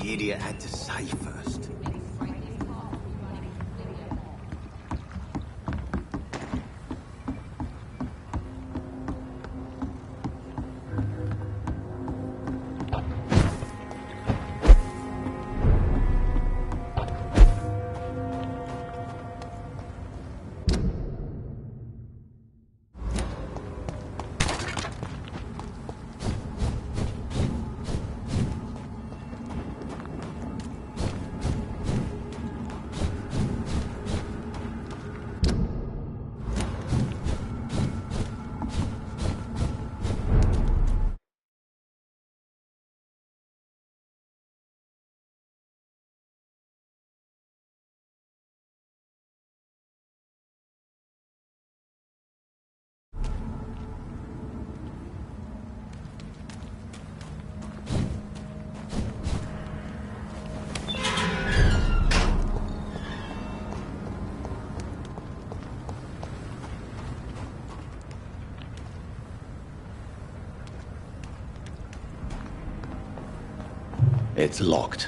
The idiot had to say first. It's locked.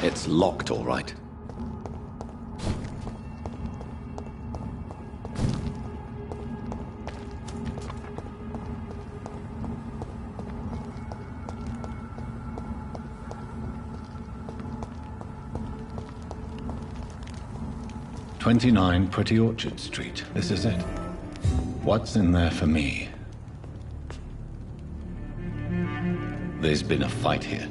It's locked, all right. "29 Pretty Orchard Street. This is it. What's in there for me?" There's been a fight here.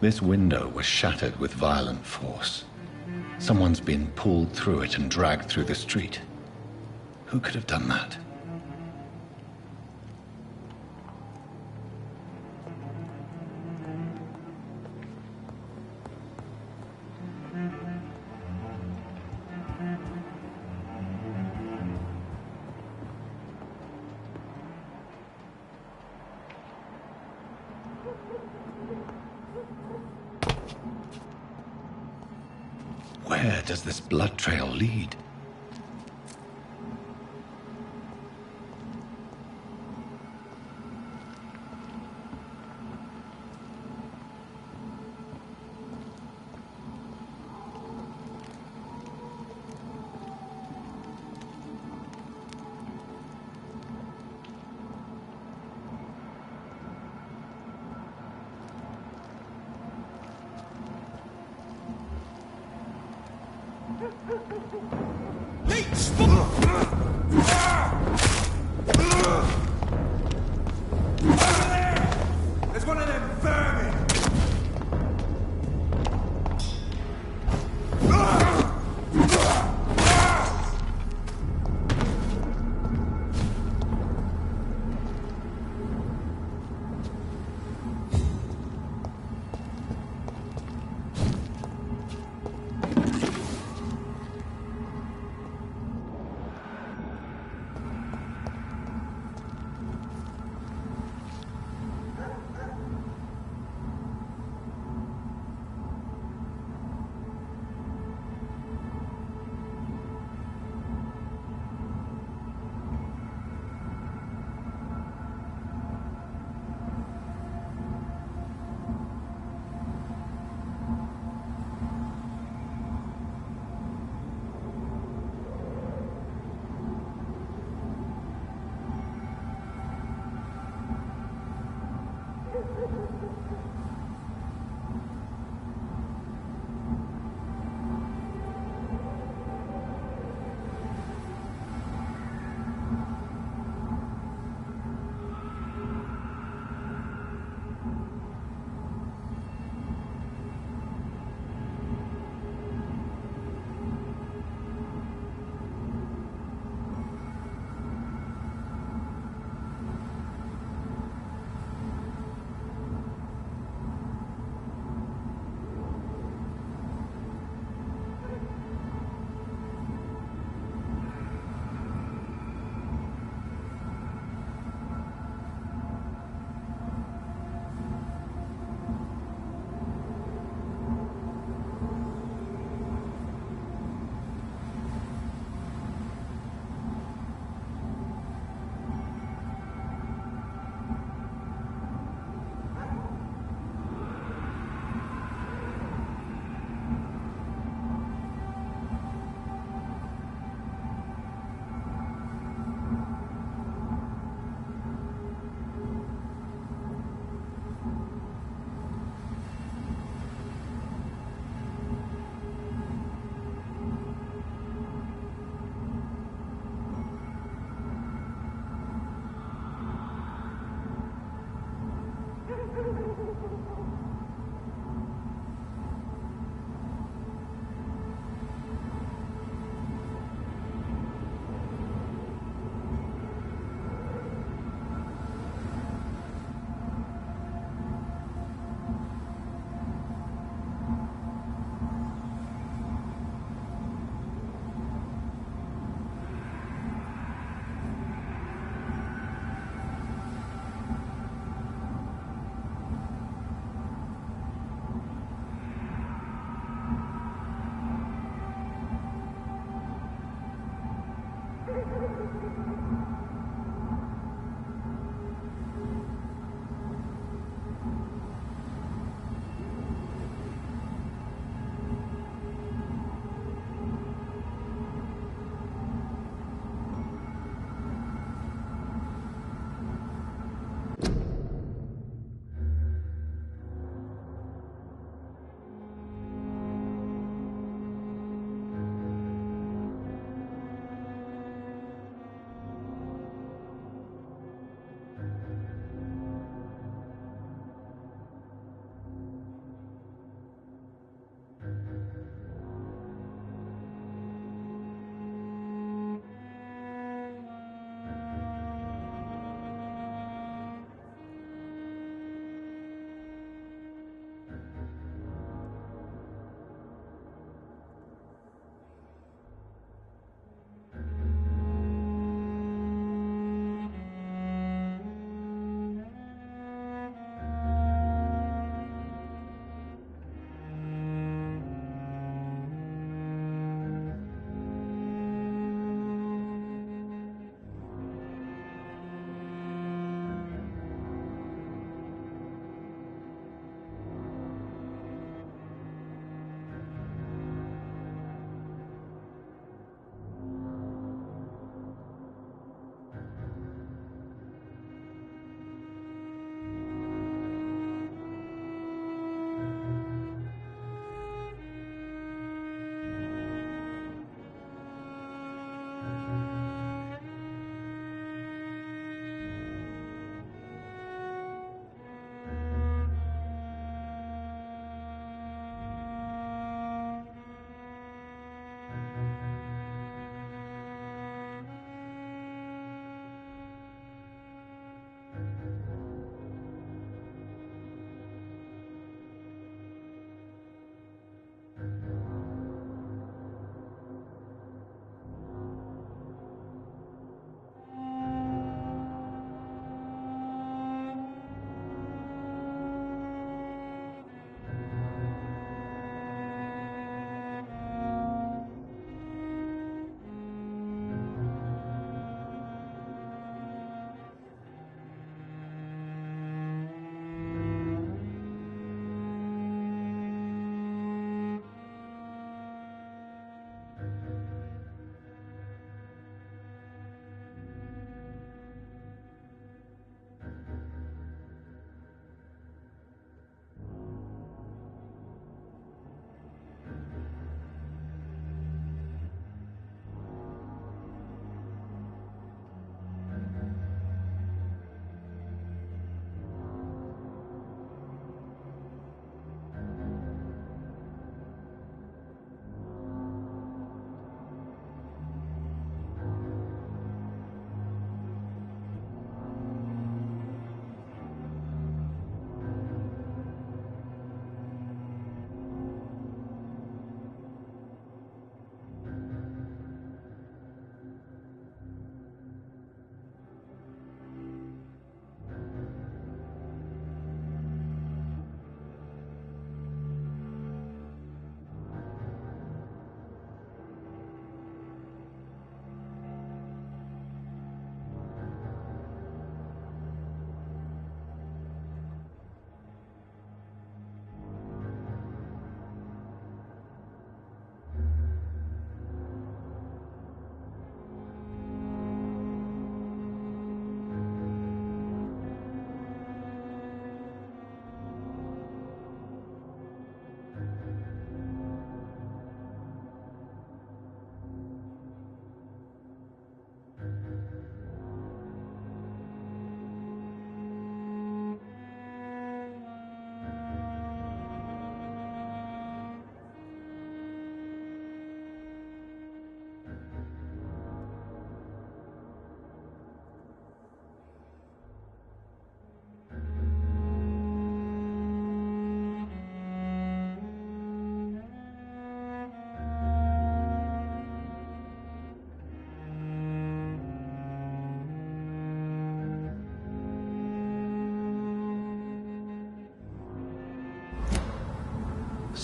This window was shattered with violent force. Someone's been pulled through it and dragged through the street. Who could have done that? Where does this blood trail lead? There's one of them vermin!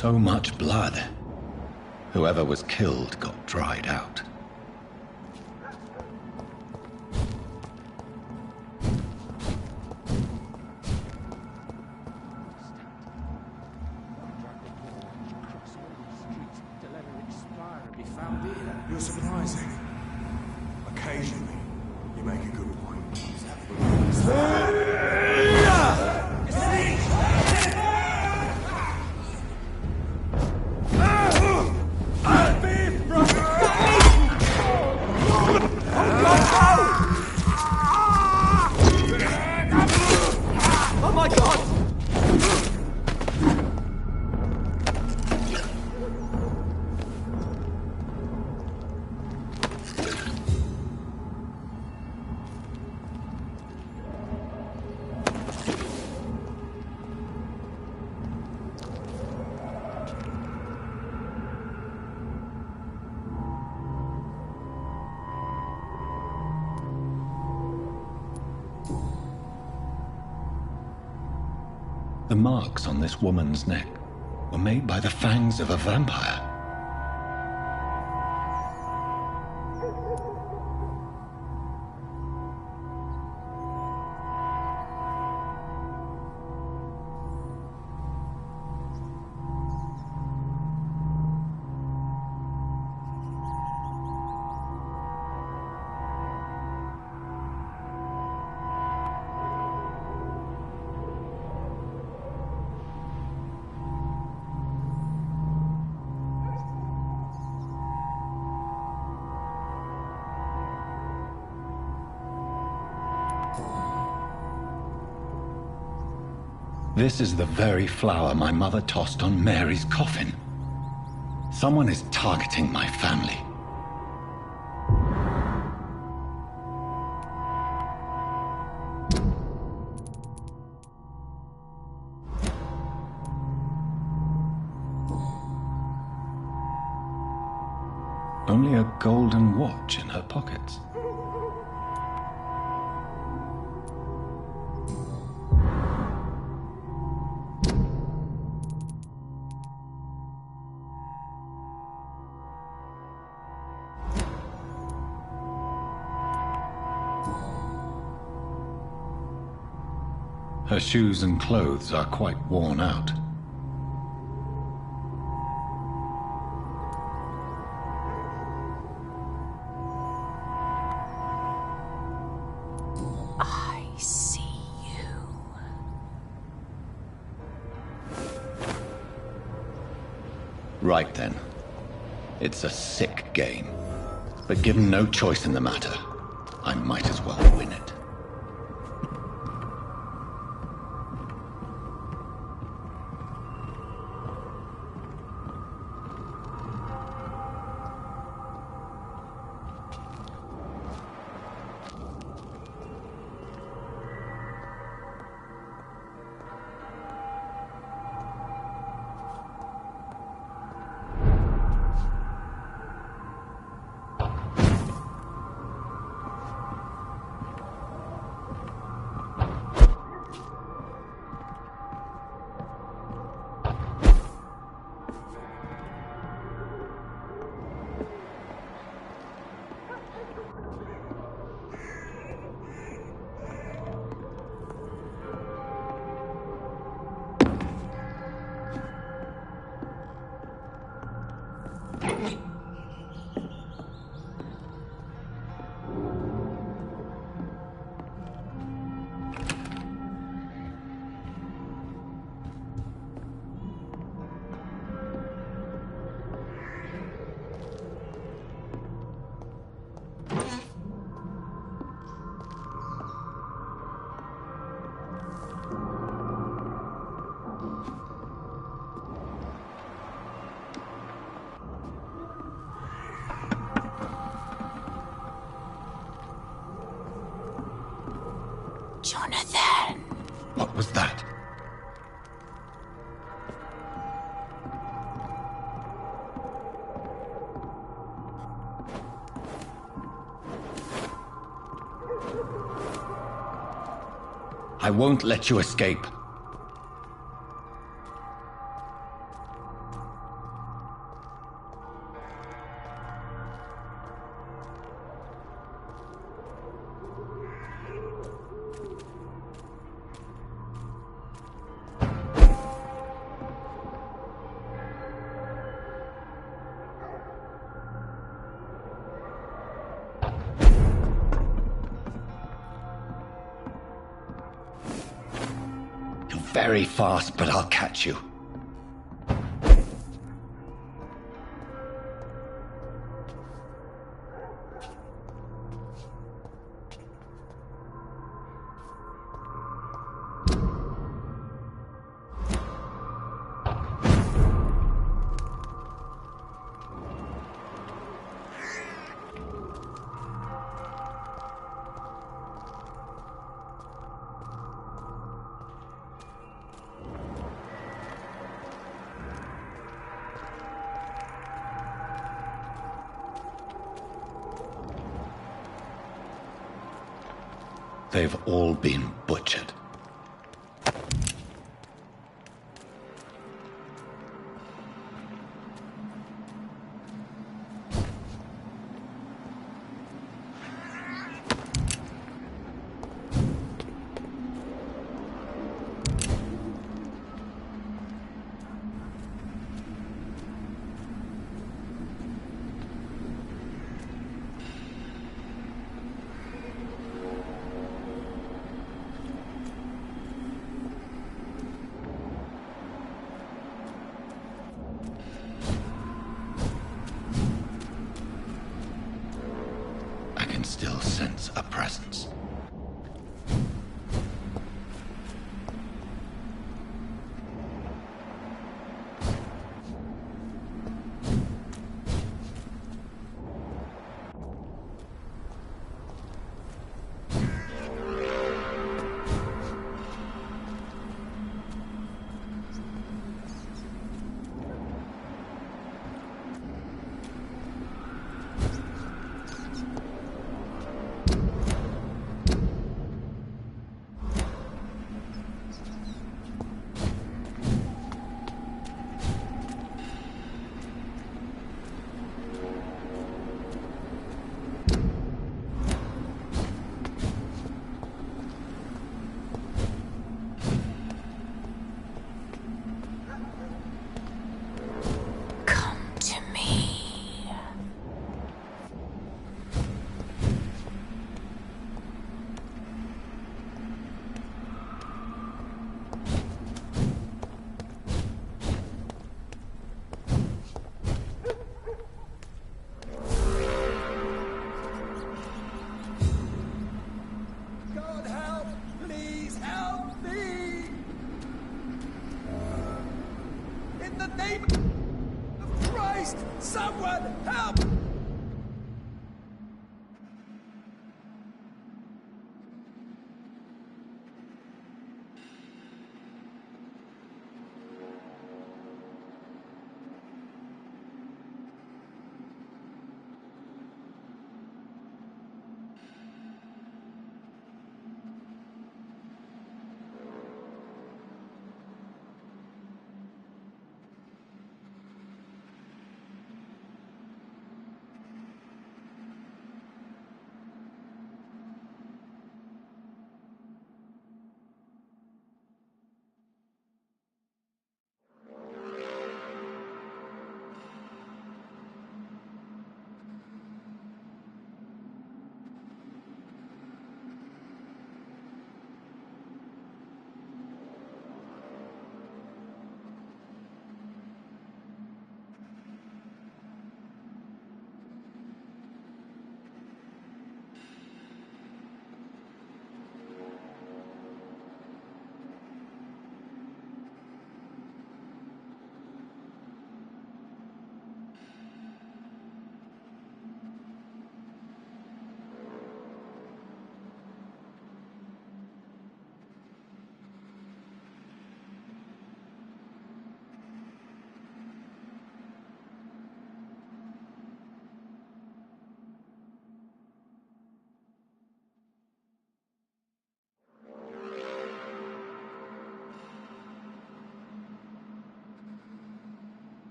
So much blood. Whoever was killed got dried out. You're surprising. Occasionally, you make a good point. Oh my God! The marks on this woman's neck were made by the fangs of a vampire. This is the very flower my mother tossed on Mary's coffin. Someone is targeting my family. Only a golden watch in her pockets. Her shoes and clothes are quite worn out. I see you. Right then. It's a sick game. But given no choice in the matter, I might as well win it. Jonathan. What was that? I won't let you escape. very fast, but I'll catch you. They've all been butchered. I can still sense a presence. Someone help!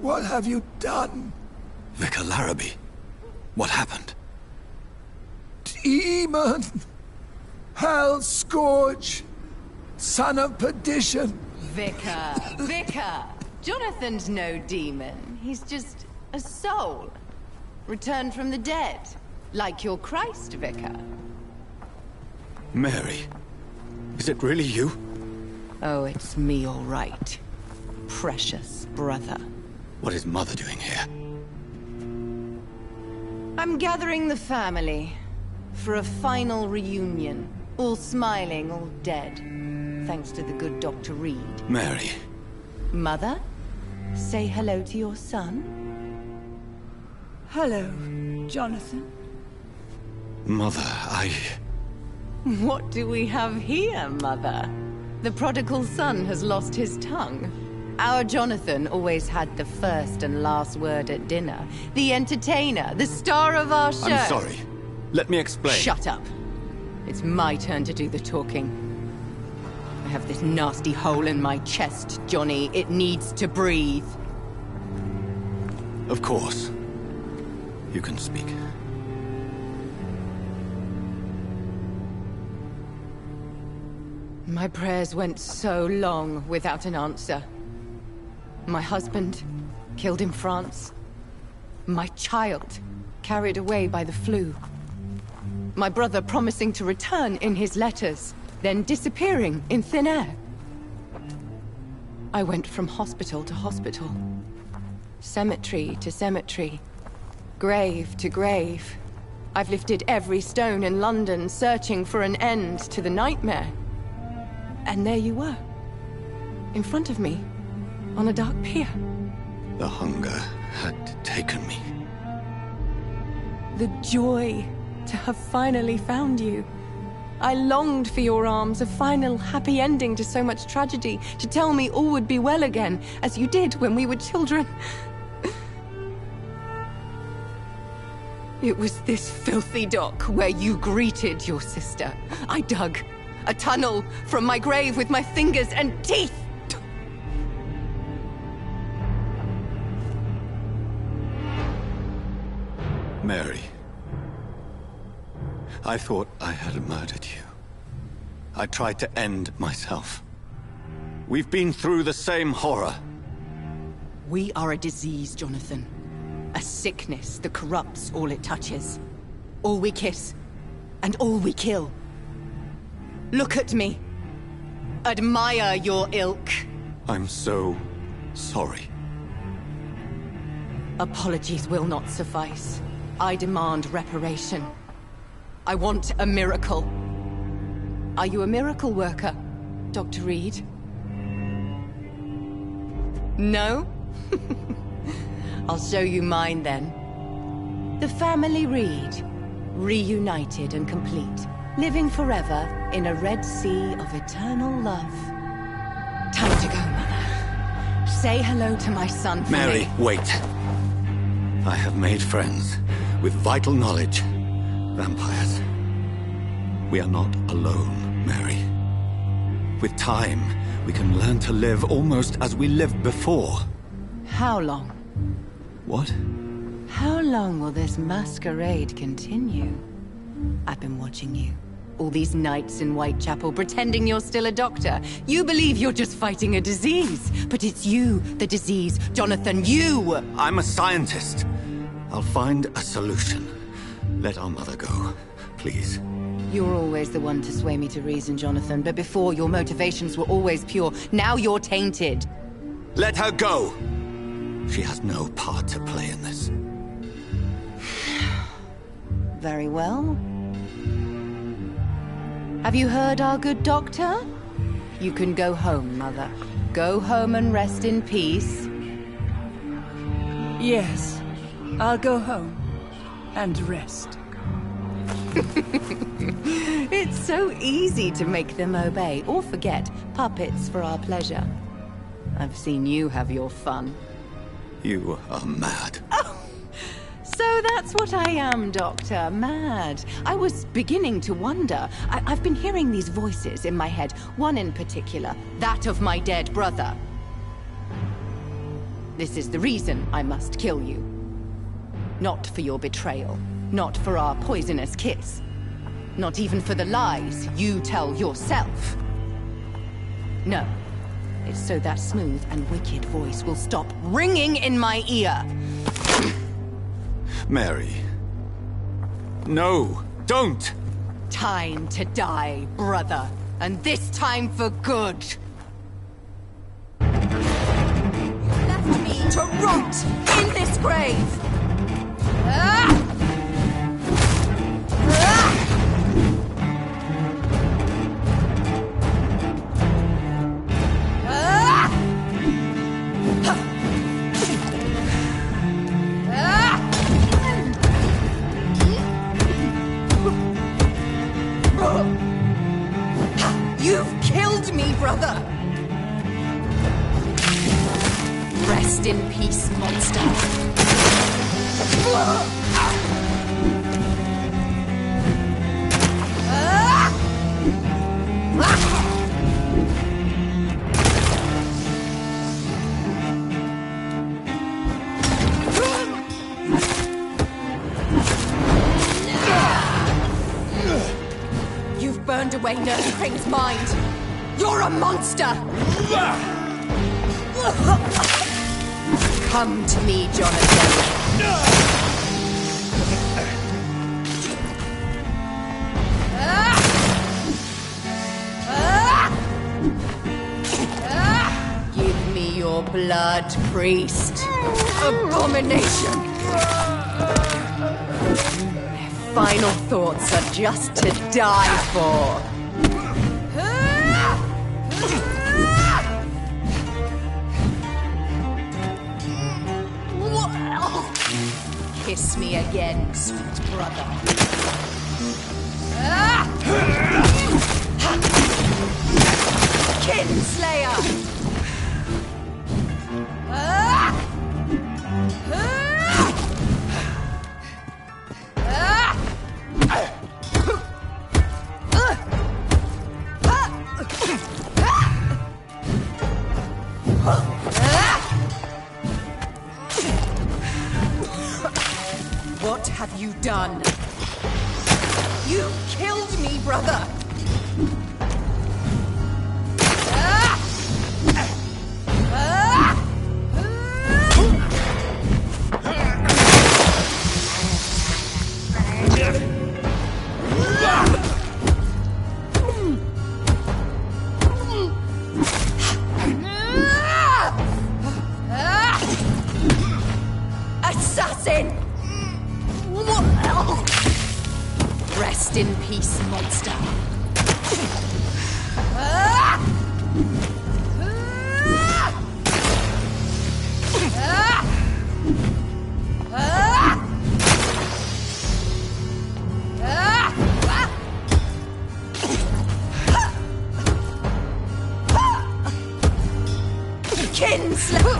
What have you done? Vicar Larrabee, what happened? Demon! Hell scourge! Son of perdition! Vicar! Jonathan's no demon. He's just a soul. Returned from the dead. Like your Christ, Vicar. Mary, is it really you? Oh, it's me, all right. Precious brother. What is Mother doing here? I'm gathering the family for a final reunion. All smiling, all dead. Thanks to the good Dr. Reed. Mary. Mother, say hello to your son. Hello, Jonathan. Mother, What do we have here, Mother? The prodigal son has lost his tongue. Our Jonathan always had the first and last word at dinner. The entertainer, the star of our show. I'm sorry. Let me explain. Shut up. It's my turn to do the talking. I have this nasty hole in my chest, Johnny. It needs to breathe. Of course. You can speak. My prayers went so long without an answer. My husband, killed in France. My child, carried away by the flu. My brother promising to return in his letters, then disappearing in thin air. I went from hospital to hospital. Cemetery to cemetery. Grave to grave. I've lifted every stone in London, searching for an end to the nightmare. And there you were. In front of me. On a dark pier. The hunger had taken me. The joy to have finally found you. I longed for your arms, a final happy ending to so much tragedy, to tell me all would be well again, as you did when we were children. It was this filthy dock where you greeted your sister. I dug a tunnel from my grave with my fingers and teeth. Mary. I thought I had murdered you. I tried to end myself. We've been through the same horror. We are a disease, Jonathan. A sickness that corrupts all it touches. All we kiss, and all we kill. Look at me. Admire your ilk. I'm so sorry. Apologies will not suffice. I demand reparation. I want a miracle. Are you a miracle worker, Dr. Reed? No? I'll show you mine then. The family Reed, reunited and complete, living forever in a red sea of eternal love. Time to go, Mother. Say hello to my son for Mary, me. wait. I have made friends with vital knowledge. Vampires. We are not alone, Mary. With time, we can learn to live almost as we lived before. How long? What? How long will this masquerade continue? I've been watching you. All these nights in Whitechapel, pretending you're still a doctor. You believe you're just fighting a disease. But it's you, the disease. Jonathan, you! I'm a scientist. I'll find a solution. Let our mother go, please. You're always the one to sway me to reason, Jonathan. But before, your motivations were always pure. Now you're tainted. Let her go! She has no part to play in this. Very well. Have you heard our good doctor? You can go home, Mother. Go home and rest in peace. Yes, I'll go home and rest. It's so easy to make them obey or forget. Puppets for our pleasure. I've seen you have your fun. You are mad. So that's what I am, Doctor. Mad. I was beginning to wonder. I've been hearing these voices in my head. One in particular. That of my dead brother. This is the reason I must kill you. Not for your betrayal, not for our poisonous kiss, not even for the lies you tell yourself. No, it's so that smooth and wicked voice will stop ringing in my ear. Mary. No, don't! Time to die, brother. And this time for good. You left me to rot in this grave. You've killed me, brother! Rest in peace, monster. You've burned away Nurse Crane's mind. You're a monster! Come to me, Jonathan. Give me your blood, priest. Abomination! Their final thoughts are just to die for. Kiss me again, sweet brother. Kinslayer! What have you done? You killed me, brother! Assassin! Rest in peace, monster. Kinslayer!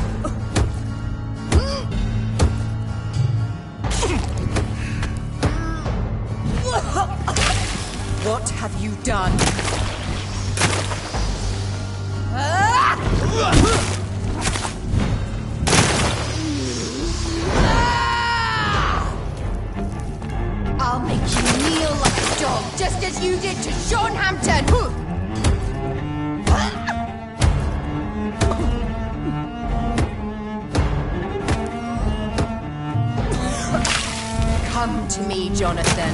What have you done? I'll make you kneel like a dog, just as you did to Sean Hampton! Come to me, Jonathan.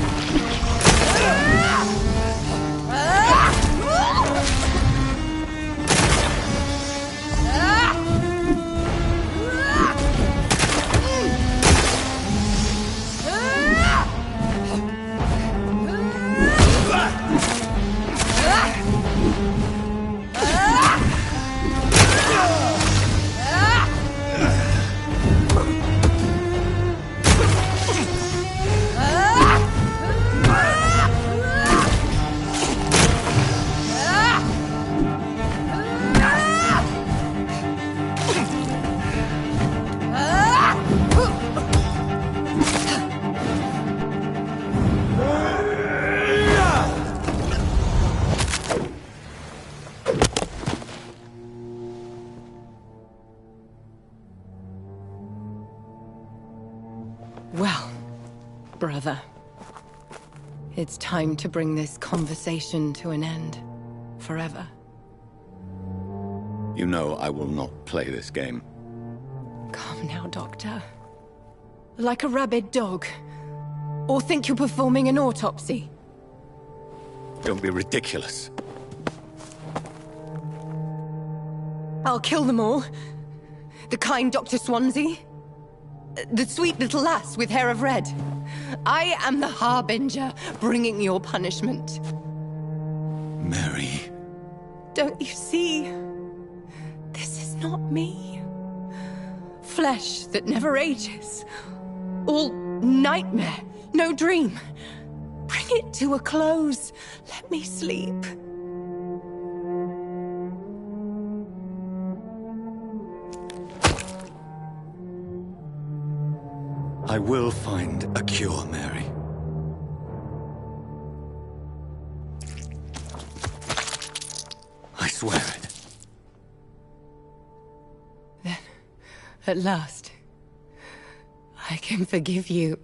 Well, brother, it's time to bring this conversation to an end. Forever. You know I will not play this game. Calm now, Doctor. Like a rabid dog. Or think you're performing an autopsy? Don't be ridiculous. I'll kill them all. The kind Dr. Swansea. The sweet little lass with hair of red. I am the Harbinger, bringing your punishment. Mary. Don't you see? This is not me. Flesh that never ages. All nightmare, no dream. Bring it to a close. Let me sleep. I will find a cure, Mary. I swear it. Then, at last, I can forgive you.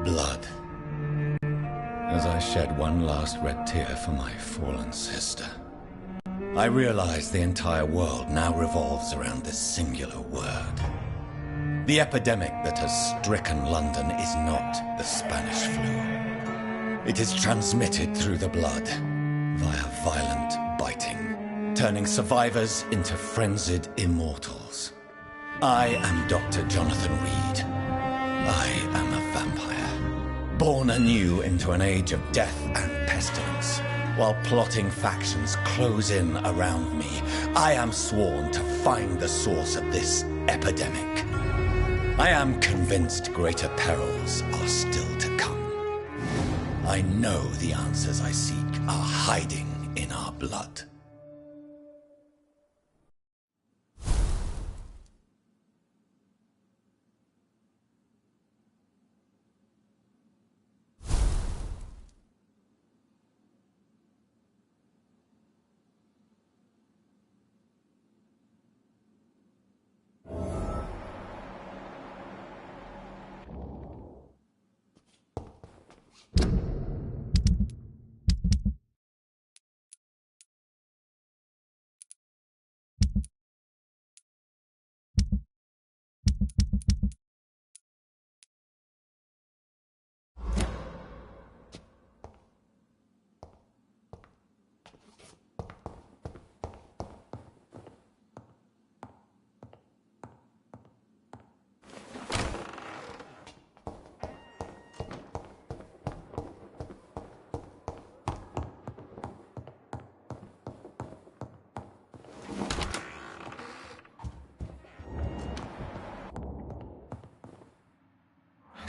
Blood. As I shed one last red tear for my fallen sister, I realize the entire world now revolves around this singular word. The epidemic that has stricken London is not the Spanish flu. It is transmitted through the blood, via violent biting, turning survivors into frenzied immortals. I am Dr. Jonathan Reed. I am a vampire, born anew into an age of death and pestilence. While plotting factions close in around me, I am sworn to find the source of this epidemic. I am convinced greater perils are still to come. I know the answers I seek are hiding in our blood.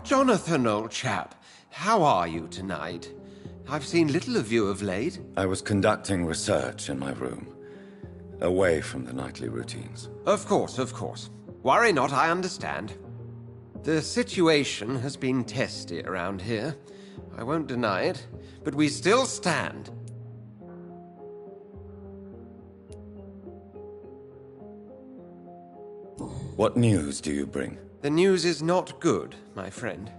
Jonathan, old chap, how are you tonight? I've seen little of you of late. I was conducting research in my room, away from the nightly routines. Of course, of course. Worry not, I understand. The situation has been testy around here. I won't deny it, but we still stand. What news do you bring? The news is not good, my friend.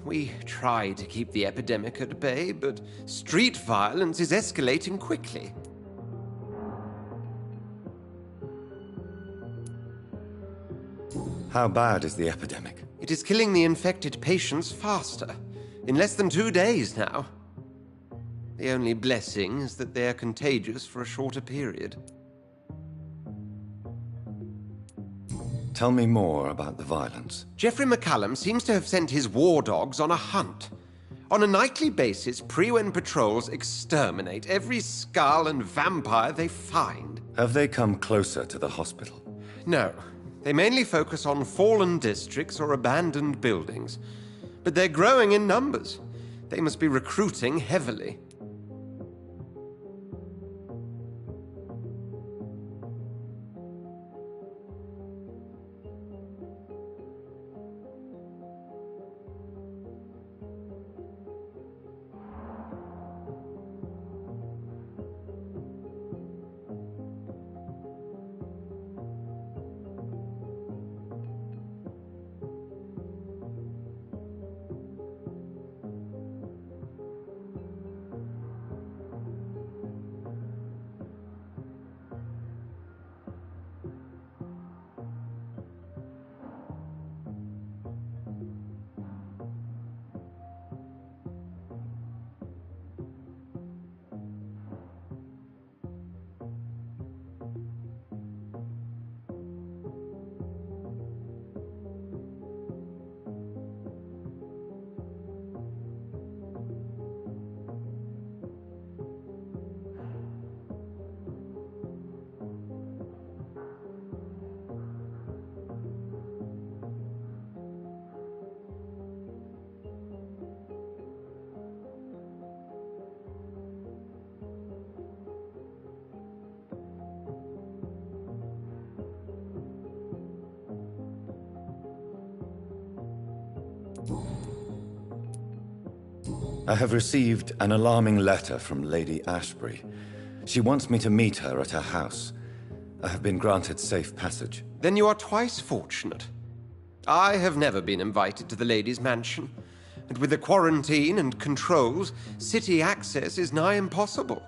We try to keep the epidemic at bay, but street violence is escalating quickly. How bad is the epidemic? It is killing the infected patients faster. In less than 2 days now. The only blessing is that they are contagious for a shorter period. Tell me more about the violence. Geoffrey McCallum seems to have sent his war dogs on a hunt. On a nightly basis, Prewen patrols exterminate every skull and vampire they find. Have they come closer to the hospital? No. They mainly focus on fallen districts or abandoned buildings. But they're growing in numbers. They must be recruiting heavily. I have received an alarming letter from Lady Ashbury. She wants me to meet her at her house. I have been granted safe passage. Then you are twice fortunate. I have never been invited to the lady's mansion, and with the quarantine and controls, city access is nigh impossible.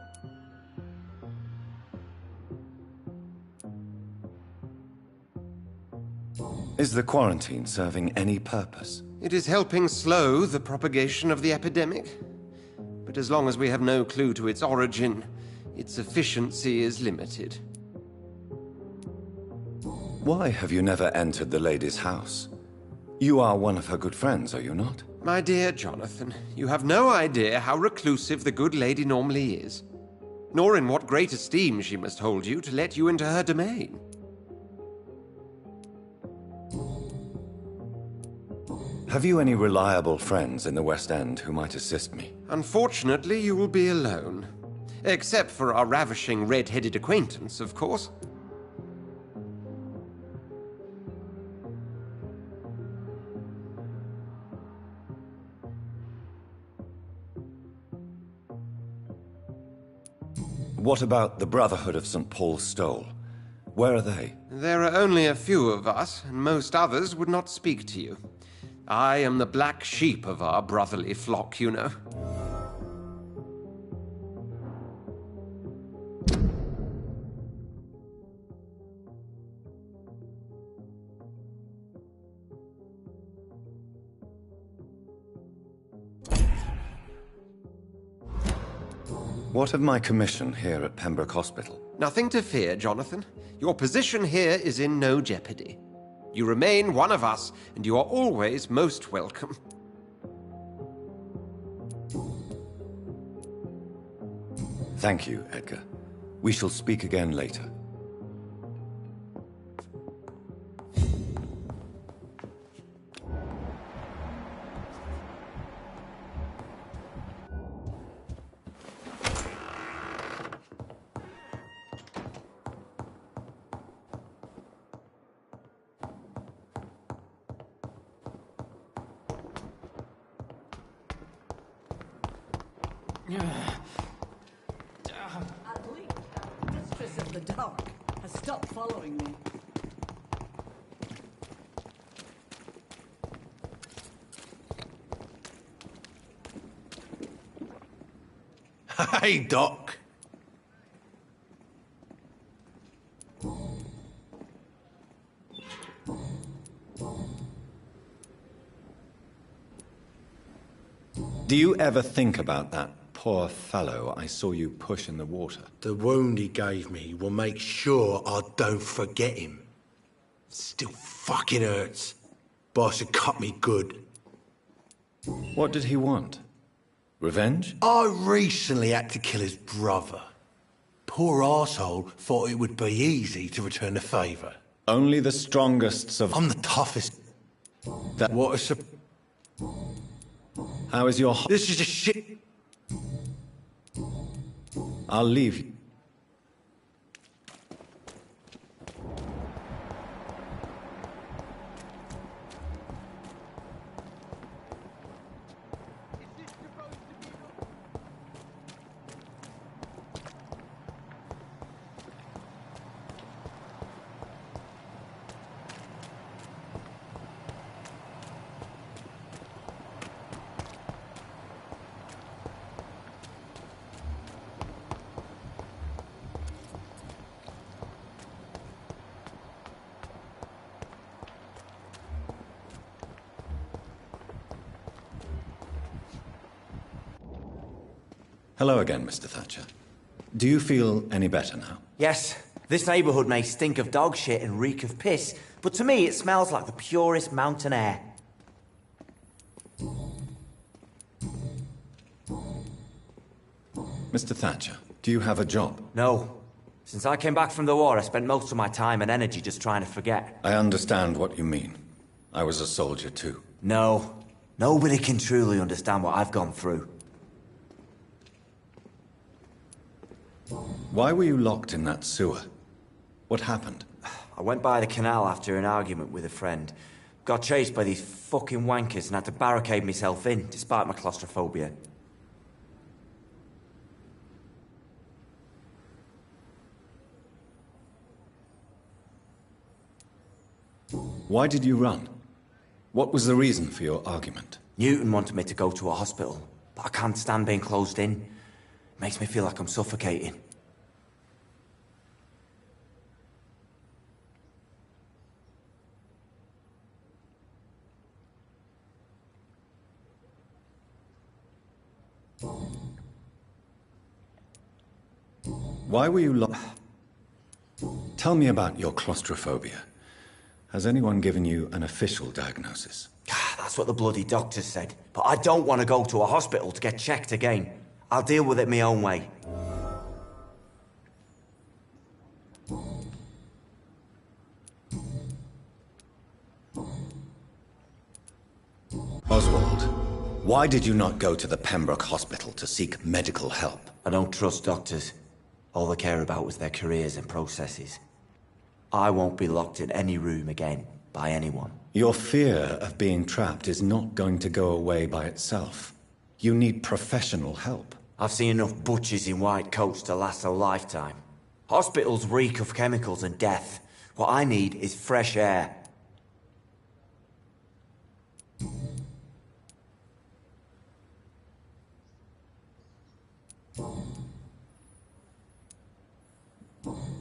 Is the quarantine serving any purpose? It is helping slow the propagation of the epidemic. But as long as we have no clue to its origin, its efficiency is limited. Why have you never entered the lady's house? You are one of her good friends, are you not? My dear Jonathan, you have no idea how reclusive the good lady normally is, nor in what great esteem she must hold you to let you into her domain. Have you any reliable friends in the West End who might assist me? Unfortunately, you will be alone. Except for our ravishing red-headed acquaintance, of course. What about the Brotherhood of St. Paul's Stole? Where are they? There are only a few of us, and most others would not speak to you. I am the black sheep of our brotherly flock, you know. What of my commission here at Pembroke Hospital? Nothing to fear, Jonathan. Your position here is in no jeopardy. You remain one of us, and you are always most welcome. Thank you, Edgar. We shall speak again later. At least the mistress of the dark has stopped following me. Hey, Doc. Do you ever think about that poor fellow I saw you push in the water? The wound he gave me will make sure I don't forget him. Still fucking hurts. Boss had cut me good. What did he want? Revenge? I recently had to kill his brother. Poor arsehole thought it would be easy to return the favour. Only the strongest of... I'm the toughest. That... What a sup... How is your... This is just shit. I'll leave you. Hello again, Mr. Thatcher. Do you feel any better now? Yes. This neighborhood may stink of dog shit and reek of piss, but to me it smells like the purest mountain air. Mr. Thatcher, do you have a job? No. Since I came back from the war, I spent most of my time and energy just trying to forget. I understand what you mean. I was a soldier too. No. Nobody can truly understand what I've gone through. Why were you locked in that sewer? What happened? I went by the canal after an argument with a friend. Got chased by these fucking wankers and had to barricade myself in, despite my claustrophobia. Why did you run? What was the reason for your argument? Newton wanted me to go to a hospital, but I can't stand being closed in. It makes me feel like I'm suffocating. Why were you locked? Tell me about your claustrophobia. Has anyone given you an official diagnosis? That's what the bloody doctor said. But I don't want to go to a hospital to get checked again. I'll deal with it my own way. Oswald, why did you not go to the Pembroke Hospital to seek medical help? I don't trust doctors. All they care about was their careers and processes. I won't be locked in any room again, by anyone. Your fear of being trapped is not going to go away by itself. You need professional help. I've seen enough butchers in white coats to last a lifetime. Hospitals reek of chemicals and death. What I need is fresh air.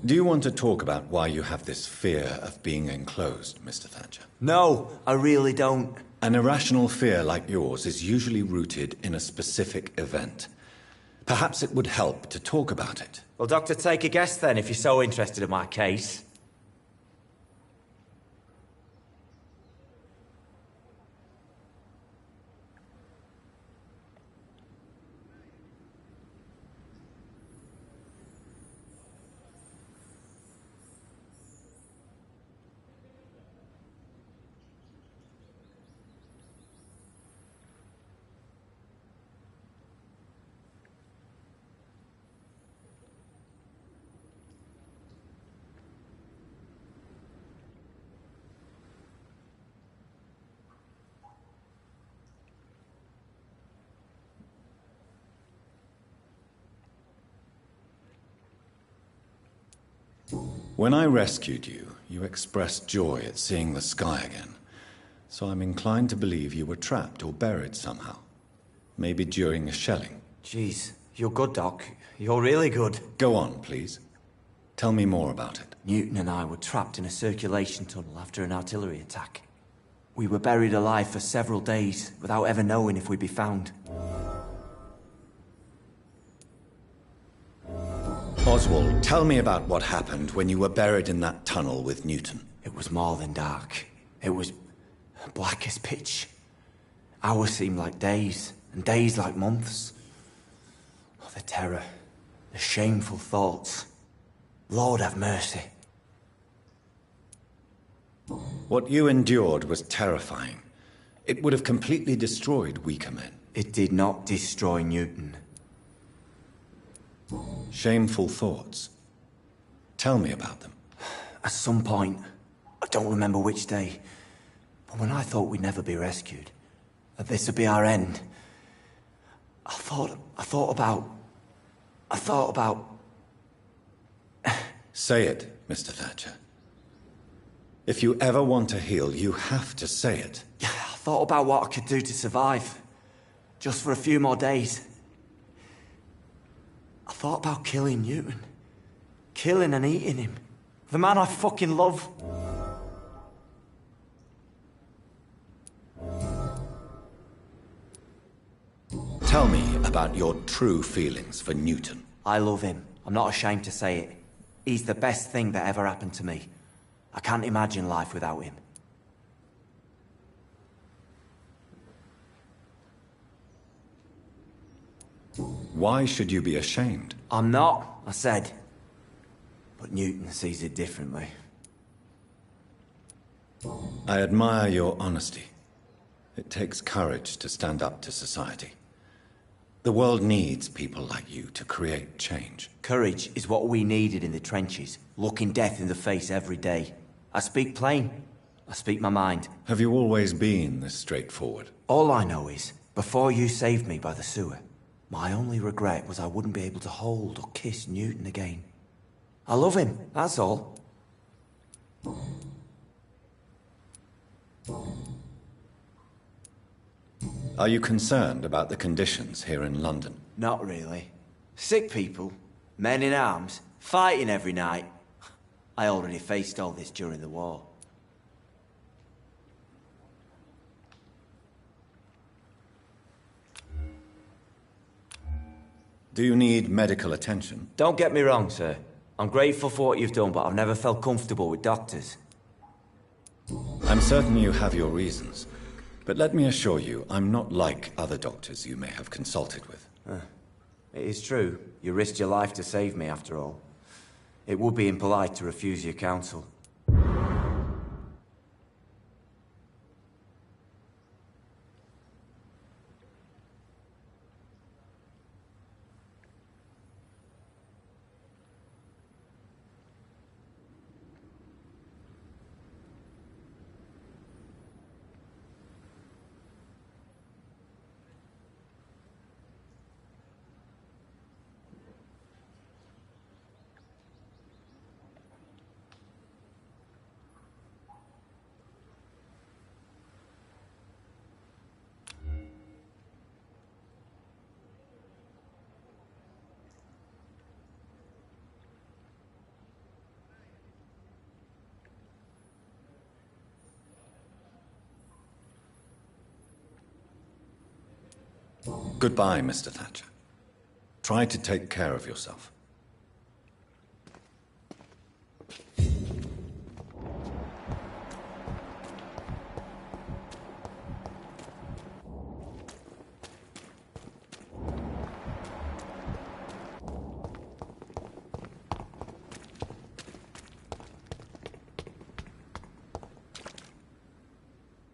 Do you want to talk about why you have this fear of being enclosed, Mr. Thatcher? No, I really don't. An irrational fear like yours is usually rooted in a specific event. Perhaps it would help to talk about it. Well, Doctor, take a guess then, if you're so interested in my case. When I rescued you, you expressed joy at seeing the sky again. So I'm inclined to believe you were trapped or buried somehow. Maybe during a shelling. Jeez, you're good, Doc. You're really good. Go on, please. Tell me more about it. Newton and I were trapped in a circulation tunnel after an artillery attack. We were buried alive for several days without ever knowing if we'd be found. Oswald, tell me about what happened when you were buried in that tunnel with Newton. It was more than dark. It was black as pitch. Hours seemed like days, and days like months. Oh, the terror, the shameful thoughts. Lord have mercy. What you endured was terrifying. It would have completely destroyed weaker men. It did not destroy Newton. Shameful thoughts. Tell me about them. At some point, I don't remember which day, but when I thought we'd never be rescued, that this would be our end, I thought about... Say it, Mr. Thatcher. If you ever want to heal, you have to say it. I thought about what I could do to survive. Just for a few more days. I thought about killing Newton. Killing and eating him. The man I fucking love. Tell me about your true feelings for Newton. I love him. I'm not ashamed to say it. He's the best thing that ever happened to me. I can't imagine life without him. Why should you be ashamed? I'm not, I said. But Newton sees it differently. I admire your honesty. It takes courage to stand up to society. The world needs people like you to create change. Courage is what we needed in the trenches, looking death in the face every day. I speak plain. I speak my mind. Have you always been this straightforward? All I know is, before you saved me by the sewer, my only regret was I wouldn't be able to hold or kiss Newton again. I love him, that's all. Are you concerned about the conditions here in London? Not really. Sick people, men in arms, fighting every night. I already faced all this during the war. Do you need medical attention? Don't get me wrong, sir. I'm grateful for what you've done, but I've never felt comfortable with doctors. I'm certain you have your reasons. But let me assure you, I'm not like other doctors you may have consulted with. It is true. You risked your life to save me, after all. It would be impolite to refuse your counsel. Goodbye, Mr. Thatcher. Try to take care of yourself.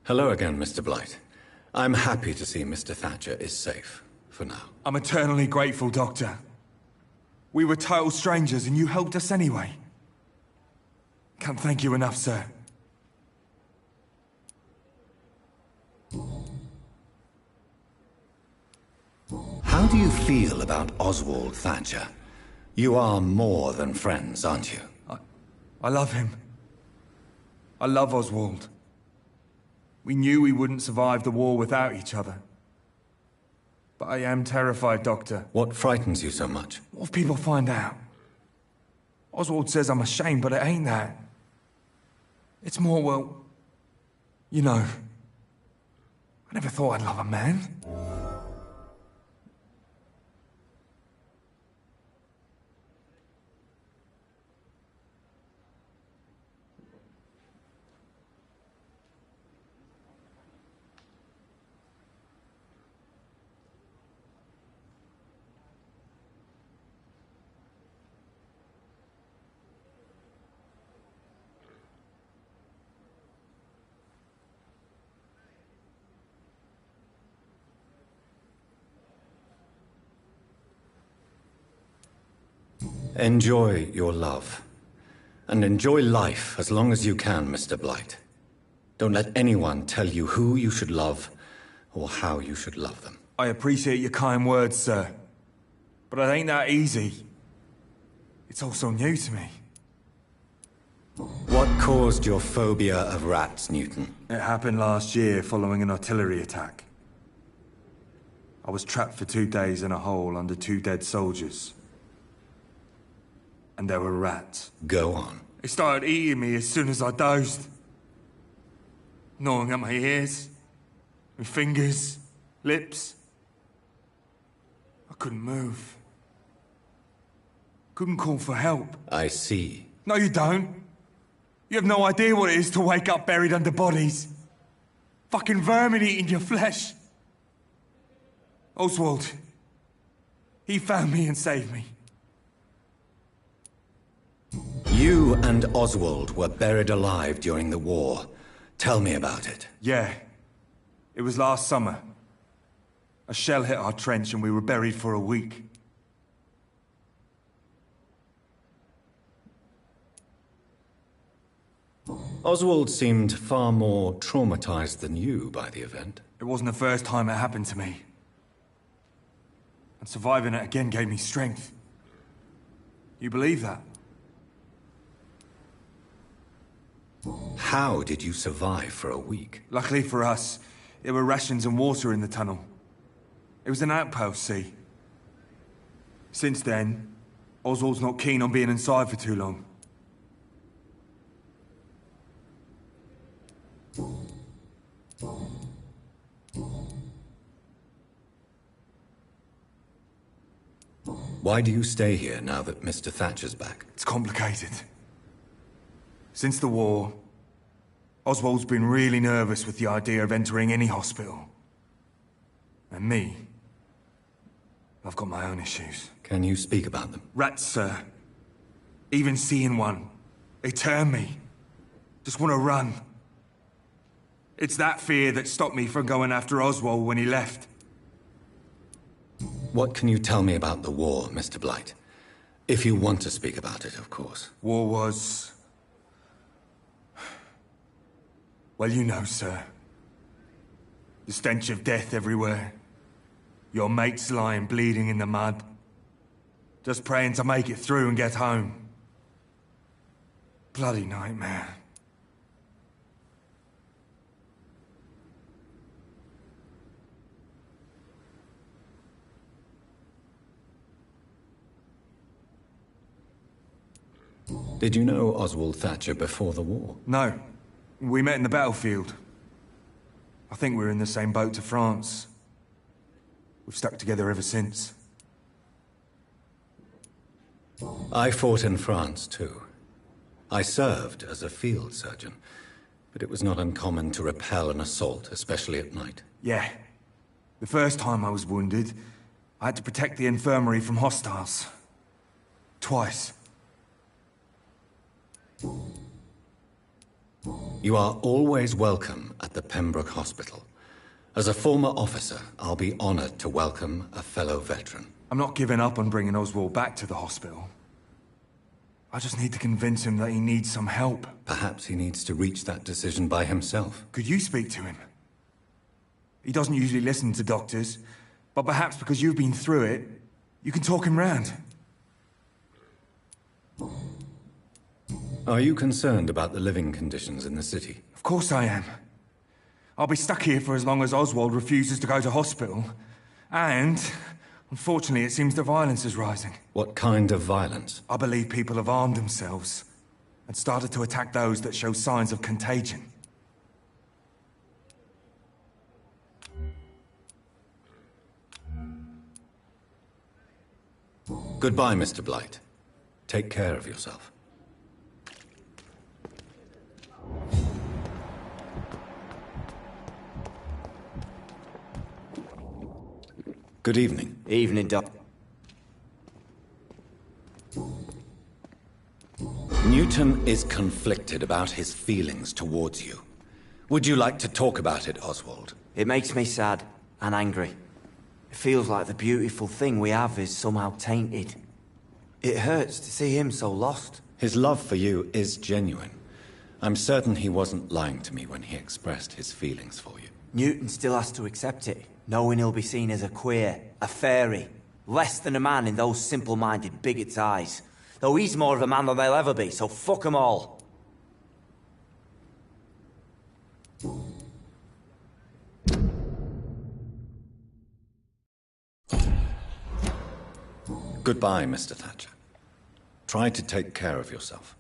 Hello again, Mr. Blight. I'm happy to see Mr. Thatcher is safe, for now. I'm eternally grateful, Doctor. We were total strangers and you helped us anyway. Can't thank you enough, sir. How do you feel about Oswald Thatcher? You are more than friends, aren't you? I love him. I love Oswald. We knew we wouldn't survive the war without each other. But I am terrified, Doctor. What frightens you so much? What if people find out? Oswald says I'm ashamed, but it ain't that. It's more, well, you know, I never thought I'd love a man. Enjoy your love. And enjoy life as long as you can, Mr. Blight. Don't let anyone tell you who you should love or how you should love them. I appreciate your kind words, sir. But it ain't that easy. It's all so new to me. What caused your phobia of rats, Newton? It happened last year following an artillery attack. I was trapped for 2 days in a hole under 2 dead soldiers. And there were rats. Go on. They started eating me as soon as I dozed. Gnawing at my ears, my fingers, lips. I couldn't move. Couldn't call for help. I see. No, you don't. You have no idea what it is to wake up buried under bodies. Fucking vermin eating your flesh. Oswald. He found me and saved me. You and Oswald were buried alive during the war. Tell me about it. Yeah. It was last summer. A shell hit our trench and we were buried for a week. Oswald seemed far more traumatized than you by the event. It wasn't the first time it happened to me. And surviving it again gave me strength. You believe that? How did you survive for a week? Luckily for us, there were rations and water in the tunnel. It was an outpost, see? Since then, Oswald's not keen on being inside for too long. Why do you stay here now that Mr. Thatcher's back? It's complicated. Since the war, Oswald's been really nervous with the idea of entering any hospital. And me, I've got my own issues. Can you speak about them? Rats, sir. Even seeing one, they turn me. Just want to run. It's that fear that stopped me from going after Oswald when he left. What can you tell me about the war, Mr. Blight? If you want to speak about it, of course. War was... well, you know, sir. The stench of death everywhere. Your mates lying bleeding in the mud. Just praying to make it through and get home. Bloody nightmare. Did you know Oswald Thatcher before the war? No. We met in the battlefield. I think we were in the same boat to France. We've stuck together ever since. I fought in France, too. I served as a field surgeon, but it was not uncommon to repel an assault, especially at night. Yeah. The first time I was wounded, I had to protect the infirmary from hostiles. Twice. You are always welcome at the Pembroke Hospital. As a former officer, I'll be honored to welcome a fellow veteran. I'm not giving up on bringing Oswald back to the hospital. I just need to convince him that he needs some help. Perhaps he needs to reach that decision by himself. Could you speak to him? He doesn't usually listen to doctors, but perhaps because you've been through it, you can talk him round. Are you concerned about the living conditions in the city? Of course I am. I'll be stuck here for as long as Oswald refuses to go to hospital. And, unfortunately, it seems the violence is rising. What kind of violence? I believe people have armed themselves and started to attack those that show signs of contagion. Goodbye, Mr. Blight. Take care of yourself. Good evening. Evening, Doc. Newton is conflicted about his feelings towards you. Would you like to talk about it, Oswald? It makes me sad and angry. It feels like the beautiful thing we have is somehow tainted. It hurts to see him so lost. His love for you is genuine. I'm certain he wasn't lying to me when he expressed his feelings for you. Newton still has to accept it, knowing he'll be seen as a queer, a fairy, less than a man in those simple-minded bigots' eyes. Though he's more of a man than they'll ever be, so fuck 'em all. Goodbye, Mr. Thatcher. Try to take care of yourself.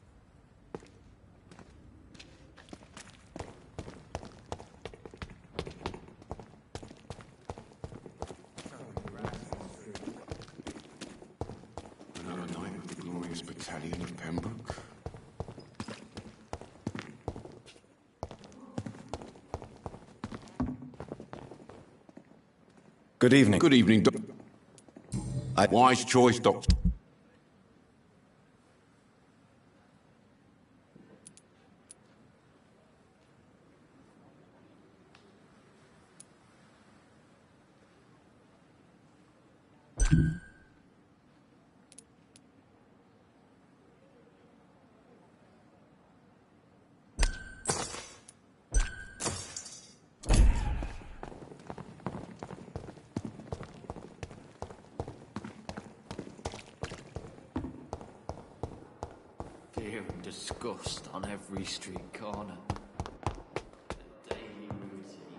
Another night of the glorious battalion of Pembroke. Good evening. Good evening, Doc. Wise choice, Doctor. Fear and disgust on every street corner. A daily routine.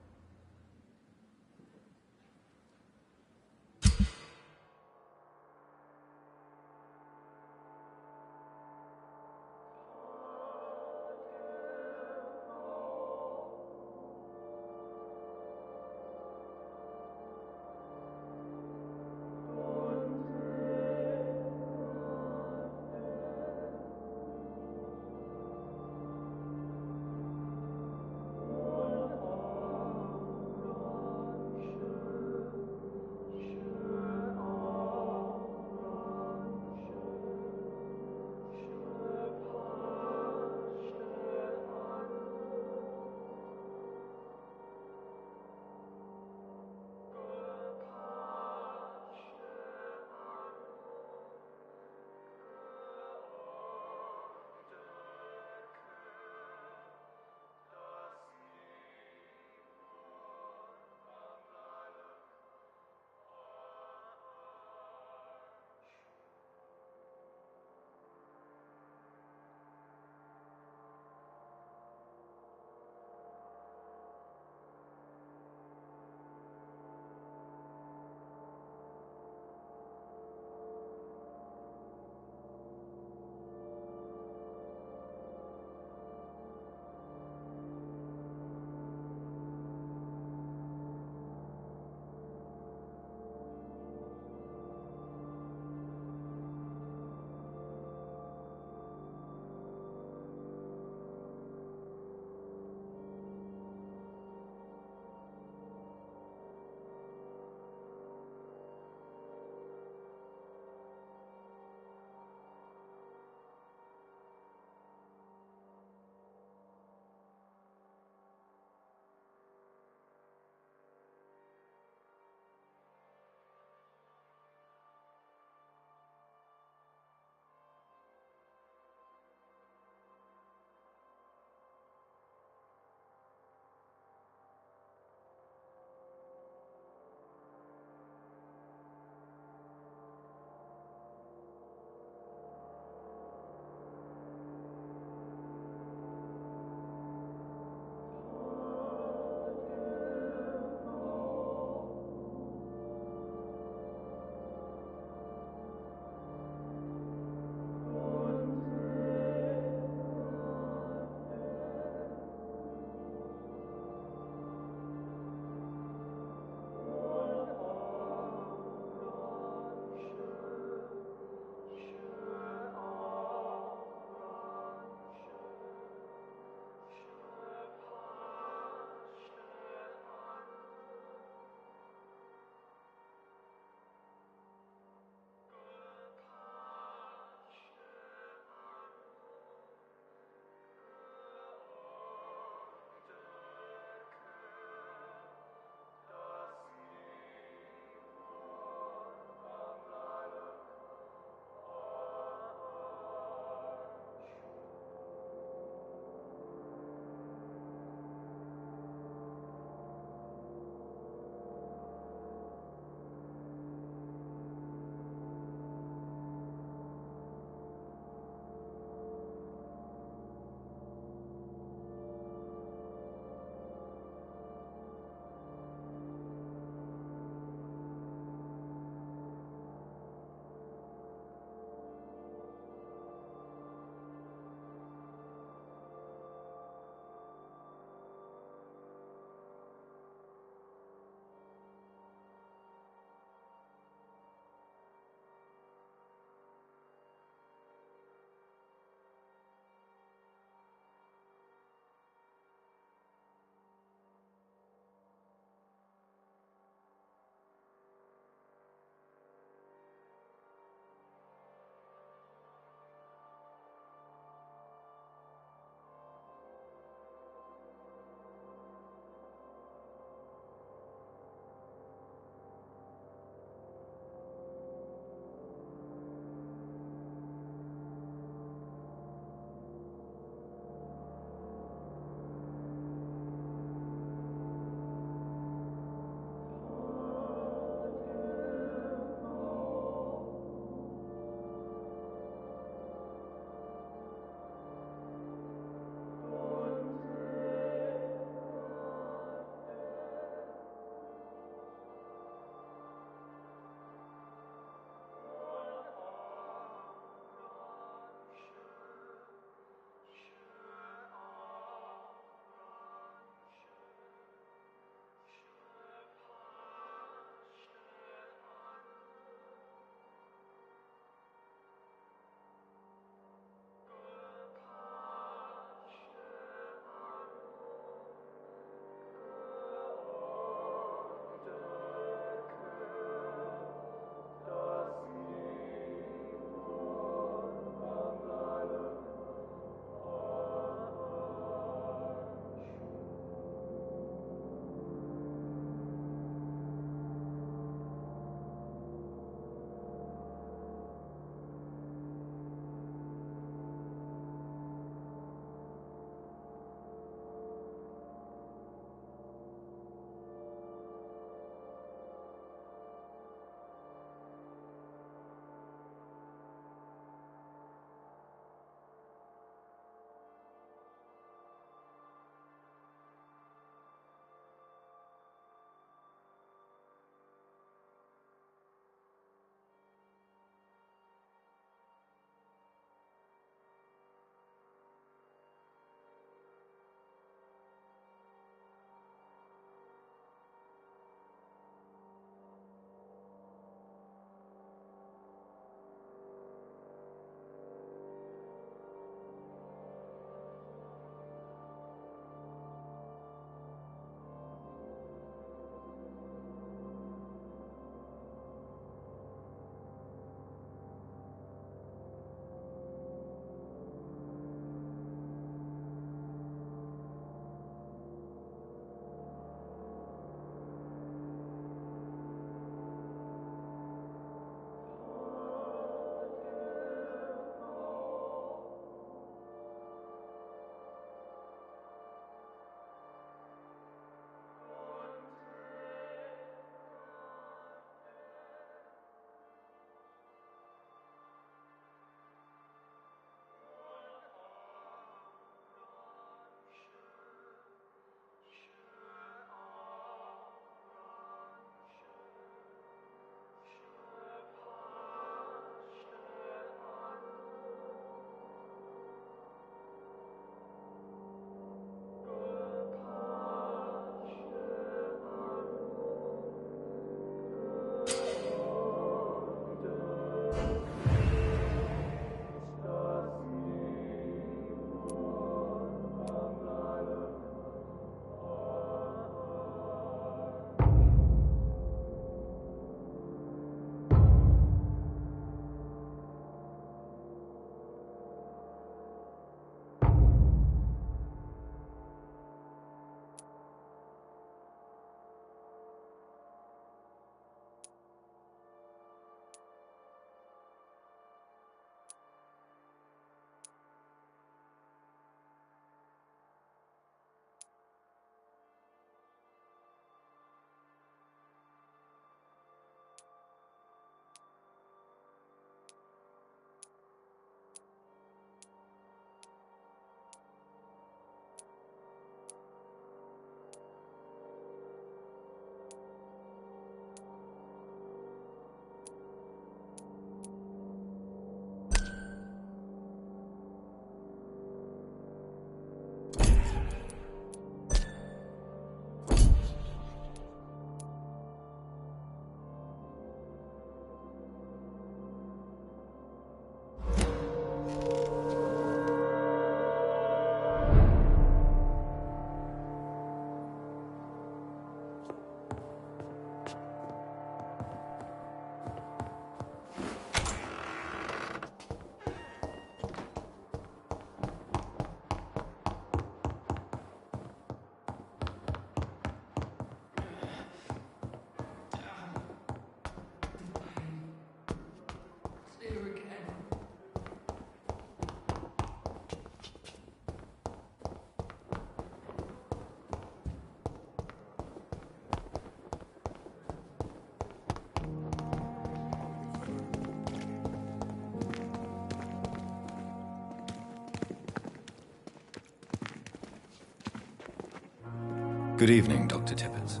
Good evening, Dr. Tippett.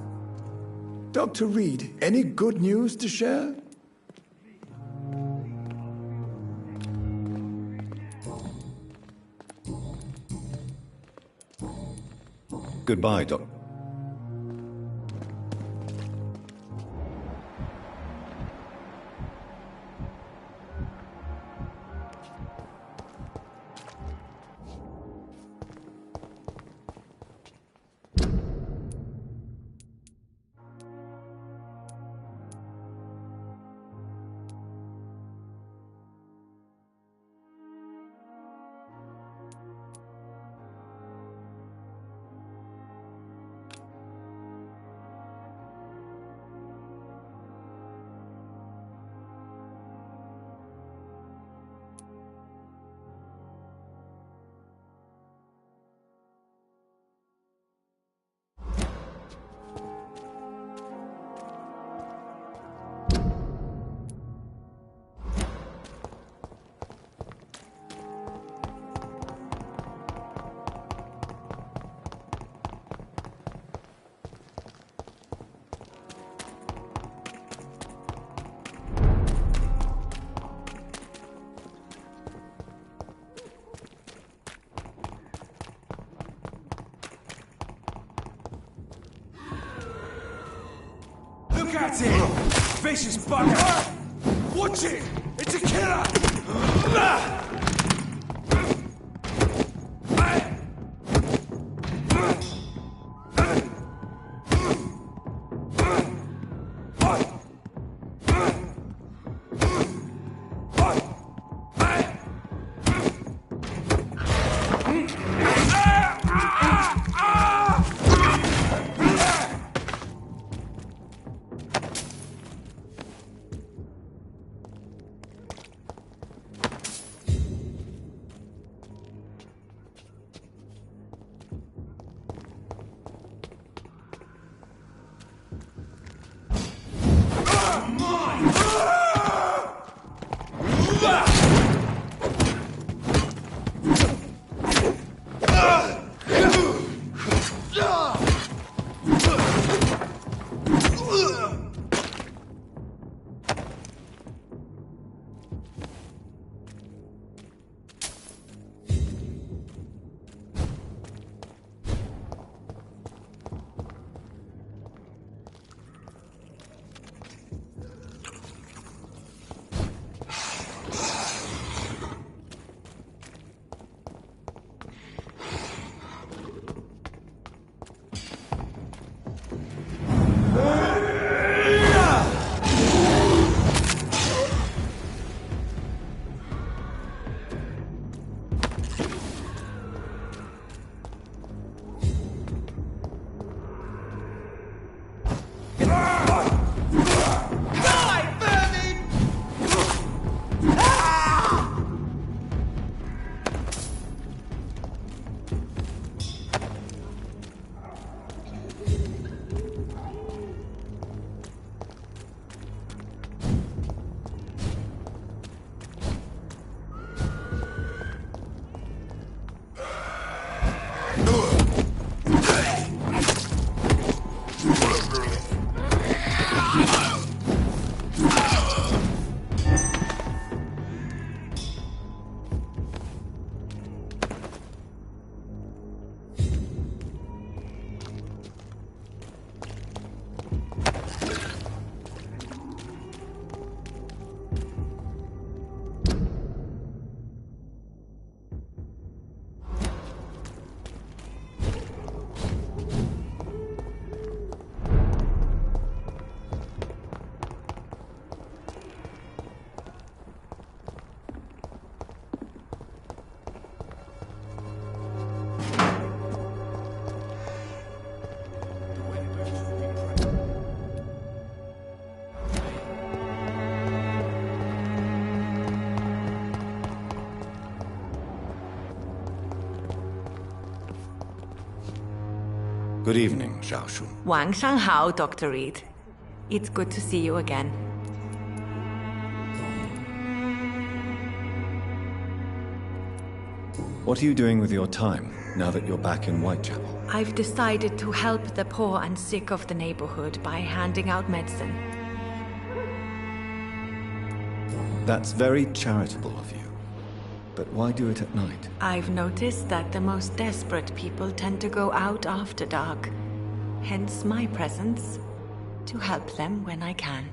Dr. Reed, any good news to share? Goodbye, Doc. Look at it! Vicious bugger! Watch it! It's a killer! Good evening, Xiaoshu. 晚上好, Dr. Reed. It's good to see you again. What are you doing with your time? now that you're back in Whitechapel? I've decided to help the poor and sick of the neighborhood by handing out medicine. That's very charitable of you. But why do it at night? I've noticed that the most desperate people tend to go out after dark. Hence my presence, to help them when I can.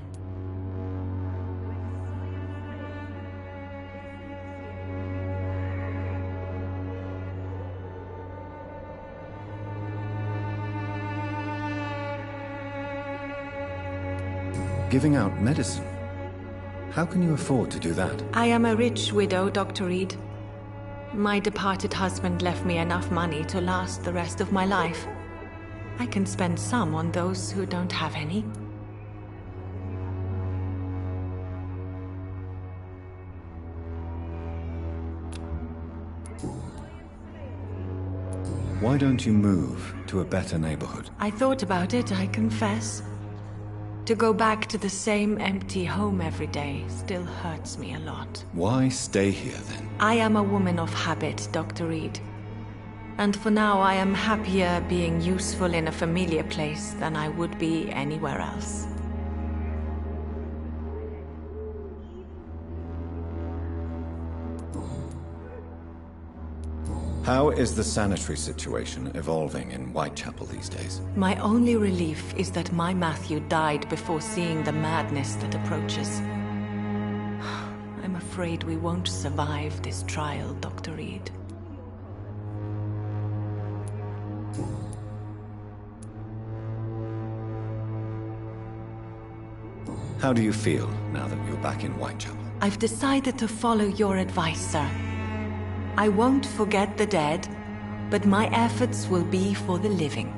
Giving out medicine? How can you afford to do that? I am a rich widow, Dr. Reed. My departed husband left me enough money to last the rest of my life. I can spend some on those who don't have any. Why don't you move to a better neighborhood? I thought about it, I confess. To go back to the same empty home every day still hurts me a lot. Why stay here then? I am a woman of habit, Dr. Reed. And for now I am happier being useful in a familiar place than I would be anywhere else. How is the sanitary situation evolving in Whitechapel these days? My only relief is that my Matthew died before seeing the madness that approaches. I'm afraid we won't survive this trial, Dr. Reed. How do you feel now that you're back in Whitechapel? I've decided to follow your advice, sir. I won't forget the dead, but my efforts will be for the living.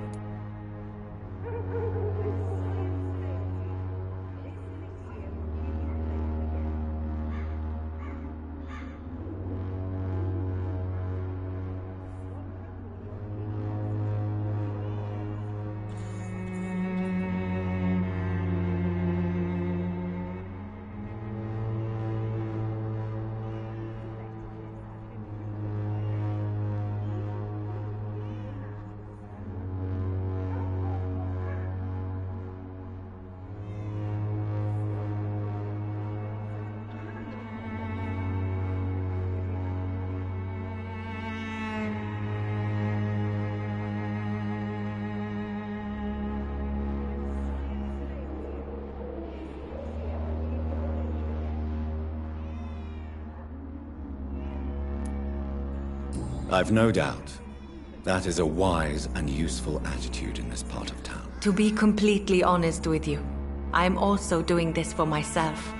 I've no doubt that is a wise and useful attitude in this part of town. To be completely honest with you, I am also doing this for myself.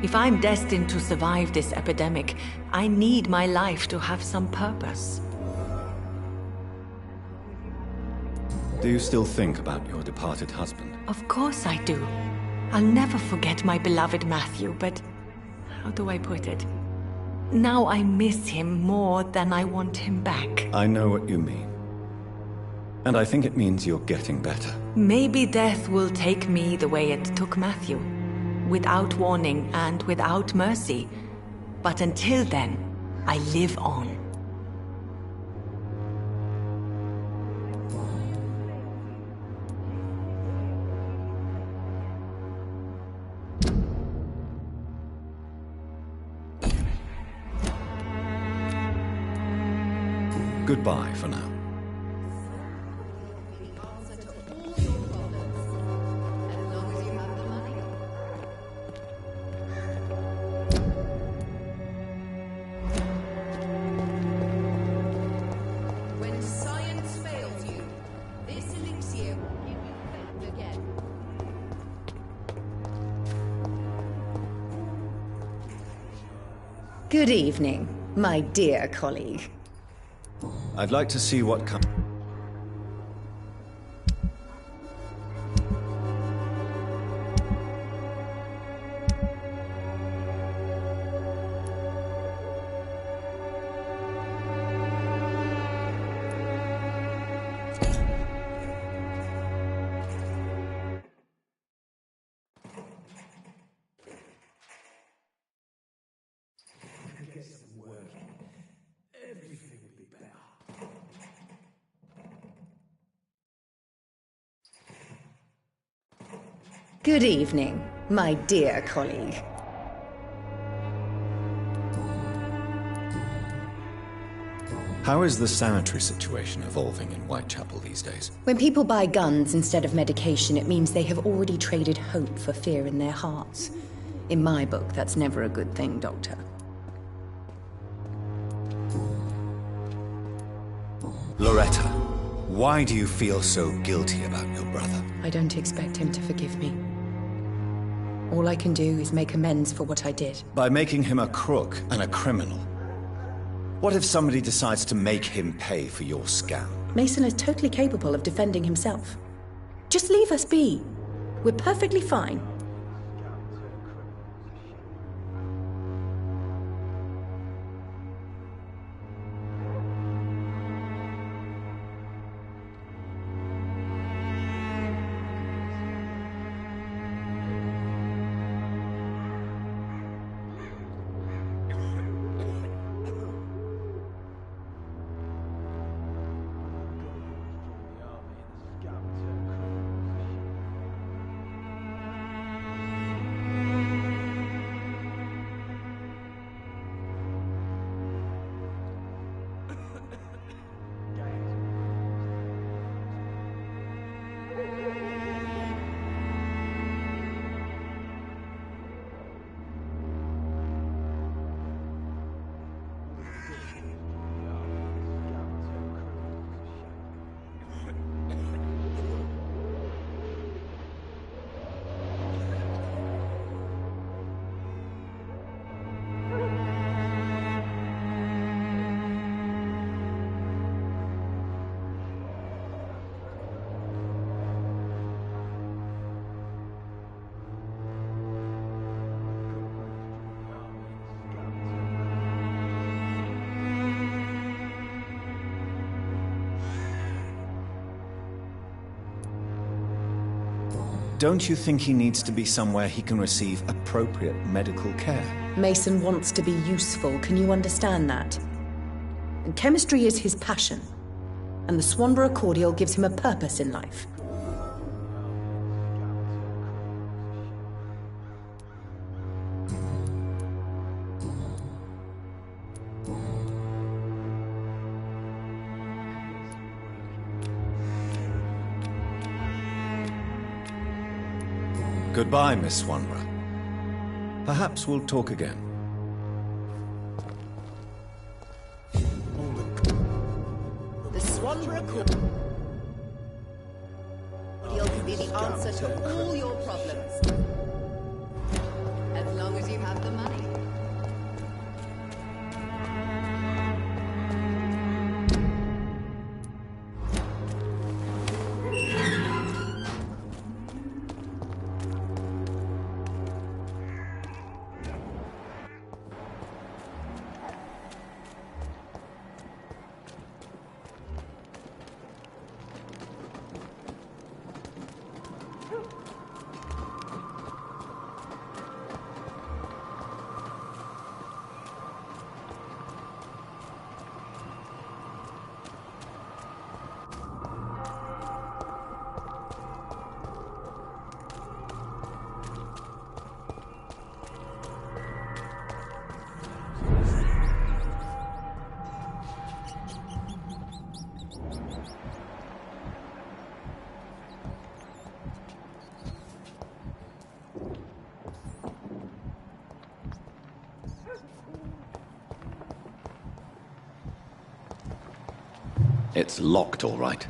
If I'm destined to survive this epidemic, I need my life to have some purpose. Do you still think about your departed husband? Of course I do. I'll never forget my beloved Matthew, but how do I put it? Now I miss him more than I want him back. I know what you mean. And I think it means you're getting better. Maybe death will take me the way it took Matthew. Without warning and without mercy. But until then, I live on. Goodbye for now. When science fails you, this elixir will give you faith again. Good evening, my dear colleague. I'd like to see what comes. Get some work. Everything will be better. Good evening, my dear colleague. How is the sanitary situation evolving in Whitechapel these days? When people buy guns instead of medication, it means they have already traded hope for fear in their hearts. In my book, that's never a good thing, Doctor. Loretta, why do you feel so guilty about your brother? I don't expect him to forgive me. All I can do is make amends for what I did. By making him a crook and a criminal. What if somebody decides to make him pay for your scam? Mason is totally capable of defending himself. Just leave us be. We're perfectly fine. Don't you think he needs to be somewhere he can receive appropriate medical care? Mason wants to be useful, can you understand that? And chemistry is his passion. And the Swanborough cordial gives him a purpose in life. Goodbye, Miss Swanborough. Perhaps we'll talk again. The Swanborough cordial can be the answer to all your problems. As long as you have the money. It's locked, all right.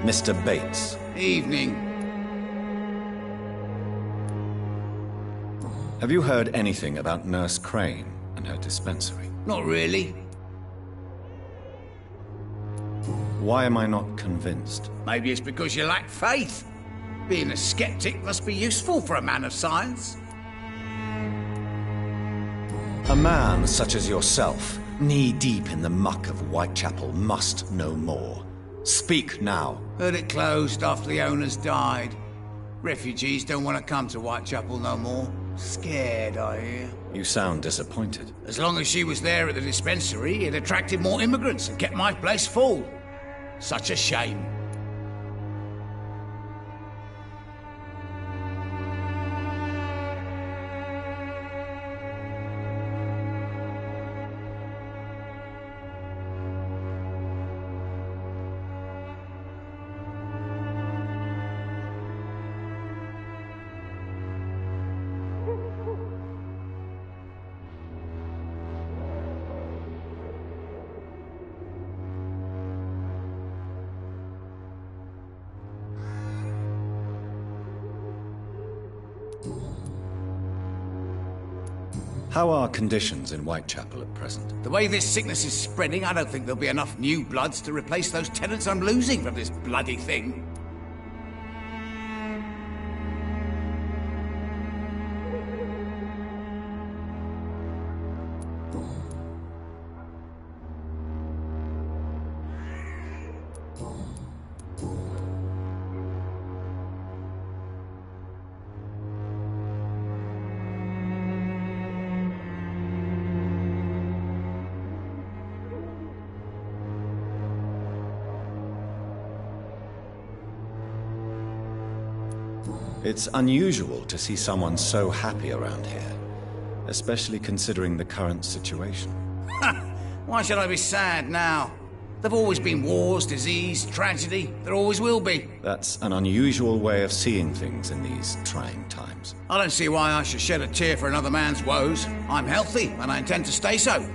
Mr. Bates. Evening. Have you heard anything about Nurse Crane and her dispensary? Not really. Why am I not convinced? Maybe it's because you lack faith. Being a skeptic must be useful for a man of science. A man such as yourself, knee-deep in the muck of Whitechapel, must know more. Speak now. Heard it closed after the owners died. Refugees don't want to come to Whitechapel no more. Scared, I hear. You sound disappointed. As long as she was there at the dispensary, it attracted more immigrants and kept my place full. Such a shame. How are conditions in Whitechapel at present? The way this sickness is spreading, I don't think there'll be enough new bloods to replace those tenants I'm losing from this bloody thing. It's unusual to see someone so happy around here, especially considering the current situation. Why should I be sad now? There've always been wars, disease, tragedy. There always will be. That's an unusual way of seeing things in these trying times. I don't see why I should shed a tear for another man's woes. I'm healthy, and I intend to stay so.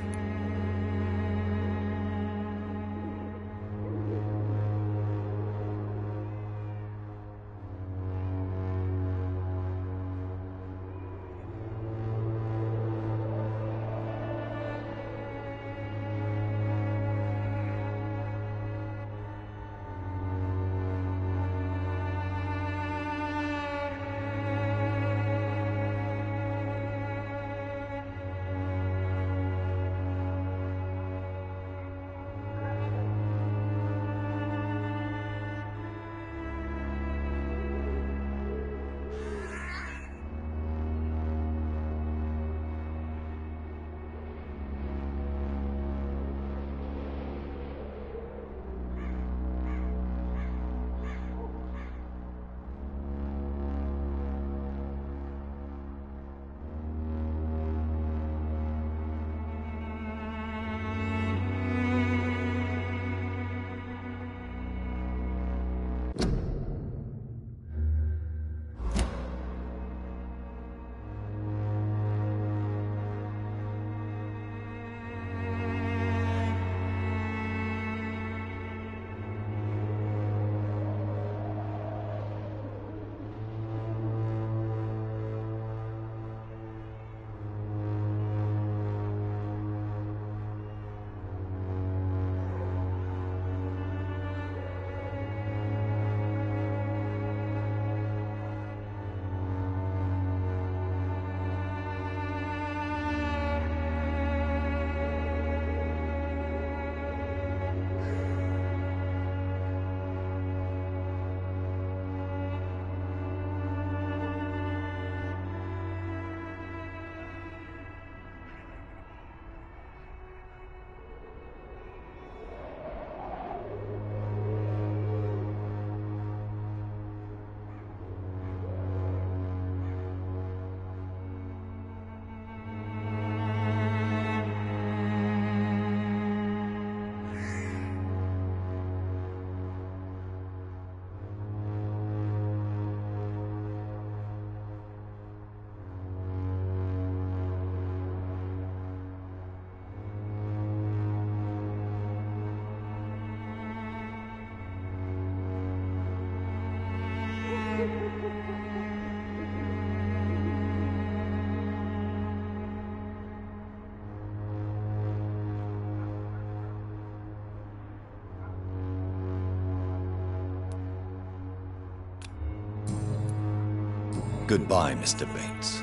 Goodbye, Mr. Bates.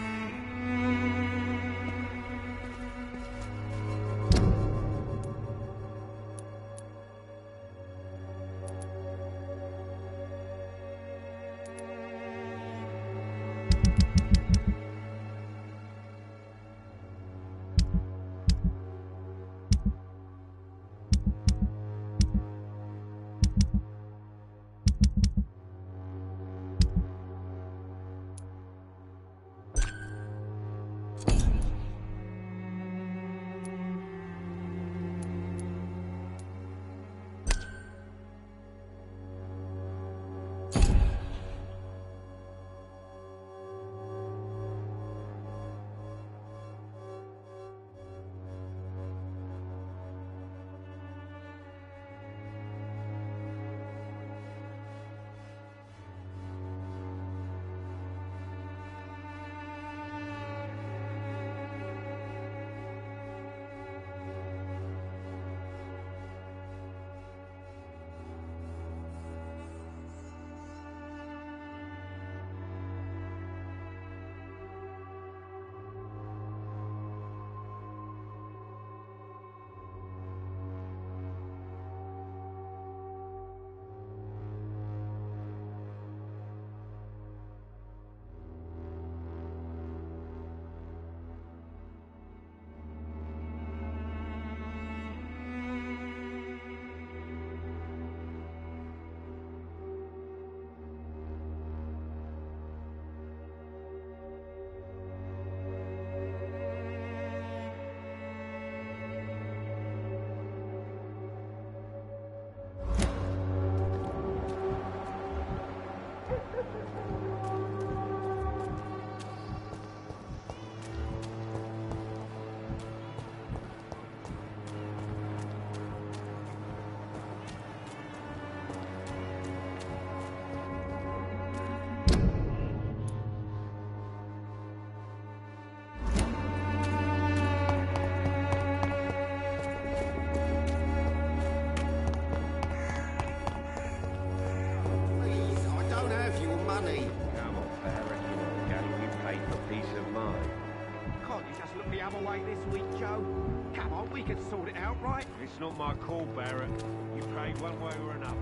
It's not my call, Barrett. You paid one way or another.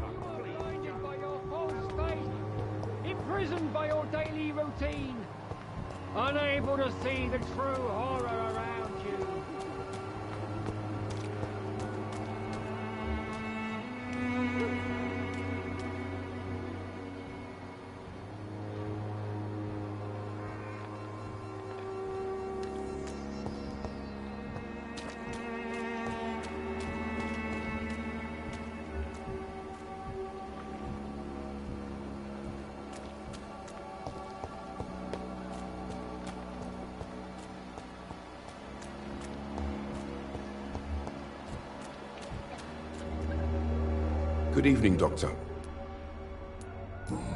Blinded by your false faith, imprisoned by your daily routine, unable to see the true horror around you. Good evening, Doctor.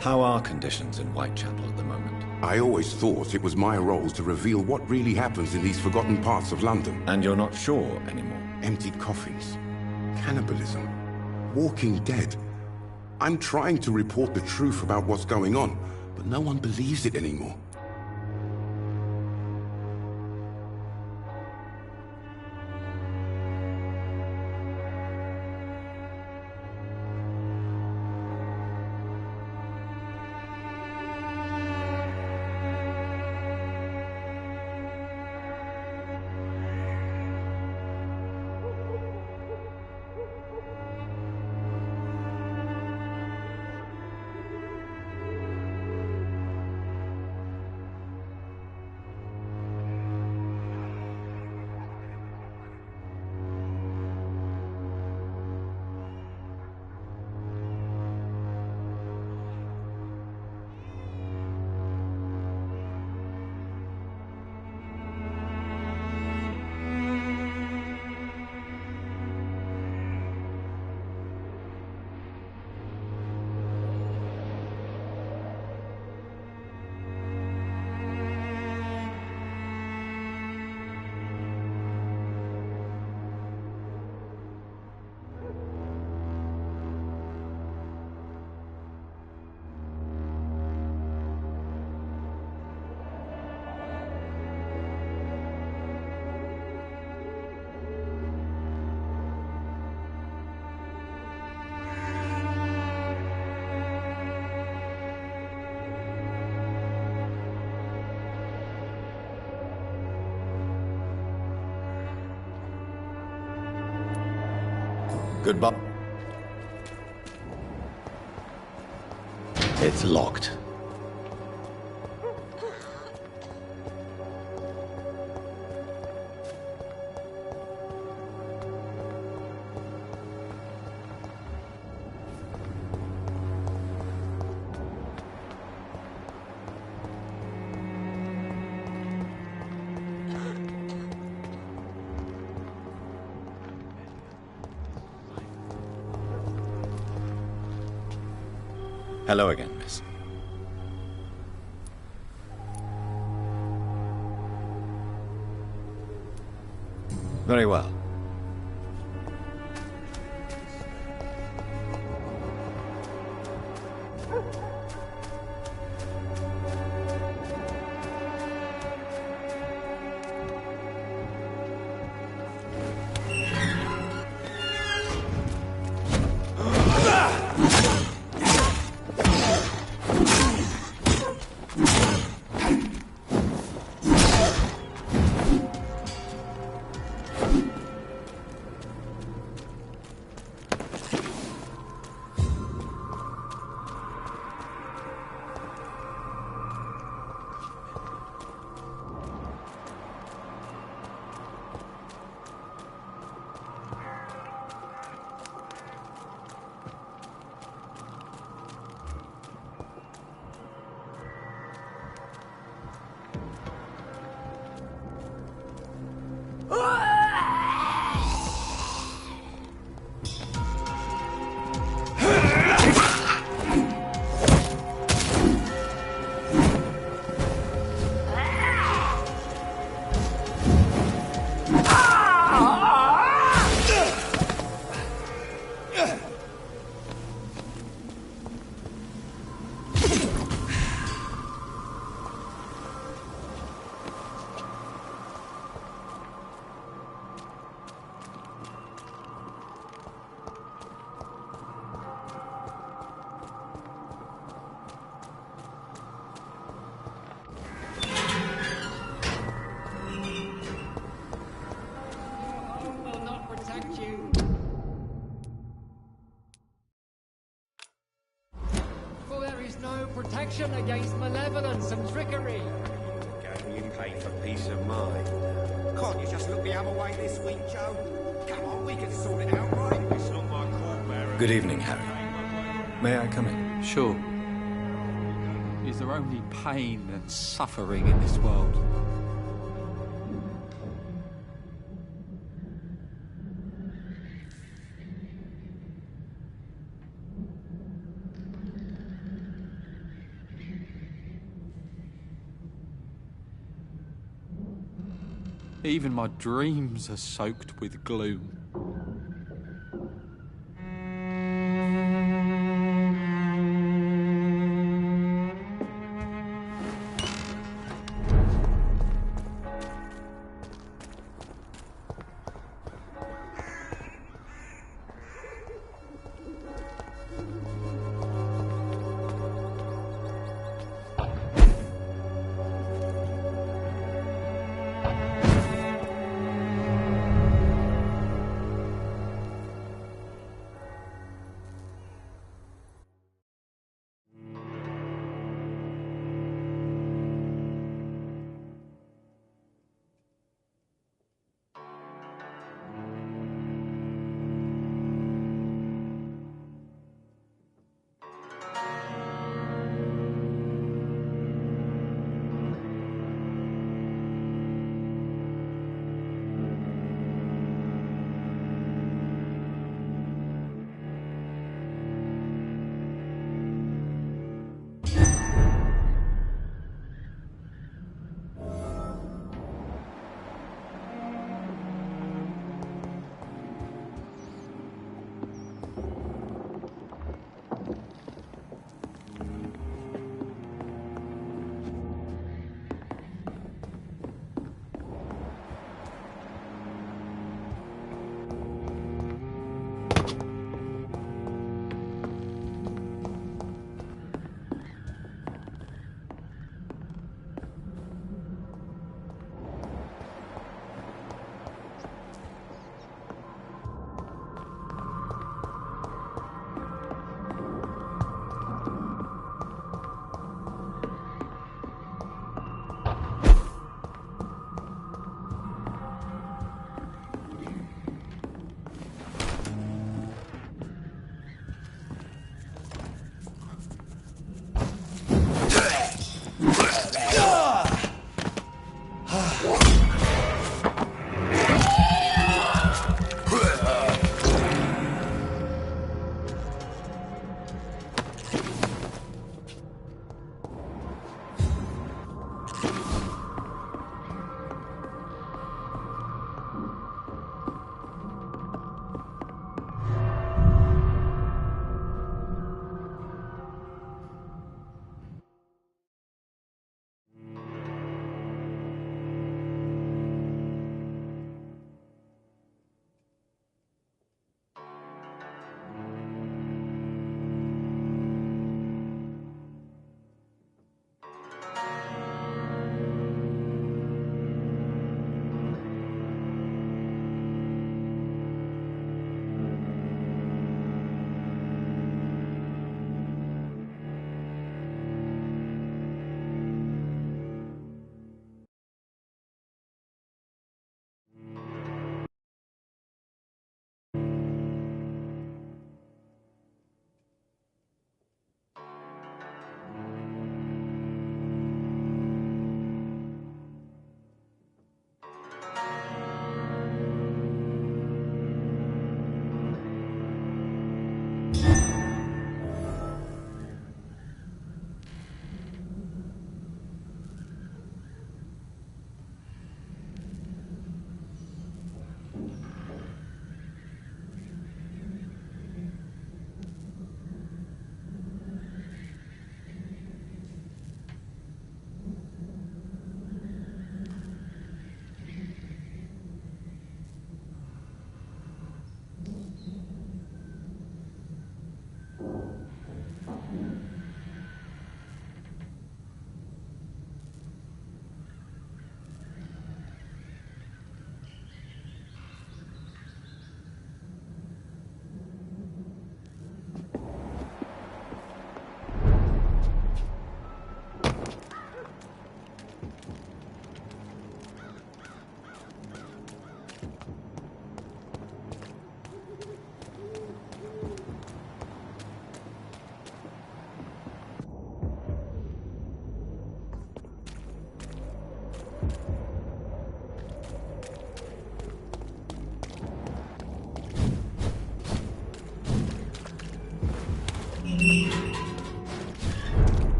How are conditions in Whitechapel at the moment? I always thought it was my role to reveal what really happens in these forgotten parts of London. And you're not sure anymore? Emptied coffins, cannibalism, walking dead. I'm trying to report the truth about what's going on, but no one believes it anymore. Goodbye. It's locked. Hello again, miss. Very well. Protection against malevolence and trickery. Can you pay for peace of mind? Can't you just look the other way this week, Joe? Come on, we can sort it out, right? It's not my call, Barry. Good evening, Harry. May I come in? Sure. Is there only pain and suffering in this world? Even my dreams are soaked with gloom.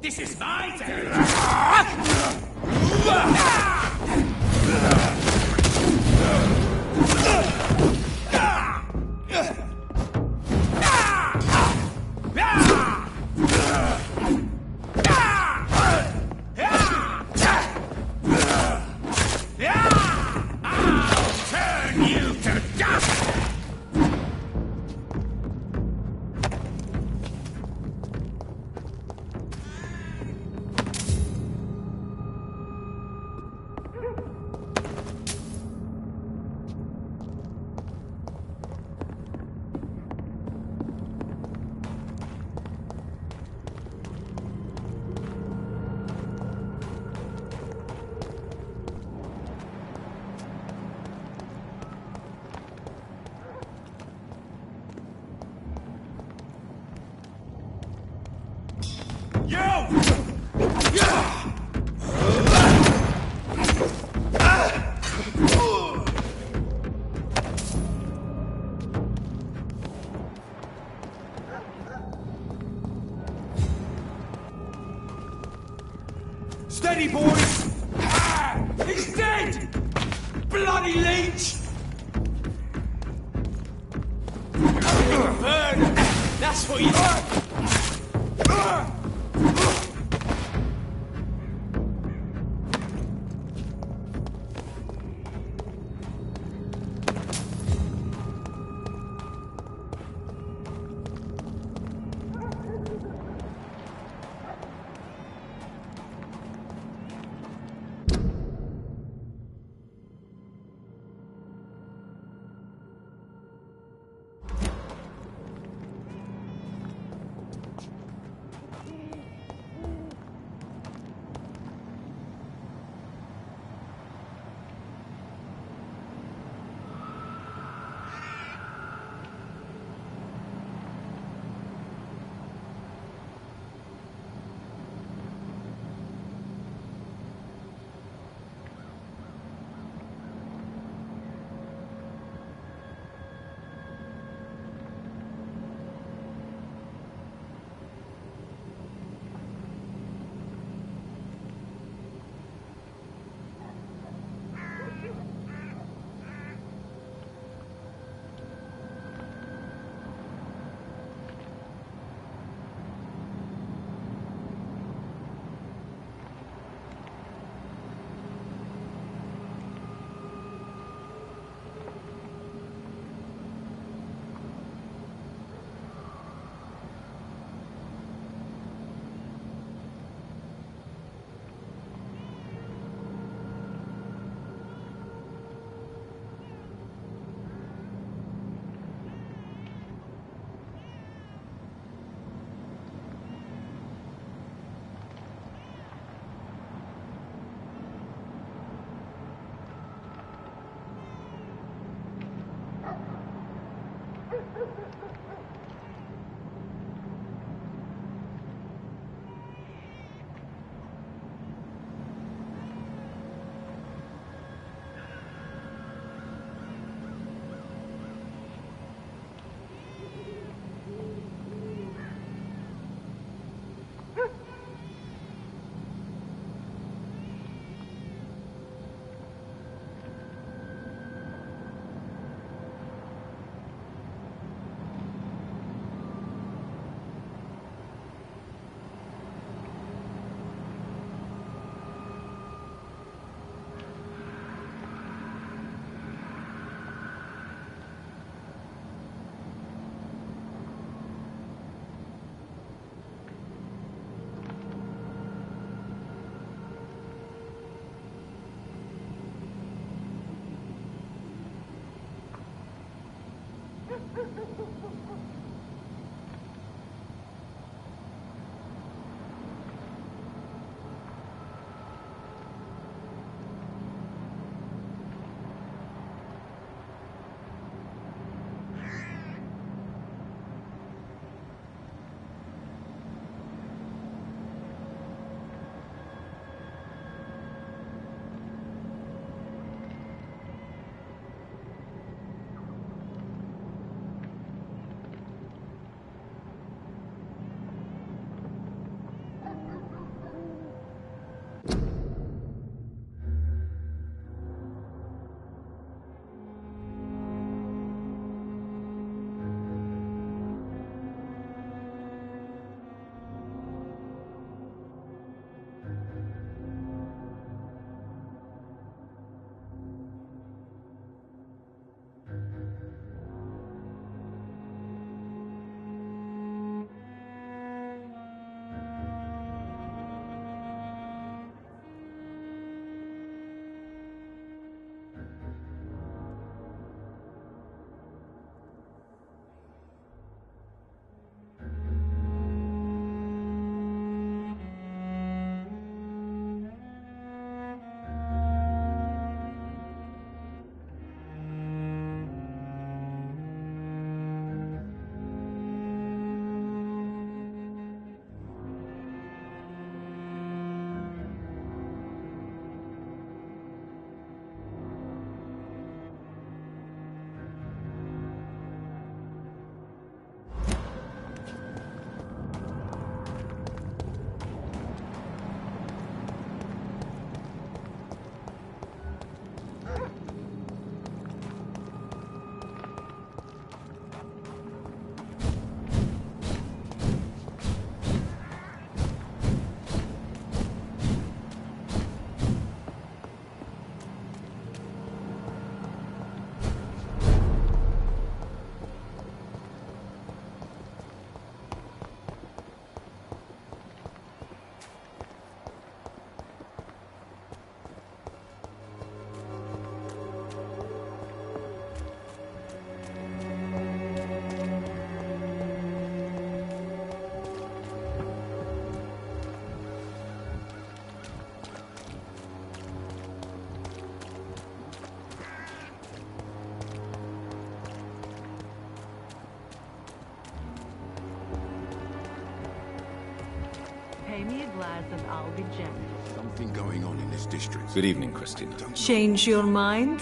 This is my territory! Steady, boys! He's dead! Bloody leech! Burn! That's what you... pay me a glass and I'll be generous. Something going on in this district. Good evening, Christina. Change your mind?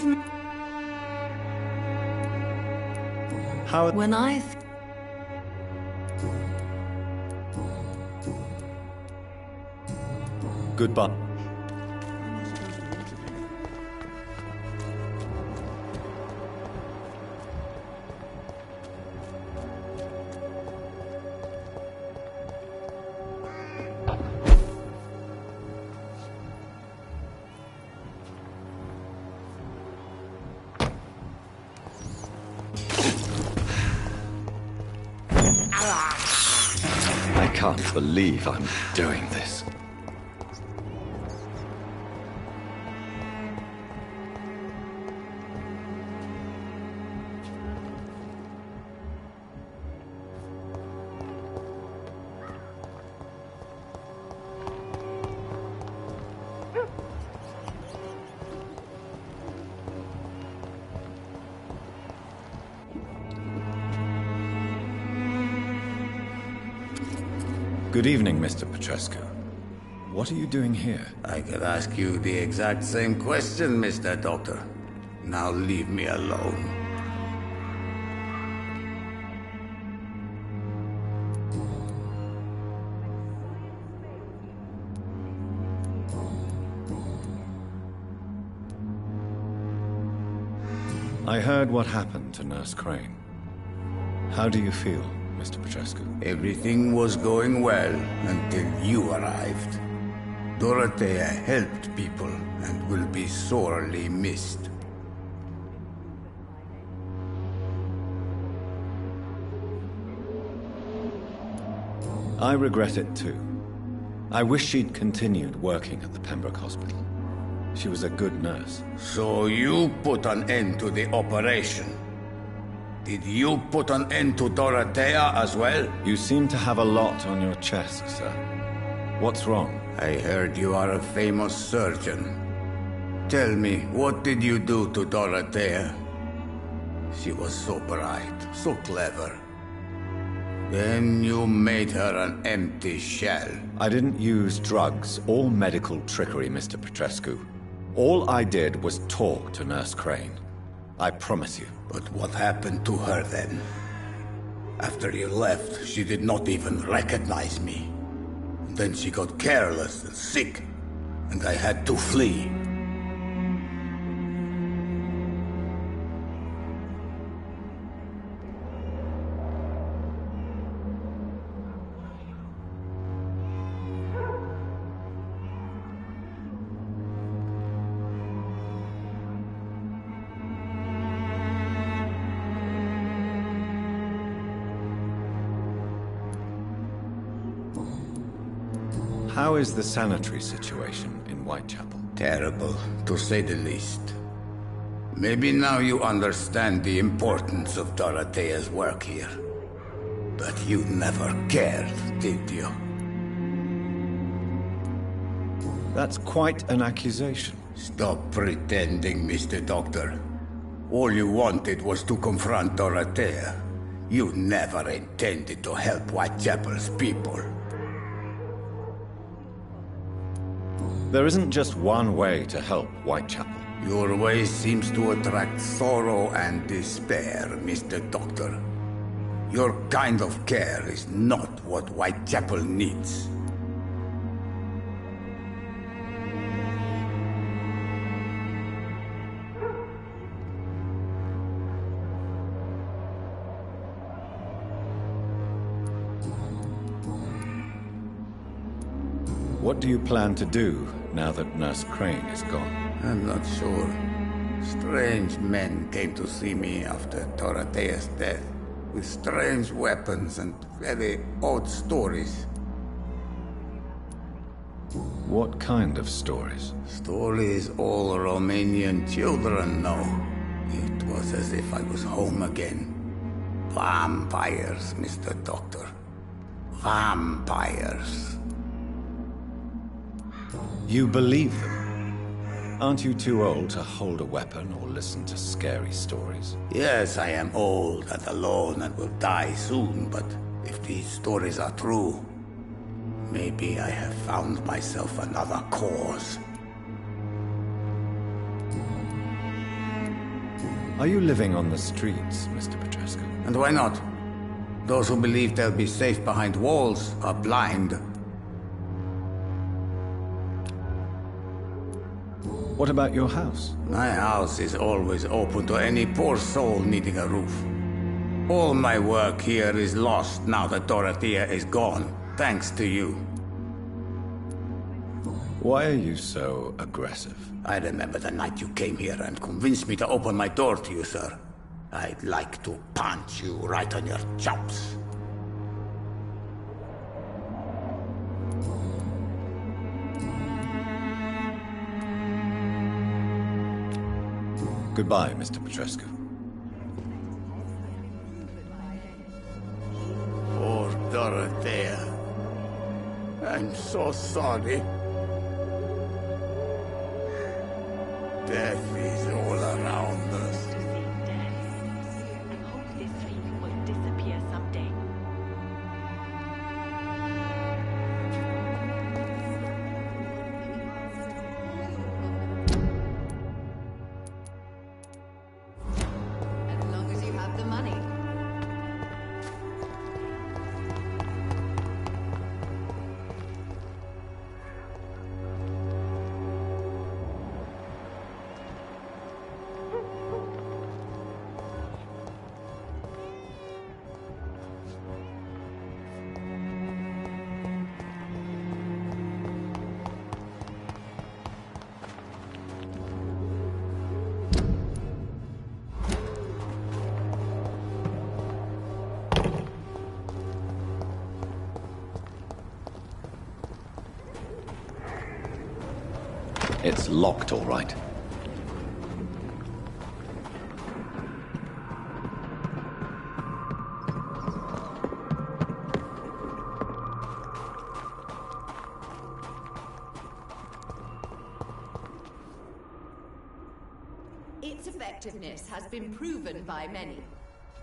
How... When I... Goodbye. I can't believe I'm doing this. Good evening, Mr. Petrescu. What are you doing here? I could ask you the exact same question, Mr. Doctor. Now leave me alone. I heard what happened to Nurse Crane. How do you feel, Mr. Petrescu? Everything was going well until you arrived. Dorothea helped people and will be sorely missed. I regret it too. I wish she'd continued working at the Pembroke Hospital. She was a good nurse. So you put an end to the operation? Did you put an end to Dorothea as well? You seem to have a lot on your chest, sir. What's wrong? I heard you are a famous surgeon. Tell me, what did you do to Dorothea? She was so bright, so clever. Then you made her an empty shell. I didn't use drugs or medical trickery, Mr. Petrescu. All I did was talk to Nurse Crane. I promise you. But what happened to her then? After you left, she did not even recognize me. Then she got careless and sick, and I had to flee. How is the sanitary situation in Whitechapel? Terrible, to say the least. Maybe now you understand the importance of Dorothea's work here. But you never cared, did you? That's quite an accusation. Stop pretending, Mr. Doctor. All you wanted was to confront Dorothea. You never intended to help Whitechapel's people. There isn't just one way to help Whitechapel. Your way seems to attract sorrow and despair, Mr. Doctor. Your kind of care is not what Whitechapel needs. What do you plan to do now that Nurse Crane is gone? I'm not sure. Strange men came to see me after Dorothea's death, with strange weapons and very odd stories. What kind of stories? Stories all Romanian children know. It was as if I was home again. Vampires, Mr. Doctor. Vampires. You believe them? Aren't you too old to hold a weapon or listen to scary stories? Yes, I am old and alone and will die soon, but if these stories are true, Maybe I have found myself another cause. Are you living on the streets, Mr. Petrescu? And why not? Those who believe they'll be safe behind walls are blind. What about your house? My house is always open to any poor soul needing a roof. All my work here is lost now that Dorothea is gone, thanks to you. Why are you so aggressive? I remember the night you came here and convinced me to open my door to you, sir. I'd like to punch you right on your chops. Goodbye, Mr. Petrescu. Poor Dorothea. I'm so sorry. Death is all around us. I hope this feeling will disappear someday. As long as you have the money. It's locked, all right. Its effectiveness has been proven by many.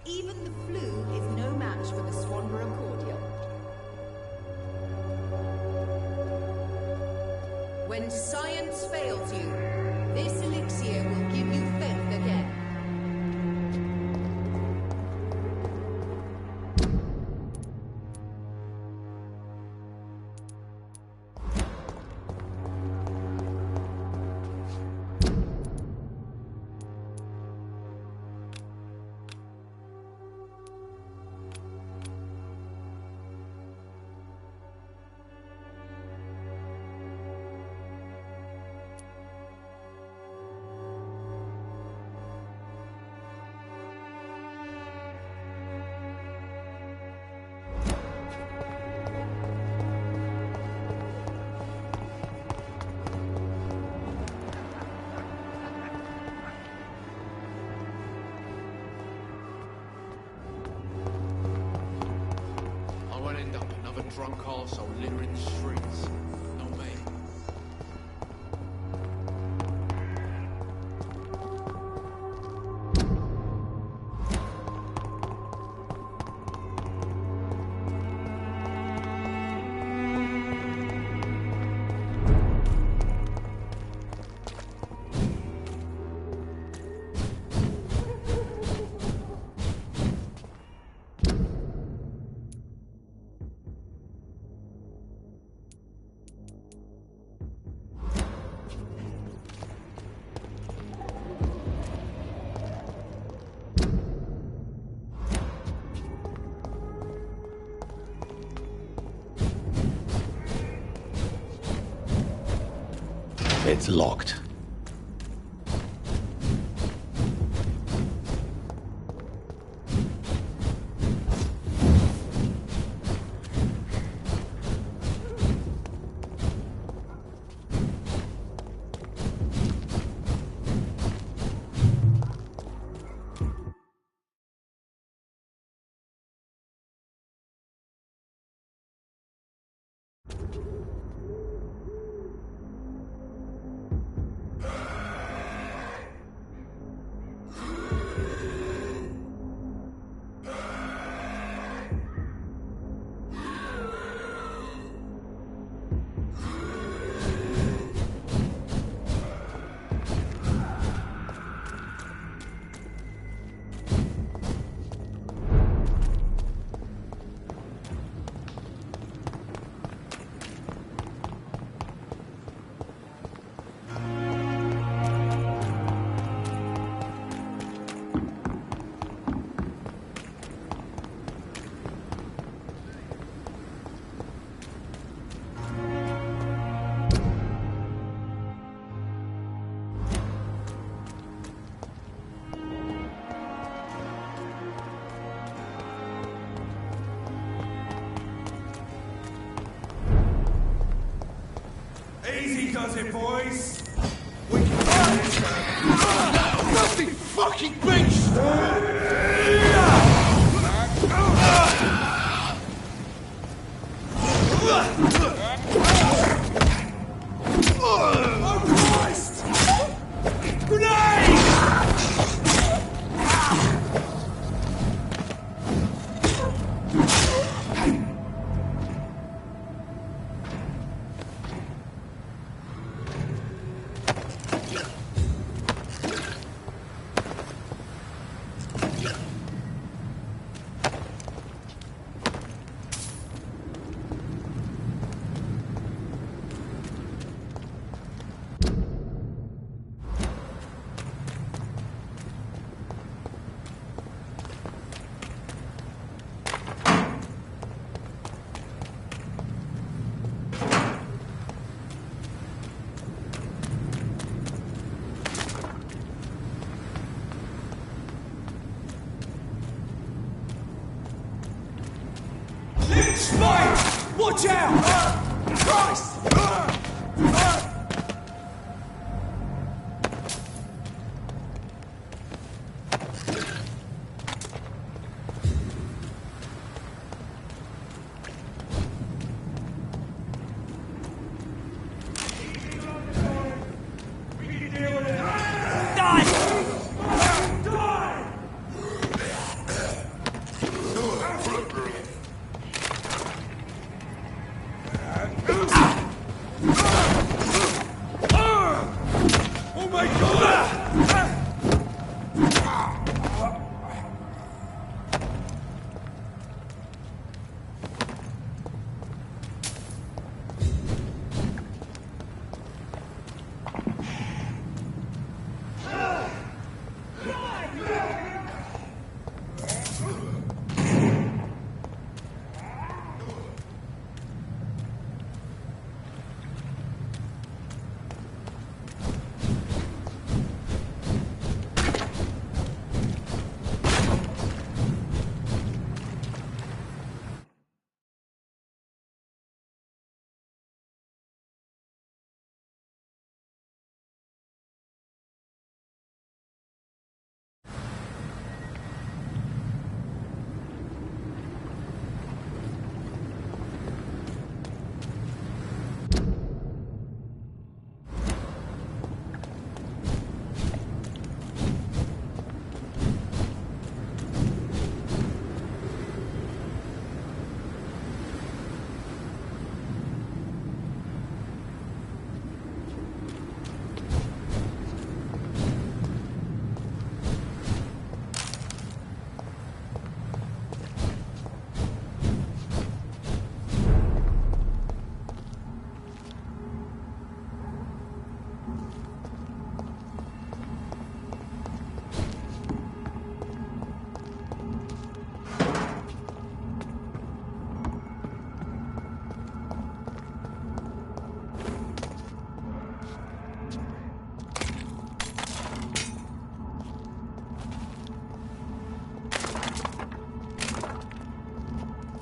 Even the flu is no match for the Swanborough cordial. When science fails you, this elixir will give you faith again. Drunk arsehole littering the streets. Not me. It's locked. does it, boys. Nasty fucking beast! Oh, Christ! Grenade! Spike! Watch out! Christ!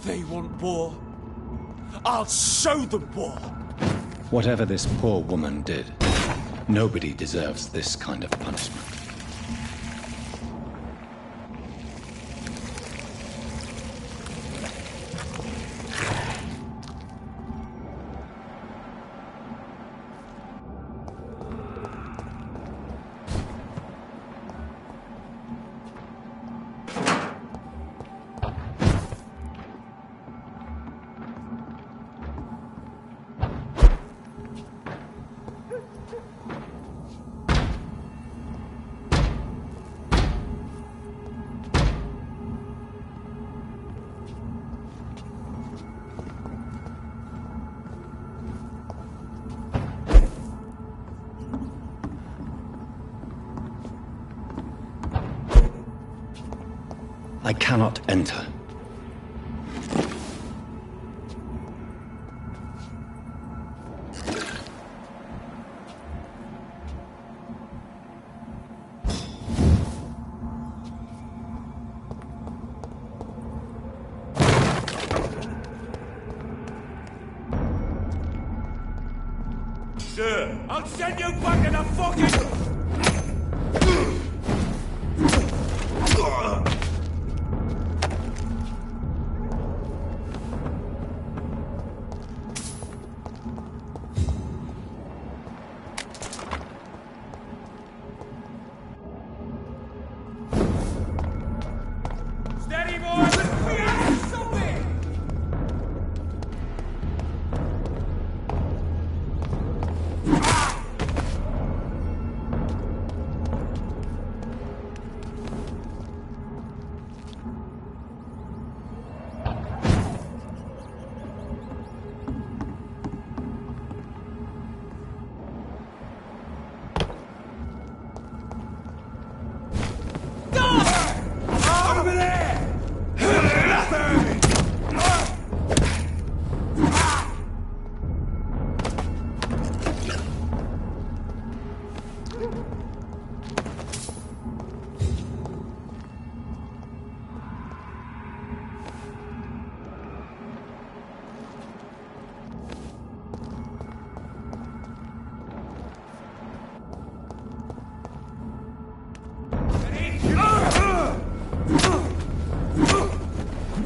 They want war. I'll show them war. Whatever this poor woman did, nobody deserves this kind of punishment. I cannot enter. Sir, I'll send you back to the fucking... Steady, boys! We have something! Over there!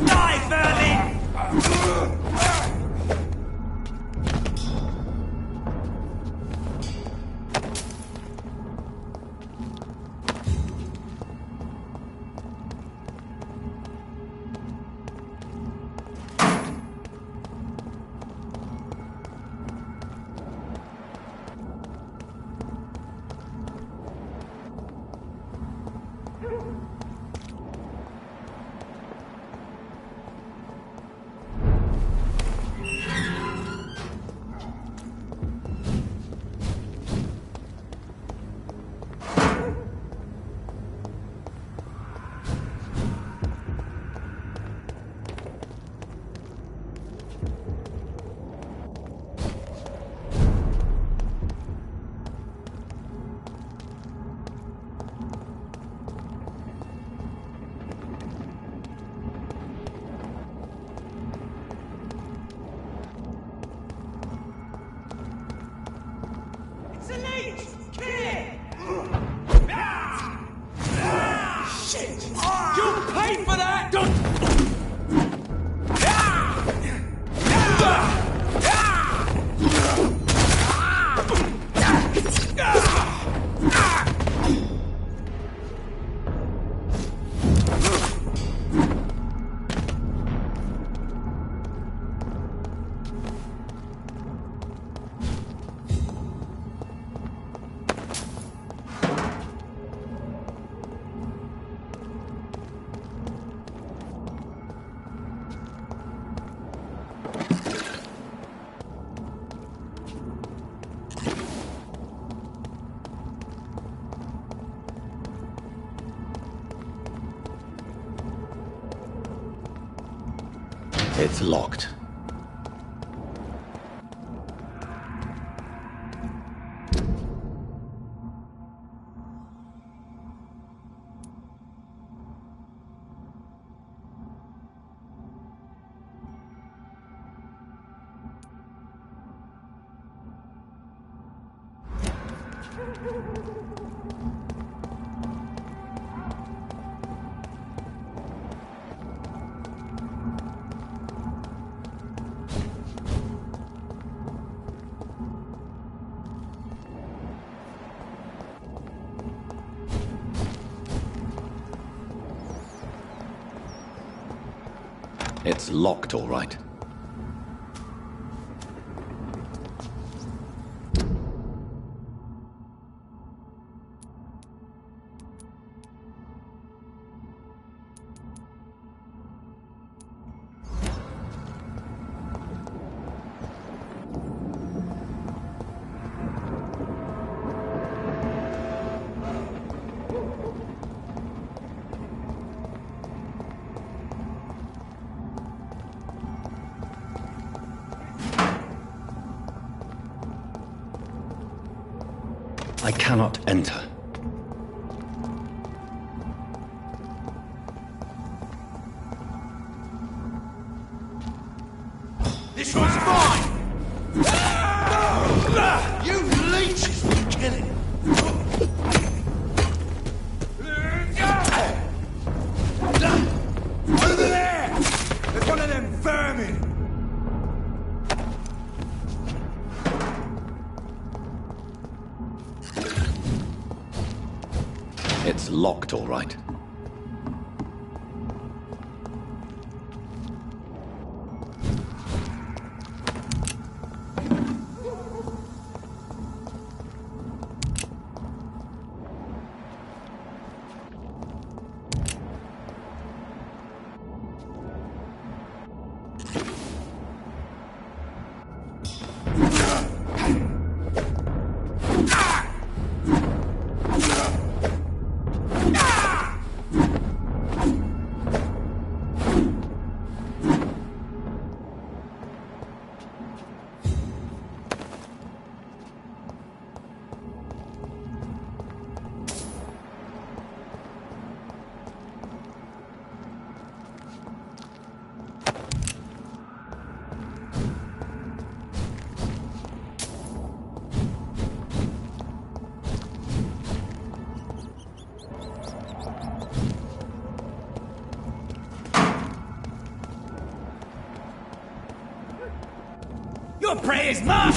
Die, Verlin! It's a leech! Kill it! Shit! You pay for that! Don't... It's locked. It's locked, all right. I cannot enter. This one's mine! You locked, all right. Your prey is mine!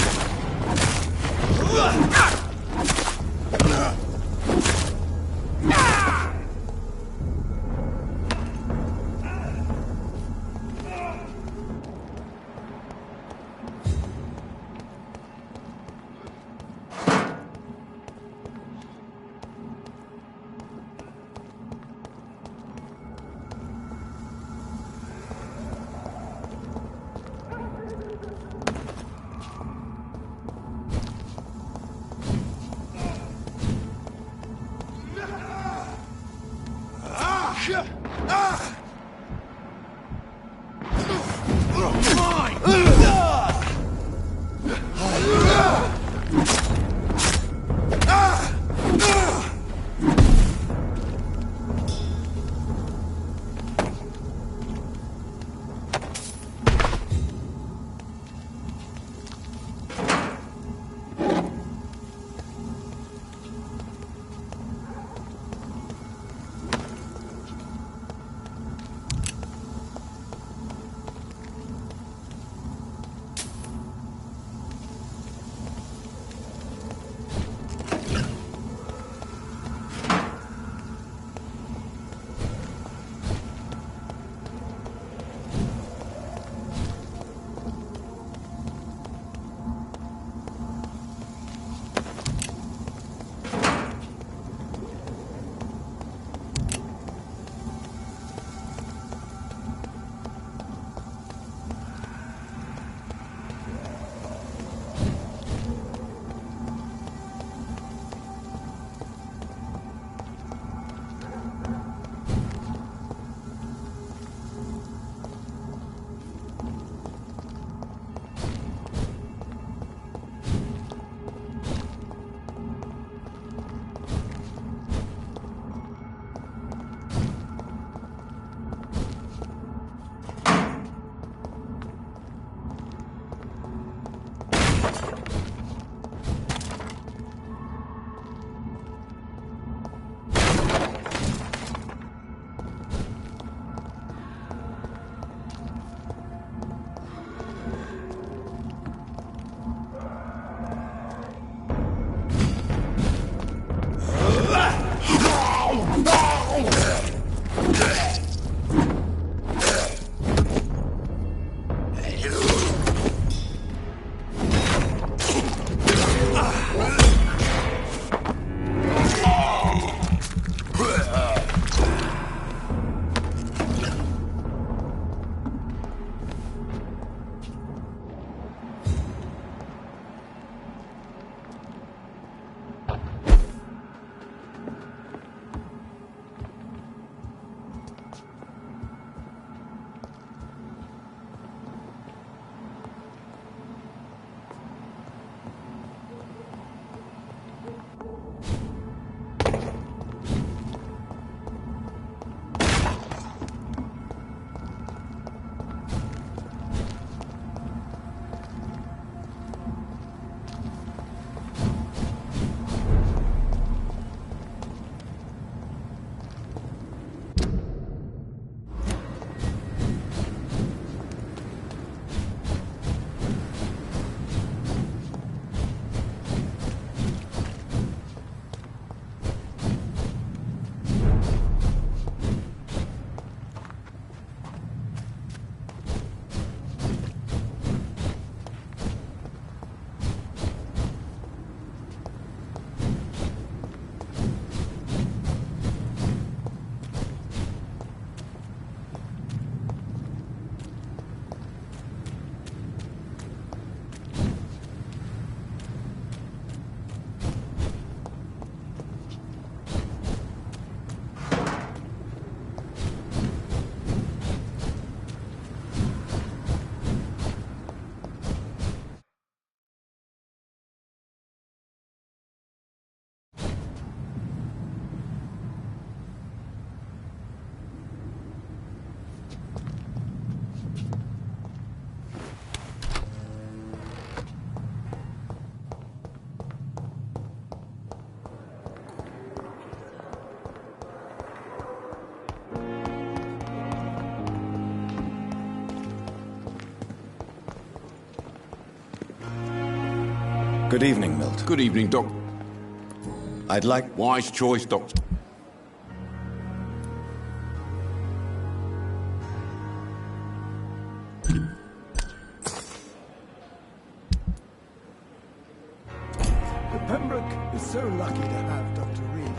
Good evening, Milt. Good evening, Doc. I'd like... Wise choice, Doctor. The Pembroke is so lucky to have Dr. Reed.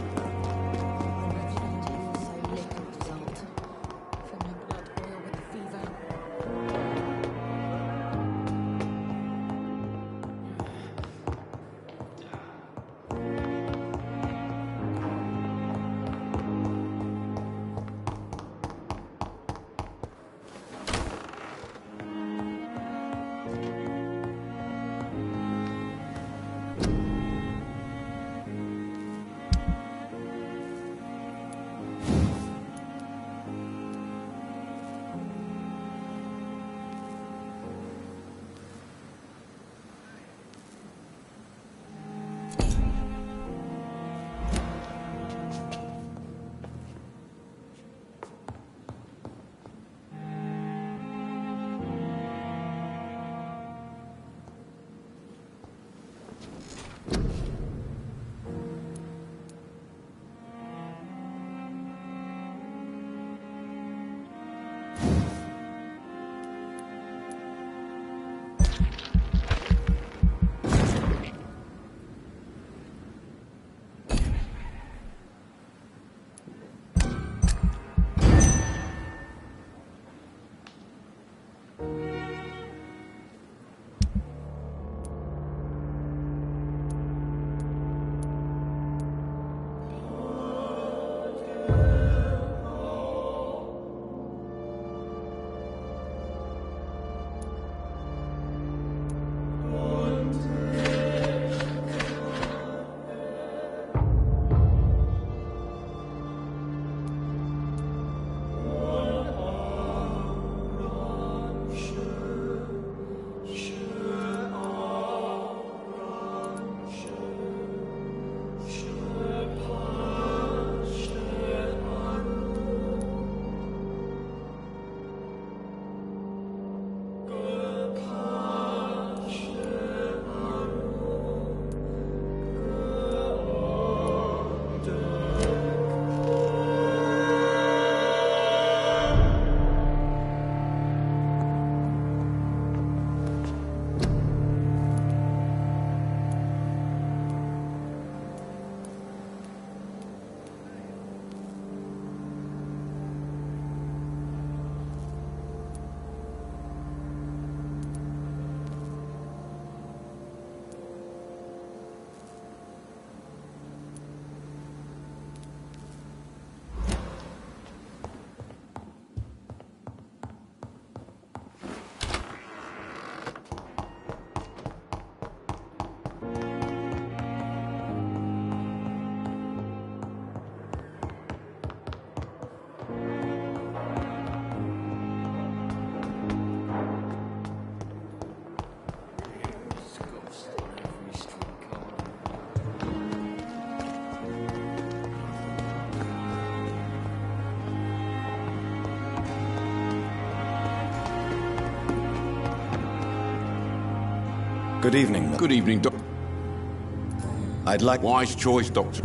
Good evening, Milt. Good evening, Doctor. I'd like... Wise choice, Doctor.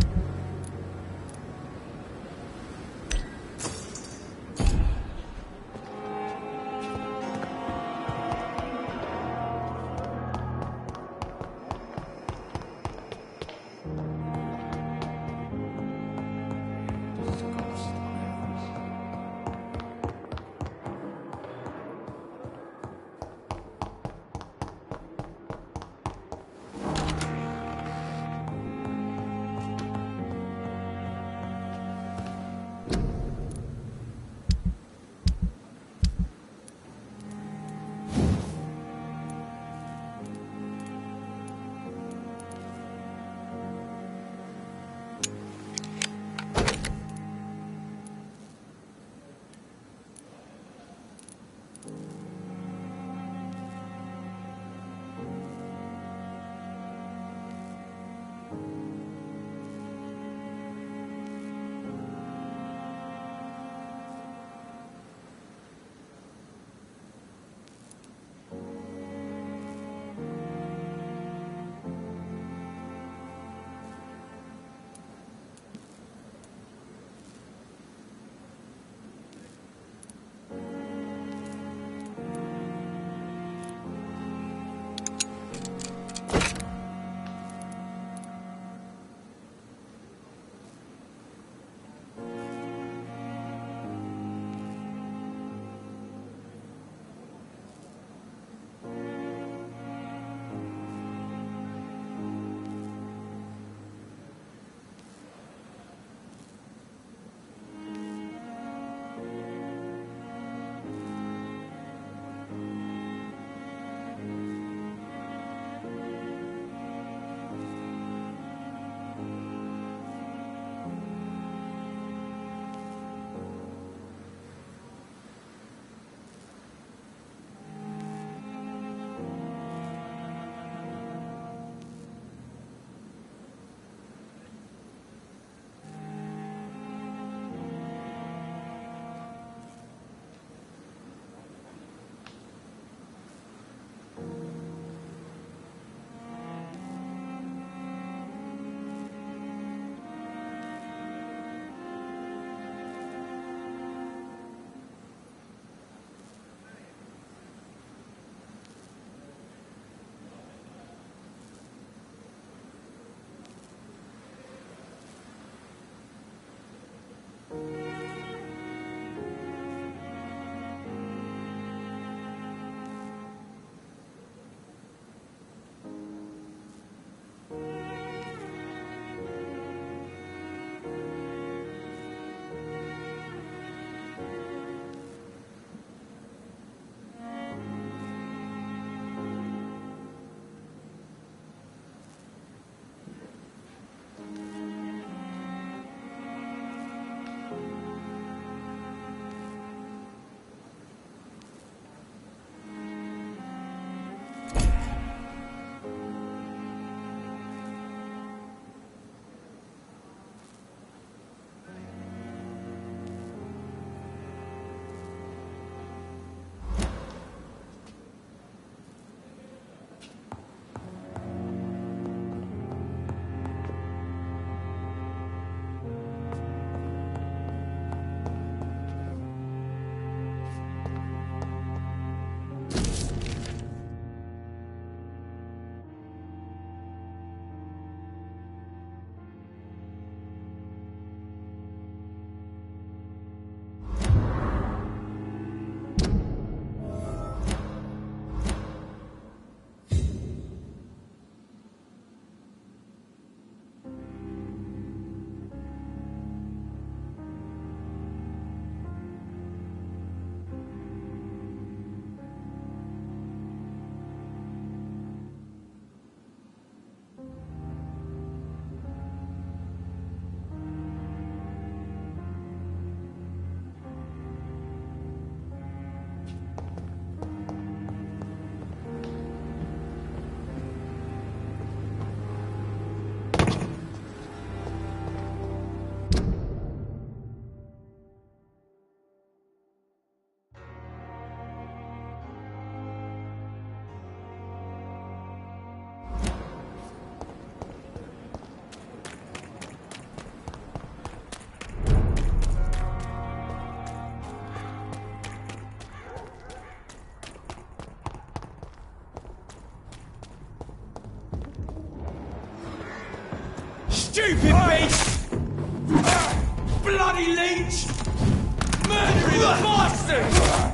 stupid beast! Bloody leech! Murdering bastard!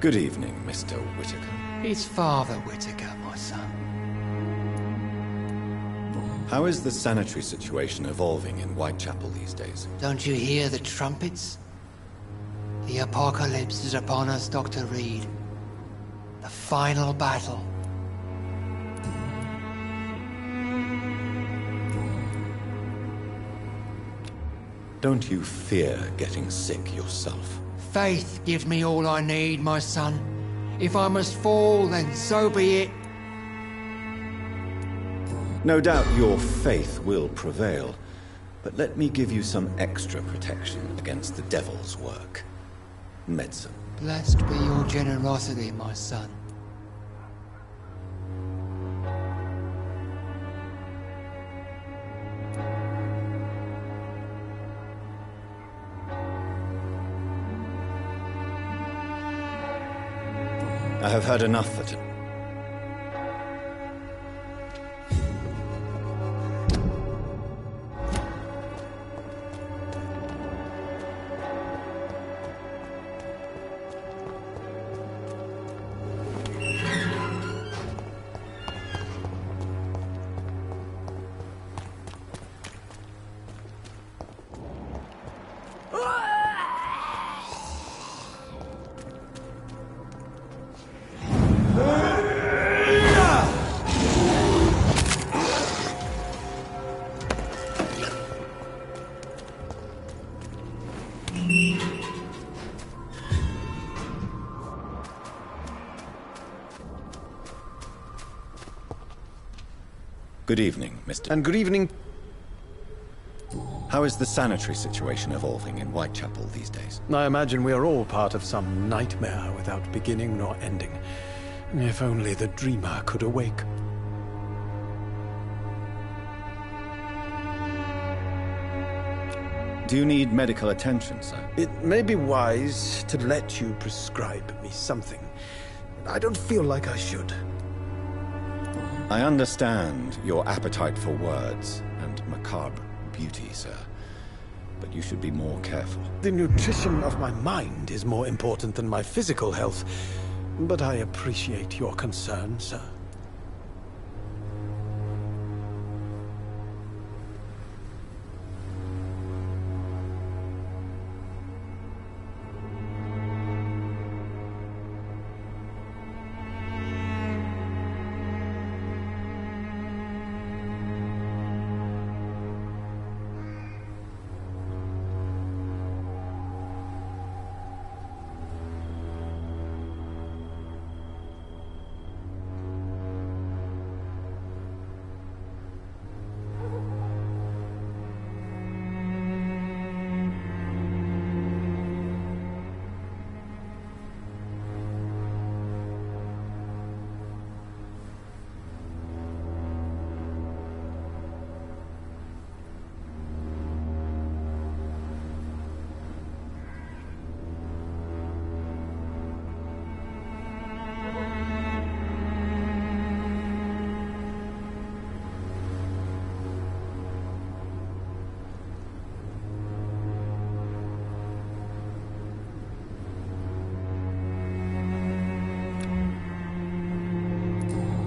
Good evening, Mr. Whitaker. It's Father Whitaker, my son. How is the sanitary situation evolving in Whitechapel these days? Don't you hear the trumpets? The apocalypse is upon us, Dr. Reed. The final battle. Don't you fear getting sick yourself? Faith gives me all I need, my son. If I must fall, then so be it. No doubt your faith will prevail, but let me give you some extra protection against the devil's work. Medicine. Blessed be your generosity, my son. I have heard enough for today. Good evening, Mr. And good evening. How is the sanitary situation evolving in Whitechapel these days? I imagine we are all part of some nightmare without beginning nor ending. If only the dreamer could awake. Do you need medical attention, sir? It may be wise to let you prescribe me something. I don't feel like I should. I understand your appetite for words and macabre beauty, sir. But you should be more careful. The nutrition of my mind is more important than my physical health. But I appreciate your concern, sir.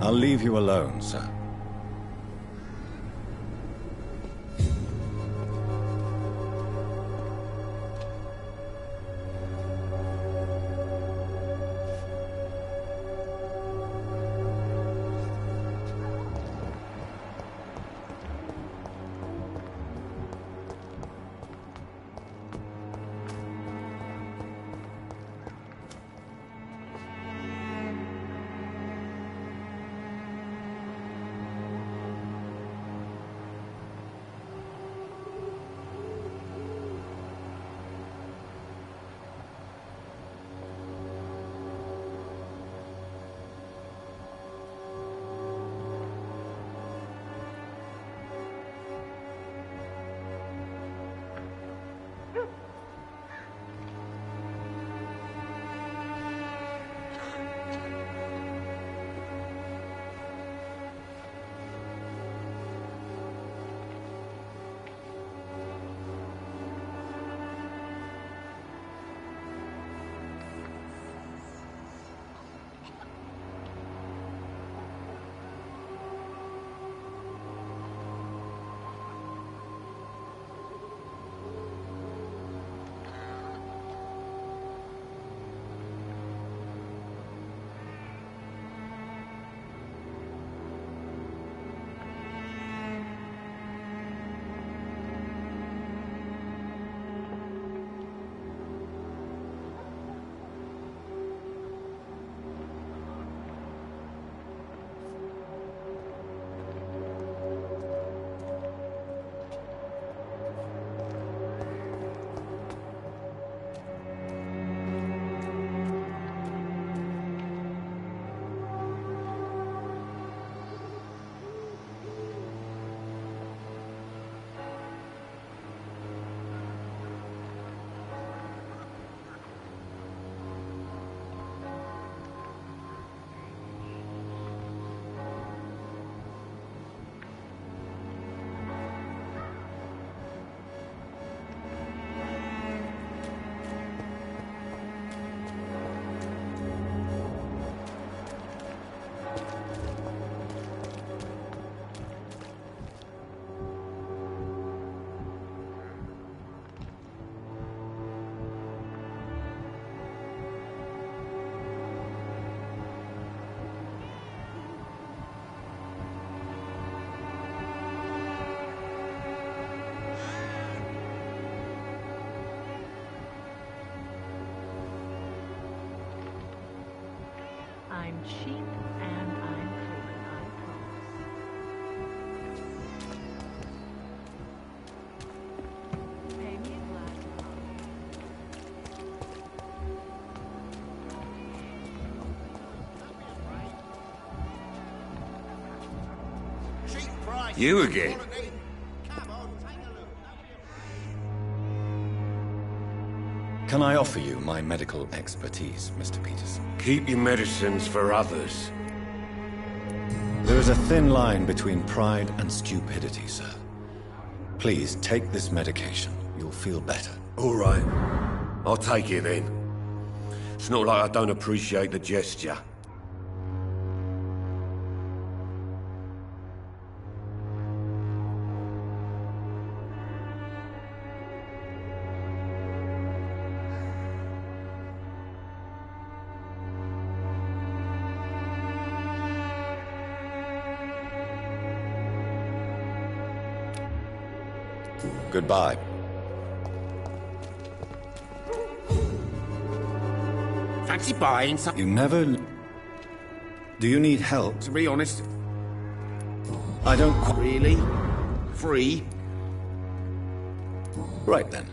I'll leave you alone, sir. I'm cheap and I'm clean, I promise. Pay me a glass You again? Can I offer you my medical expertise, Mr. Peterson? Keep your medicines for others. There is a thin line between pride and stupidity, sir. Please take this medication. You'll feel better. All right. I'll take it then. It's not like I don't appreciate the gesture. Goodbye. Fancy buying some? You never... Do you need help? To be honest, I don't quite... really? Free? Right then.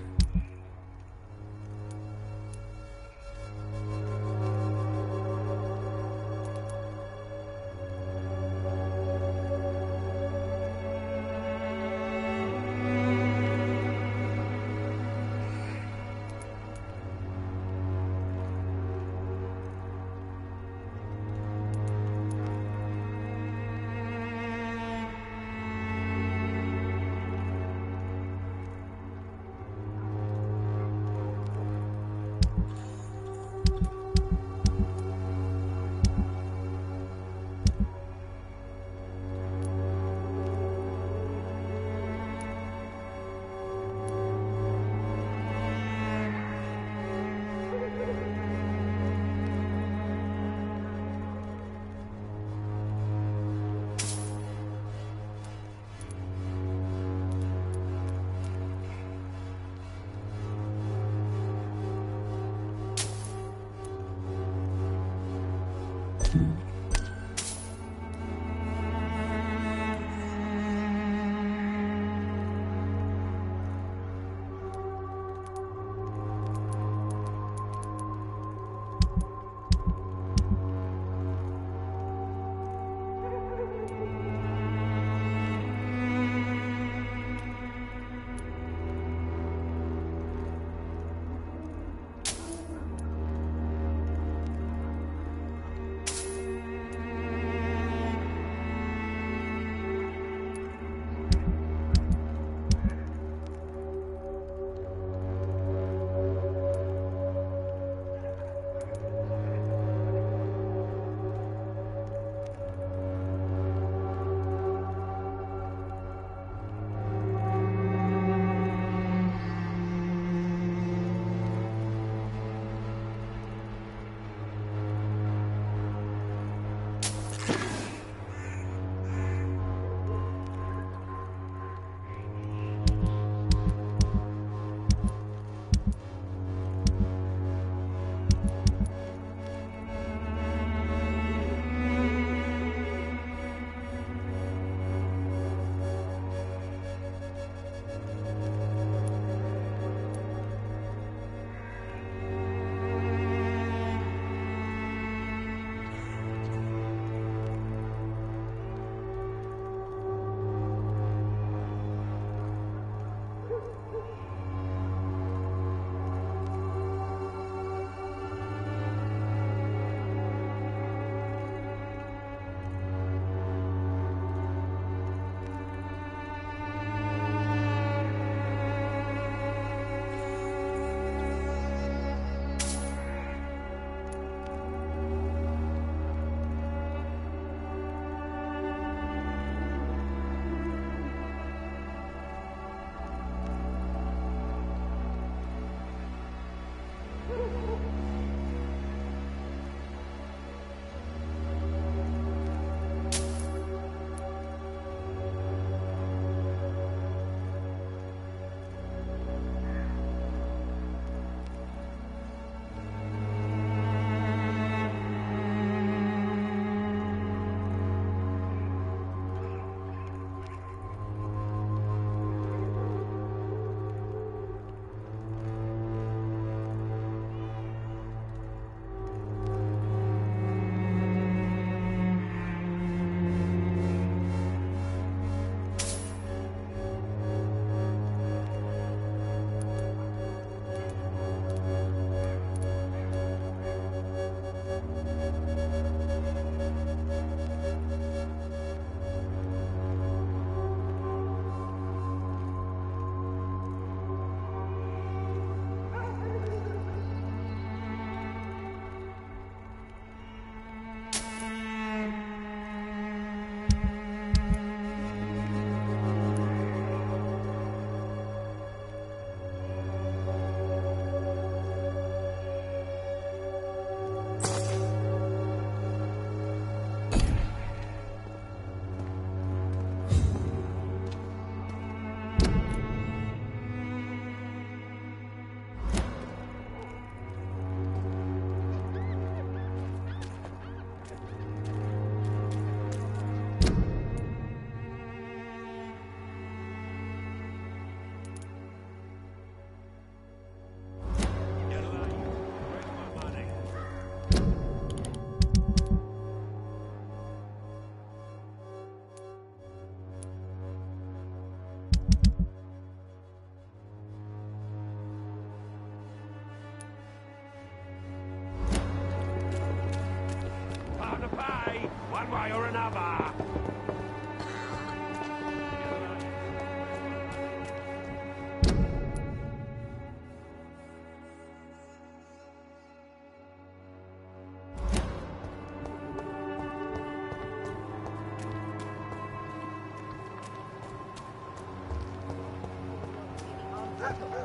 one way or another.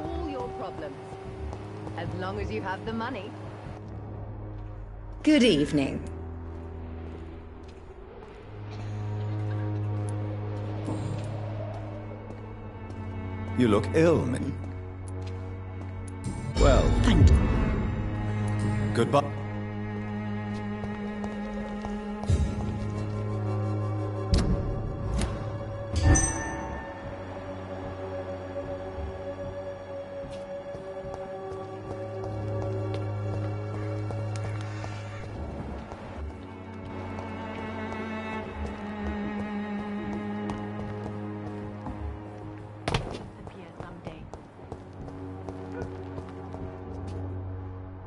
All your problems. As long as you have the money. Good evening. You look ill, Min. Well... Thank you. Goodbye.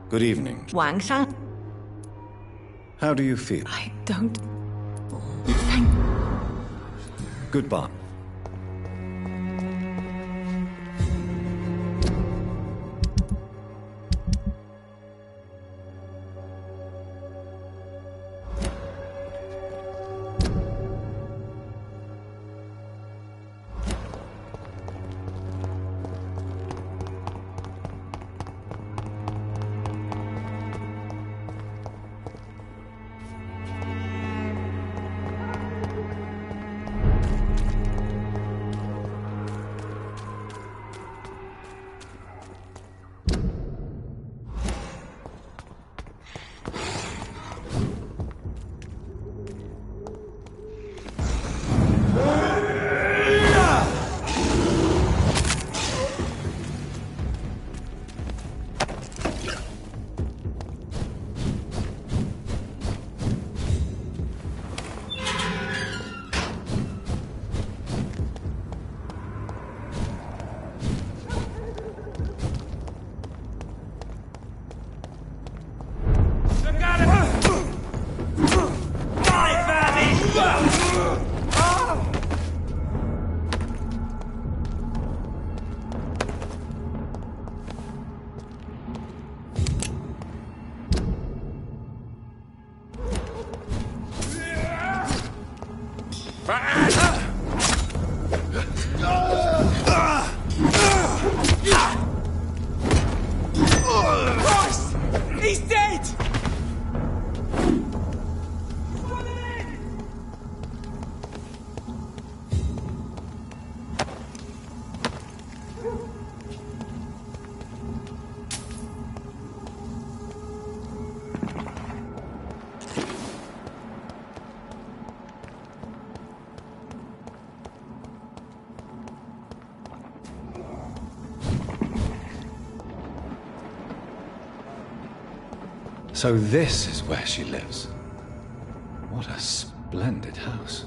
Good evening. Wang-san? How do you feel? I don't... Goodbye. Christ! He's dead! So this is where she lives. What a splendid house.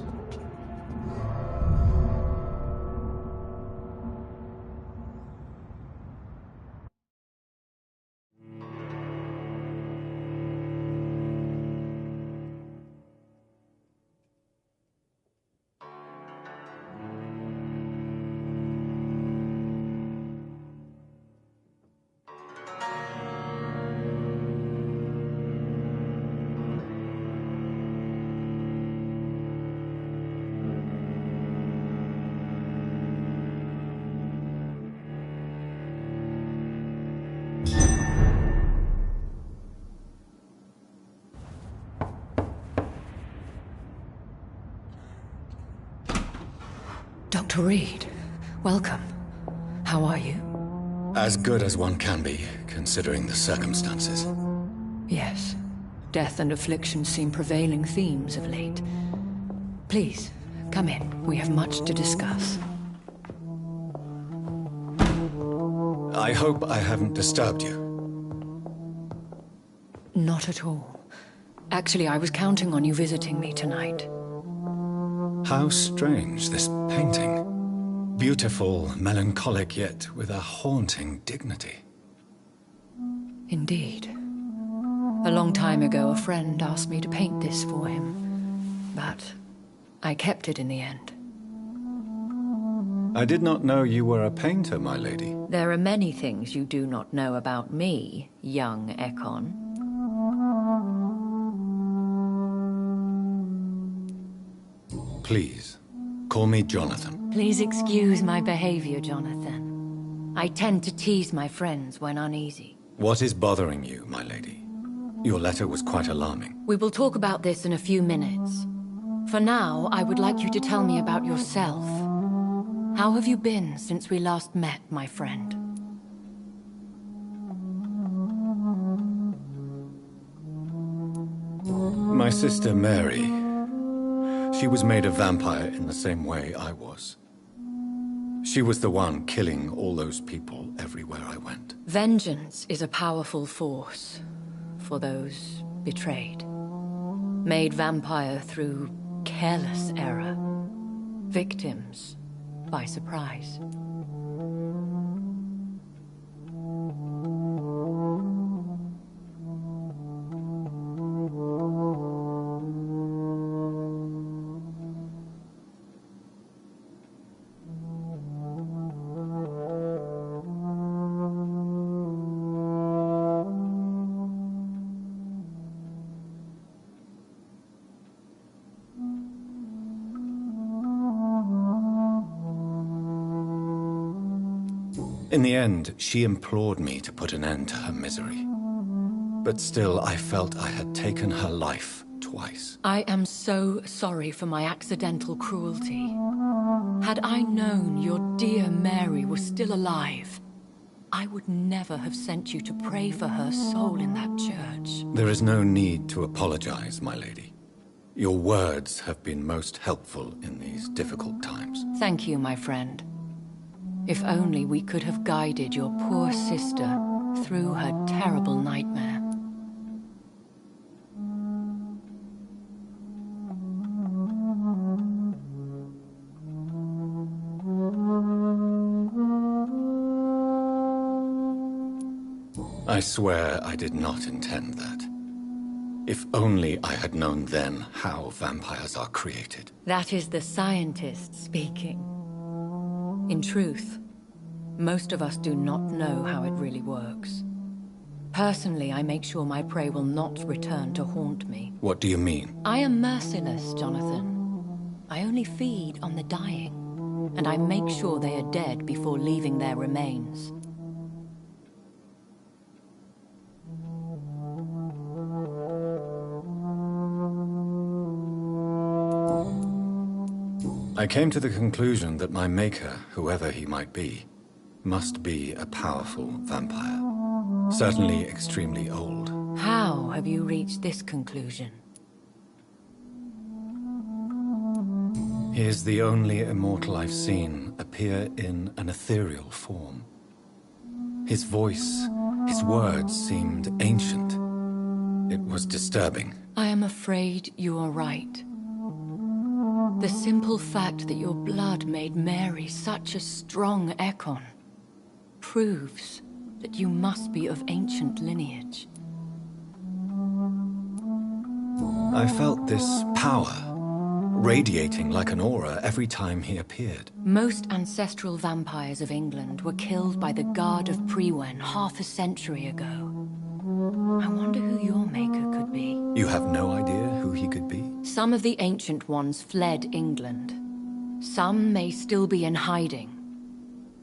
Dr. Reed, welcome. How are you? As good as one can be, considering the circumstances. Yes. Death and affliction seem prevailing themes of late. Please, come in. We have much to discuss. I hope I haven't disturbed you. Not at all. Actually, I was counting on you visiting me tonight. How strange, this painting. Beautiful, melancholic, yet with a haunting dignity. Indeed. A long time ago, a friend asked me to paint this for him. but I kept it in the end. I did not know you were a painter, my lady. There are many things you do not know about me, young Ekon. Please, call me Jonathan. Please excuse my behavior, Jonathan. I tend to tease my friends when uneasy. What is bothering you, my lady? Your letter was quite alarming. We will talk about this in a few minutes. For now, I would like you to tell me about yourself. How have you been since we last met, my friend? My sister Mary. She was made a vampire in the same way I was. She was the one killing all those people everywhere I went. Vengeance is a powerful force for those betrayed. Made vampire through careless error. Victims by surprise. In the end, she implored me to put an end to her misery. But still, I felt I had taken her life twice. I am so sorry for my accidental cruelty. Had I known your dear Mary was still alive, I would never have sent you to pray for her soul in that church. There is no need to apologize, my lady. Your words have been most helpful in these difficult times. Thank you, my friend. If only we could have guided your poor sister through her terrible nightmare. I swear I did not intend that. If only I had known then how vampires are created. That is the scientist speaking. In truth, most of us do not know how it really works. Personally, I make sure my prey will not return to haunt me. What do you mean? I am merciless, Jonathan. I only feed on the dying, and I make sure they are dead before leaving their remains. I came to the conclusion that my maker, whoever he might be, must be a powerful vampire. Certainly extremely old. How have you reached this conclusion? He is the only immortal I've seen appear in an ethereal form. His voice, his words seemed ancient. It was disturbing. I am afraid you are right. The simple fact that your blood made Mary such a strong Ekon proves that you must be of ancient lineage. I felt this power radiating like an aura every time he appeared. Most ancestral vampires of England were killed by the Guard of Priwen half a century ago. I wonder who your maker could be. You have no idea who he could be? Some of the ancient ones fled England. Some may still be in hiding.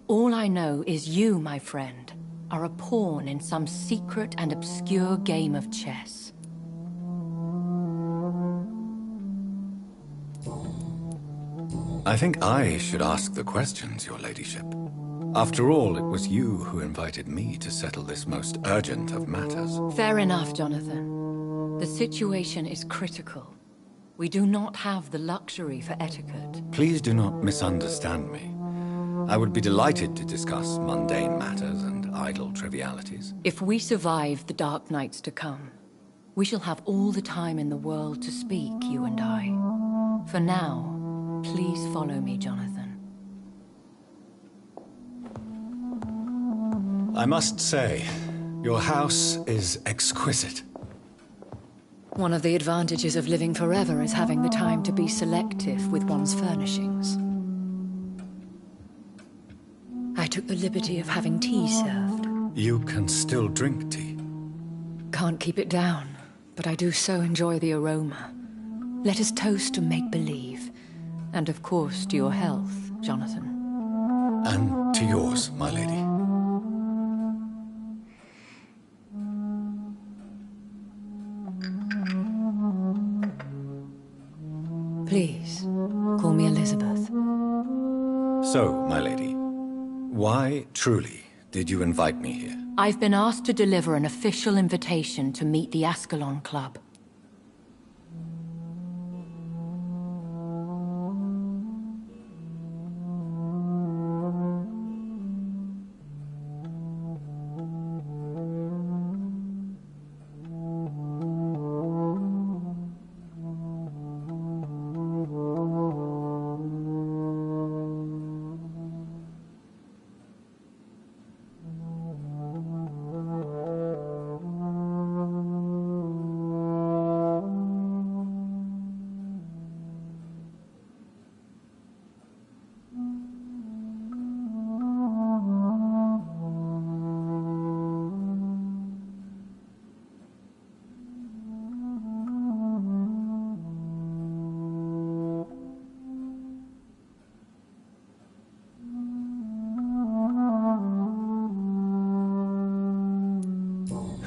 All I know is you, my friend, are a pawn in some secret and obscure game of chess. I think I should ask the questions, your ladyship. After all, it was you who invited me to settle this most urgent of matters. Fair enough, Jonathan. The situation is critical. We do not have the luxury for etiquette. Please do not misunderstand me. I would be delighted to discuss mundane matters and idle trivialities. If we survive the dark nights to come, we shall have all the time in the world to speak, you and I. For now, please follow me, Jonathan. I must say, your house is exquisite. One of the advantages of living forever is having the time to be selective with one's furnishings. I took the liberty of having tea served. You can still drink tea. Can't keep it down, but I do so enjoy the aroma. Let us toast to make-believe. And of course to your health, Jonathan. And to yours, my lady. Please, call me Elizabeth. So, my lady, why, truly, did you invite me here? I've been asked to deliver an official invitation to meet the Ascalon Club.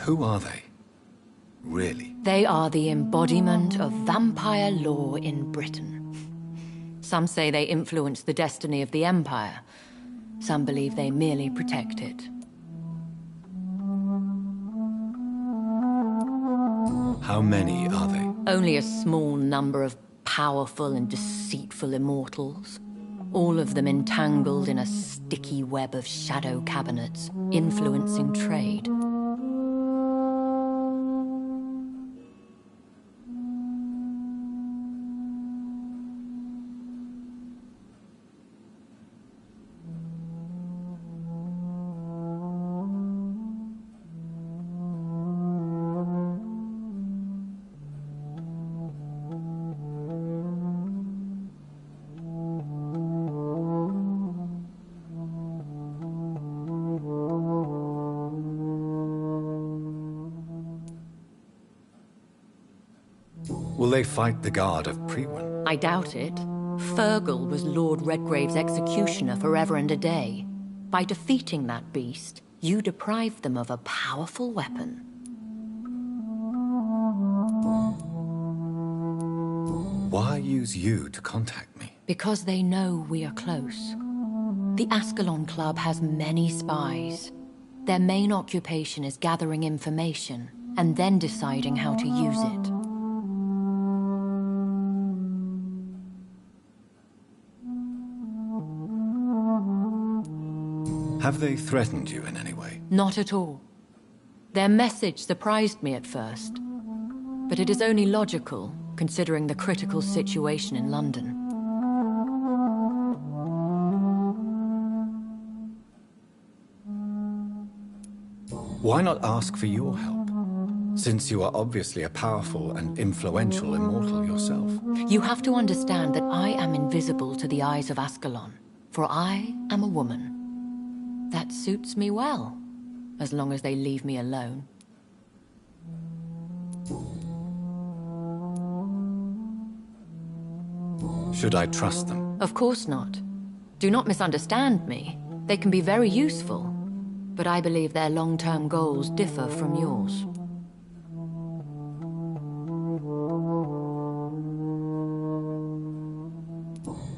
Who are they? Really? They are the embodiment of vampire law in Britain. Some say they influence the destiny of the Empire. Some believe they merely protect it. How many are they? Only a small number of powerful and deceitful immortals. All of them entangled in a sticky web of shadow cabinets, influencing trade. Will they fight the guard of Priwen? I doubt it. Fergal was Lord Redgrave's executioner forever and a day. By defeating that beast, you deprived them of a powerful weapon. Why use you to contact me? Because they know we are close. The Ascalon Club has many spies. Their main occupation is gathering information and then deciding how to use it. Have they threatened you in any way? Not at all. Their message surprised me at first, but it is only logical, considering the critical situation in London. Why not ask for your help, since you are obviously a powerful and influential immortal yourself? You have to understand that I am invisible to the eyes of Ascalon, for I am a woman. That suits me well, as long as they leave me alone. Should I trust them? Of course not. Do not misunderstand me. They can be very useful, but I believe their long-term goals differ from yours.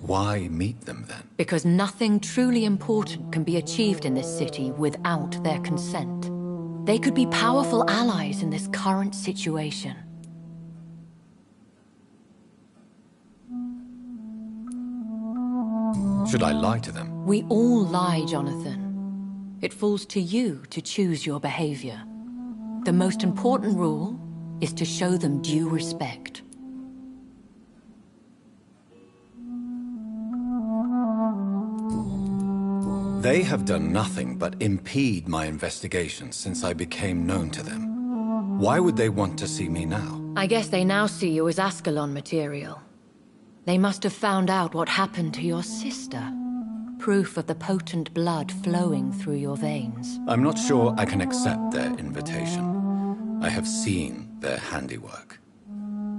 Why meet them then? Because nothing truly important can be achieved in this city without their consent. They could be powerful allies in this current situation. Should I lie to them? We all lie, Jonathan. It falls to you to choose your behavior. The most important rule is to show them due respect. They have done nothing but impede my investigation since I became known to them. Why would they want to see me now? I guess they now see you as Ascalon material. They must have found out what happened to your sister. Proof of the potent blood flowing through your veins. I'm not sure I can accept their invitation. I have seen their handiwork.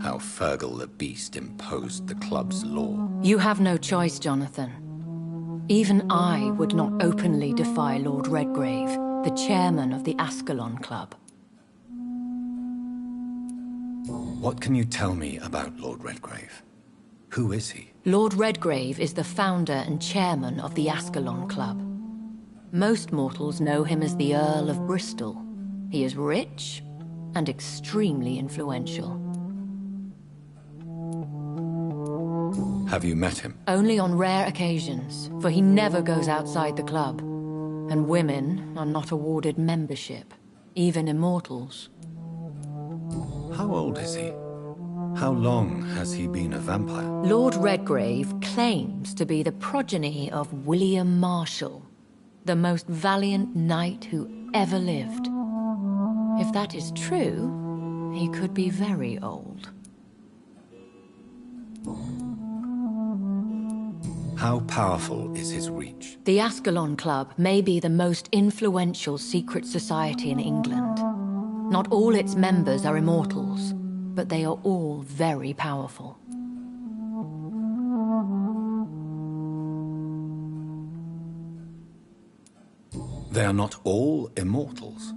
How Fergal the Beast imposed the club's law. You have no choice, Jonathan. Even I would not openly defy Lord Redgrave, the chairman of the Ascalon Club. What can you tell me about Lord Redgrave? Who is he? Lord Redgrave is the founder and chairman of the Ascalon Club. Most mortals know him as the Earl of Bristol. He is rich and extremely influential. Have you met him? Only on rare occasions, for he never goes outside the club. And women are not awarded membership, even immortals. How old is he? How long has he been a vampire? Lord Redgrave claims to be the progeny of William Marshall, the most valiant knight who ever lived. If that is true, he could be very old. How powerful is his reach? The Ascalon Club may be the most influential secret society in England. Not all its members are immortals, but they are all very powerful. They are not all immortals.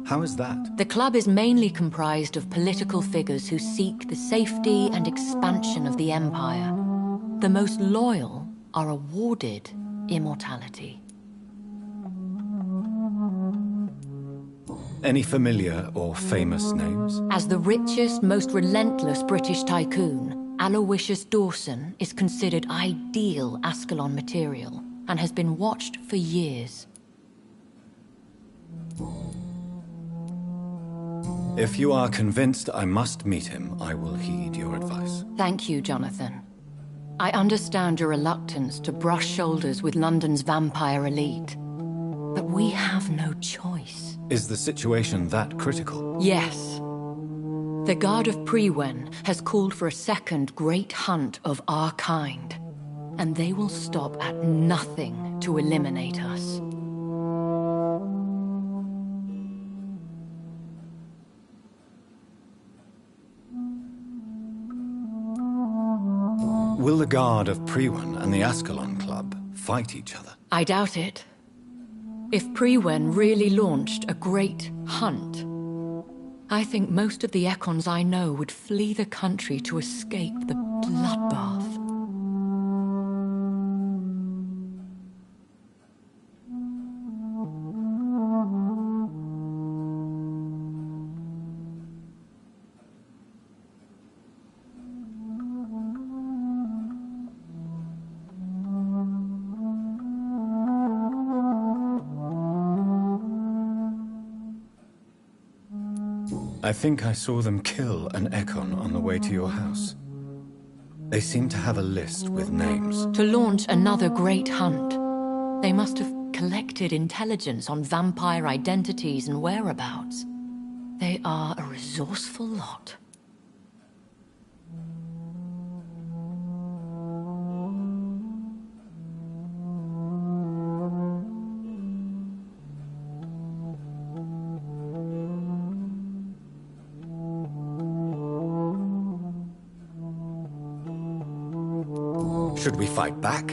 How is that? The club is mainly comprised of political figures who seek the safety and expansion of the Empire. The most loyal are awarded immortality. Any familiar or famous names? As the richest, most relentless British tycoon, Aloysius Dawson is considered ideal Ascalon material and has been watched for years. If you are convinced I must meet him, I will heed your advice. Thank you, Jonathan. I understand your reluctance to brush shoulders with London's vampire elite, but we have no choice. Is the situation that critical? Yes. The Guard of Prewen has called for a second great hunt of our kind, and they will stop at nothing to eliminate us. Will the Guard of Prewen and the Ascalon Club fight each other? I doubt it. If Prewen really launched a great hunt, I think most of the Ekons I know would flee the country to escape the bloodbath. I think I saw them kill an Ekon on the way to your house. They seem to have a list with names. To launch another great hunt, they must have collected intelligence on vampire identities and whereabouts. They are a resourceful lot. Should we fight back?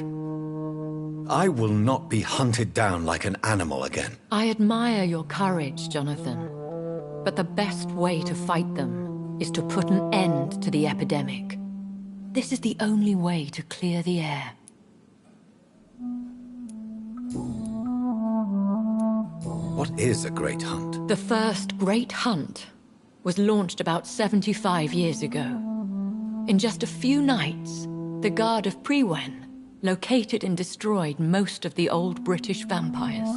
I will not be hunted down like an animal again. I admire your courage, Jonathan. But the best way to fight them is to put an end to the epidemic. This is the only way to clear the air. What is a great hunt? The first great hunt was launched about 75 years ago. In just a few nights, the Guard of Prewen located and destroyed most of the old British vampires.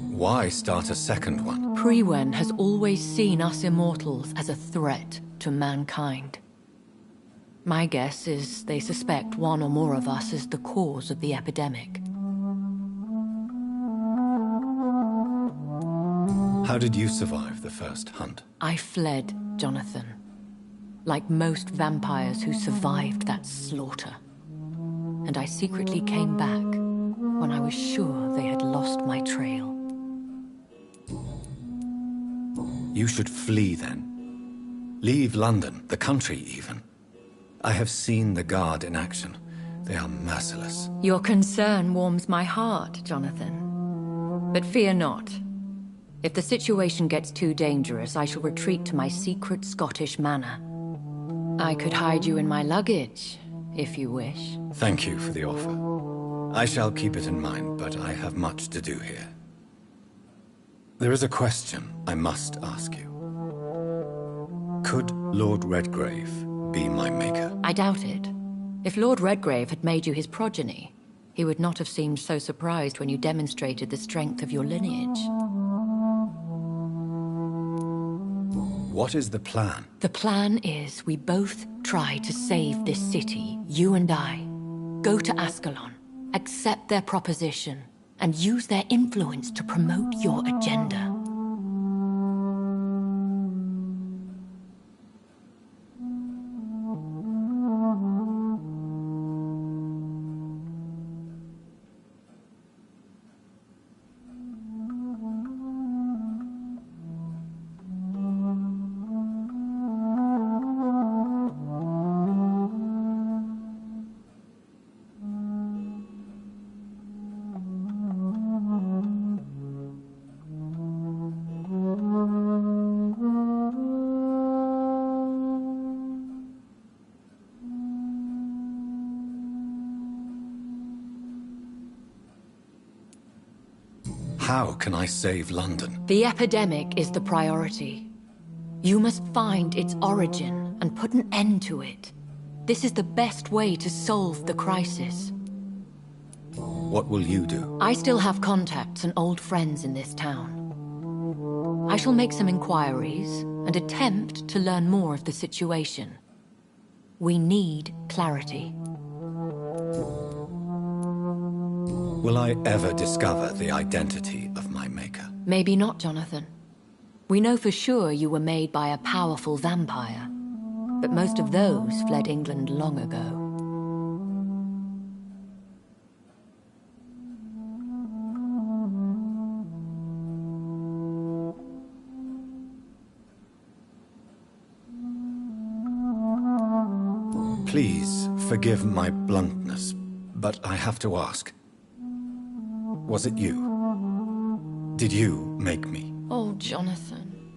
Why start a second one? Prewen has always seen us immortals as a threat to mankind. My guess is they suspect one or more of us is the cause of the epidemic. How did you survive the first hunt? I fled, Jonathan. Like most vampires who survived that slaughter. And I secretly came back when I was sure they had lost my trail. You should flee then. Leave London, the country even. I have seen the Guard in action. They are merciless. Your concern warms my heart, Jonathan. But fear not. If the situation gets too dangerous, I shall retreat to my secret Scottish manor. I could hide you in my luggage, if you wish. Thank you for the offer. I shall keep it in mind, but I have much to do here. There is a question I must ask you. Could Lord Redgrave be my maker? I doubt it. If Lord Redgrave had made you his progeny, he would not have seemed so surprised when you demonstrated the strength of your lineage. What is the plan? The plan is we both try to save this city, you and I. Go to Ascalon, accept their proposition, and use their influence to promote your agenda. How can I save London? The epidemic is the priority. You must find its origin and put an end to it. This is the best way to solve the crisis. What will you do? I still have contacts and old friends in this town. I shall make some inquiries and attempt to learn more of the situation. We need clarity. Will I ever discover the identity of my maker? Maybe not, Jonathan. We know for sure you were made by a powerful vampire, but most of those fled England long ago. Please forgive my bluntness, but I have to ask. Was it you? Did you make me? Oh, Jonathan.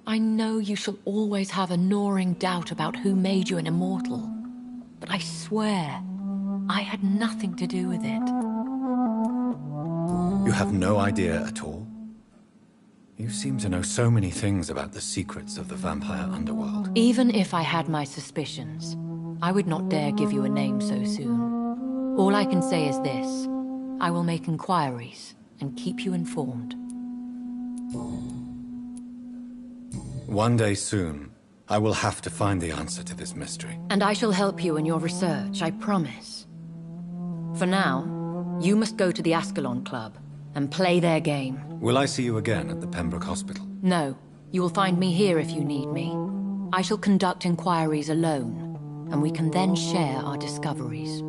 I know you shall always have a gnawing doubt about who made you an immortal. But I swear, I had nothing to do with it. You have no idea at all? You seem to know so many things about the secrets of the vampire underworld. Even if I had my suspicions, I would not dare give you a name so soon. All I can say is this. I will make inquiries and keep you informed. One day soon, I will have to find the answer to this mystery. And I shall help you in your research, I promise. For now, you must go to the Ascalon Club and play their game. Will I see you again at the Pembroke Hospital? No, you will find me here if you need me. I shall conduct inquiries alone, and we can then share our discoveries.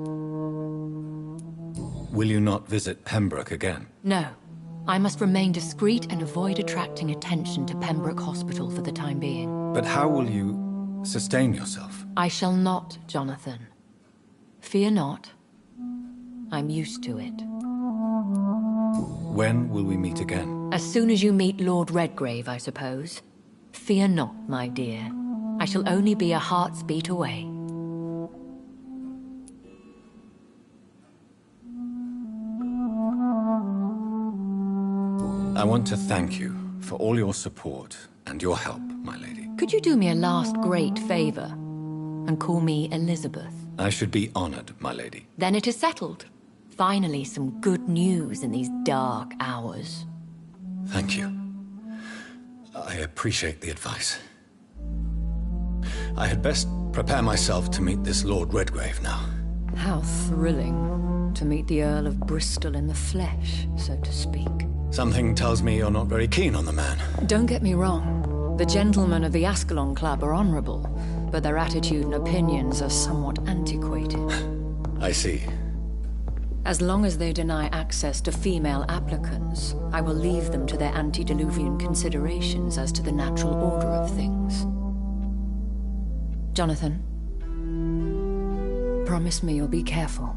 Will you not visit Pembroke again? No. I must remain discreet and avoid attracting attention to Pembroke Hospital for the time being. But how will you sustain yourself? I shall not, Jonathan. Fear not. I'm used to it. When will we meet again? As soon as you meet Lord Redgrave, I suppose. Fear not, my dear. I shall only be a heart's beat away. I want to thank you for all your support and your help, my lady. Could you do me a last great favor and call me Elizabeth? I should be honored, my lady. Then it is settled. Finally, some good news in these dark hours. Thank you. I appreciate the advice. I had best prepare myself to meet this Lord Redgrave now. How thrilling to meet the Earl of Bristol in the flesh, so to speak. Something tells me you're not very keen on the man. Don't get me wrong. The gentlemen of the Ascalon Club are honorable, but their attitude and opinions are somewhat antiquated. I see. As long as they deny access to female applicants, I will leave them to their antediluvian considerations as to the natural order of things. Jonathan, promise me you'll be careful.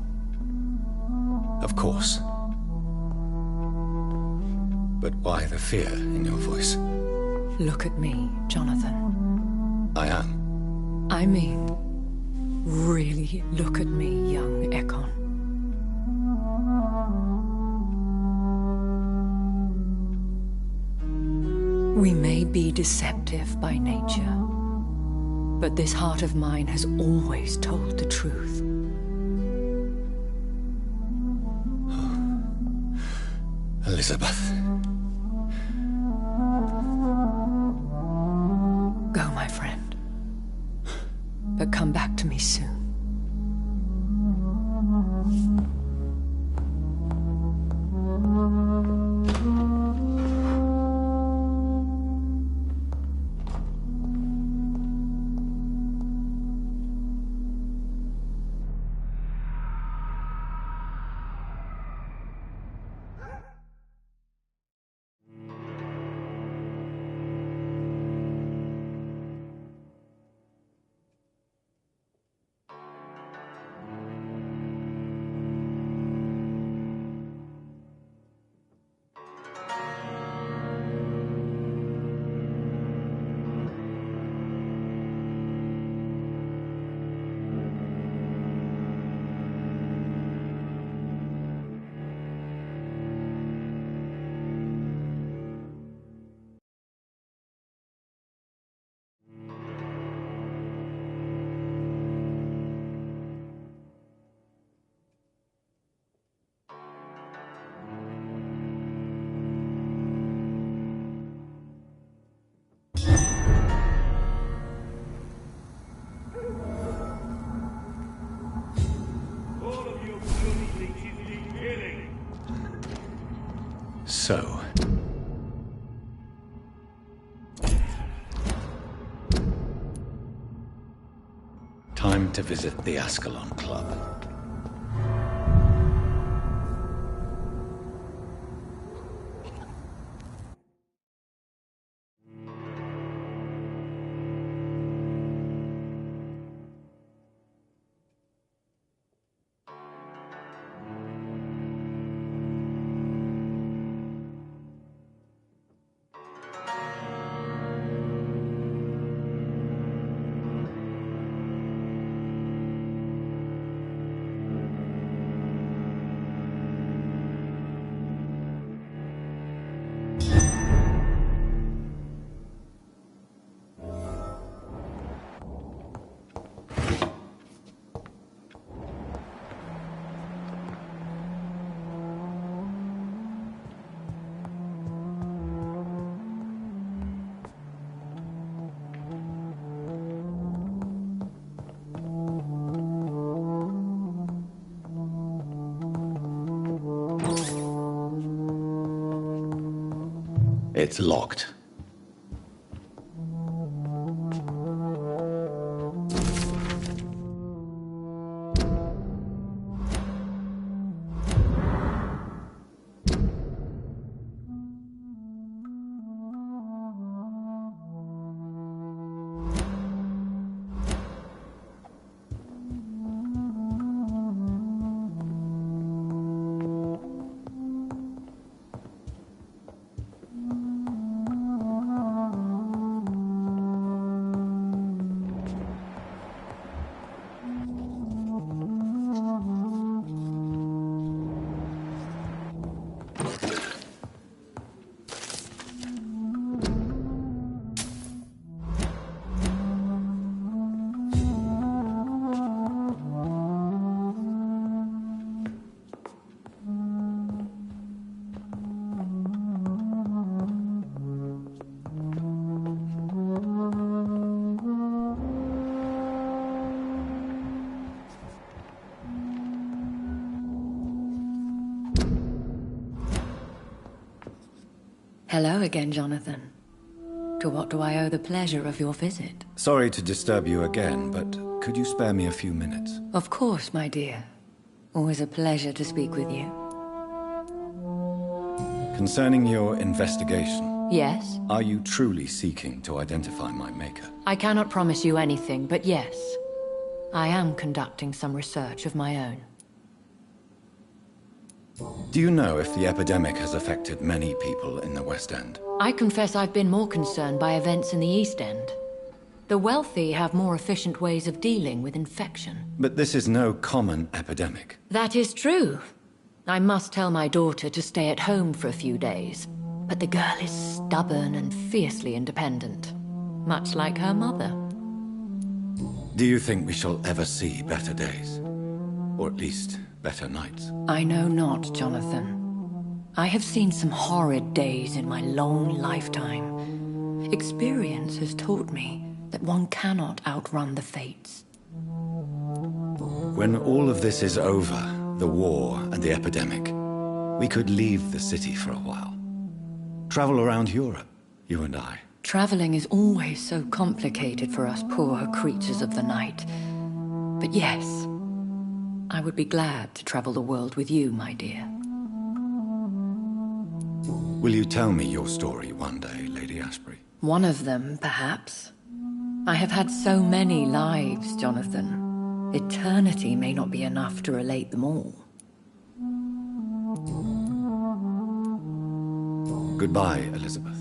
Of course. But why the fear in your voice? Look at me, Jonathan. I am. I mean, really look at me, young Ekon. We may be deceptive by nature, but this heart of mine has always told the truth. Elizabeth. Go, my friend. But come back to me soon. So. Time to visit the Ascalon Club. It's locked. Hello again, Jonathan. To what do I owe the pleasure of your visit? Sorry to disturb you again, but could you spare me a few minutes? Of course, my dear. Always a pleasure to speak with you. Concerning your investigation... Yes? Are you truly seeking to identify my maker? I cannot promise you anything, but yes. I am conducting some research of my own. Do you know if the epidemic has affected many people in the West End? I confess I've been more concerned by events in the East End. The wealthy have more efficient ways of dealing with infection. But this is no common epidemic. That is true. I must tell my daughter to stay at home for a few days. But the girl is stubborn and fiercely independent. Much like her mother. Do you think we shall ever see better days? Or at least, better nights? I know not, Jonathan. I have seen some horrid days in my long lifetime. Experience has taught me that one cannot outrun the fates. When all of this is over, the war and the epidemic, we could leave the city for a while. Travel around Europe, you and I. Traveling is always so complicated for us poor creatures of the night. But yes, I would be glad to travel the world with you, my dear. Will you tell me your story one day, Lady Ashbury? One of them, perhaps. I have had so many lives, Jonathan. Eternity may not be enough to relate them all. Goodbye, Elizabeth.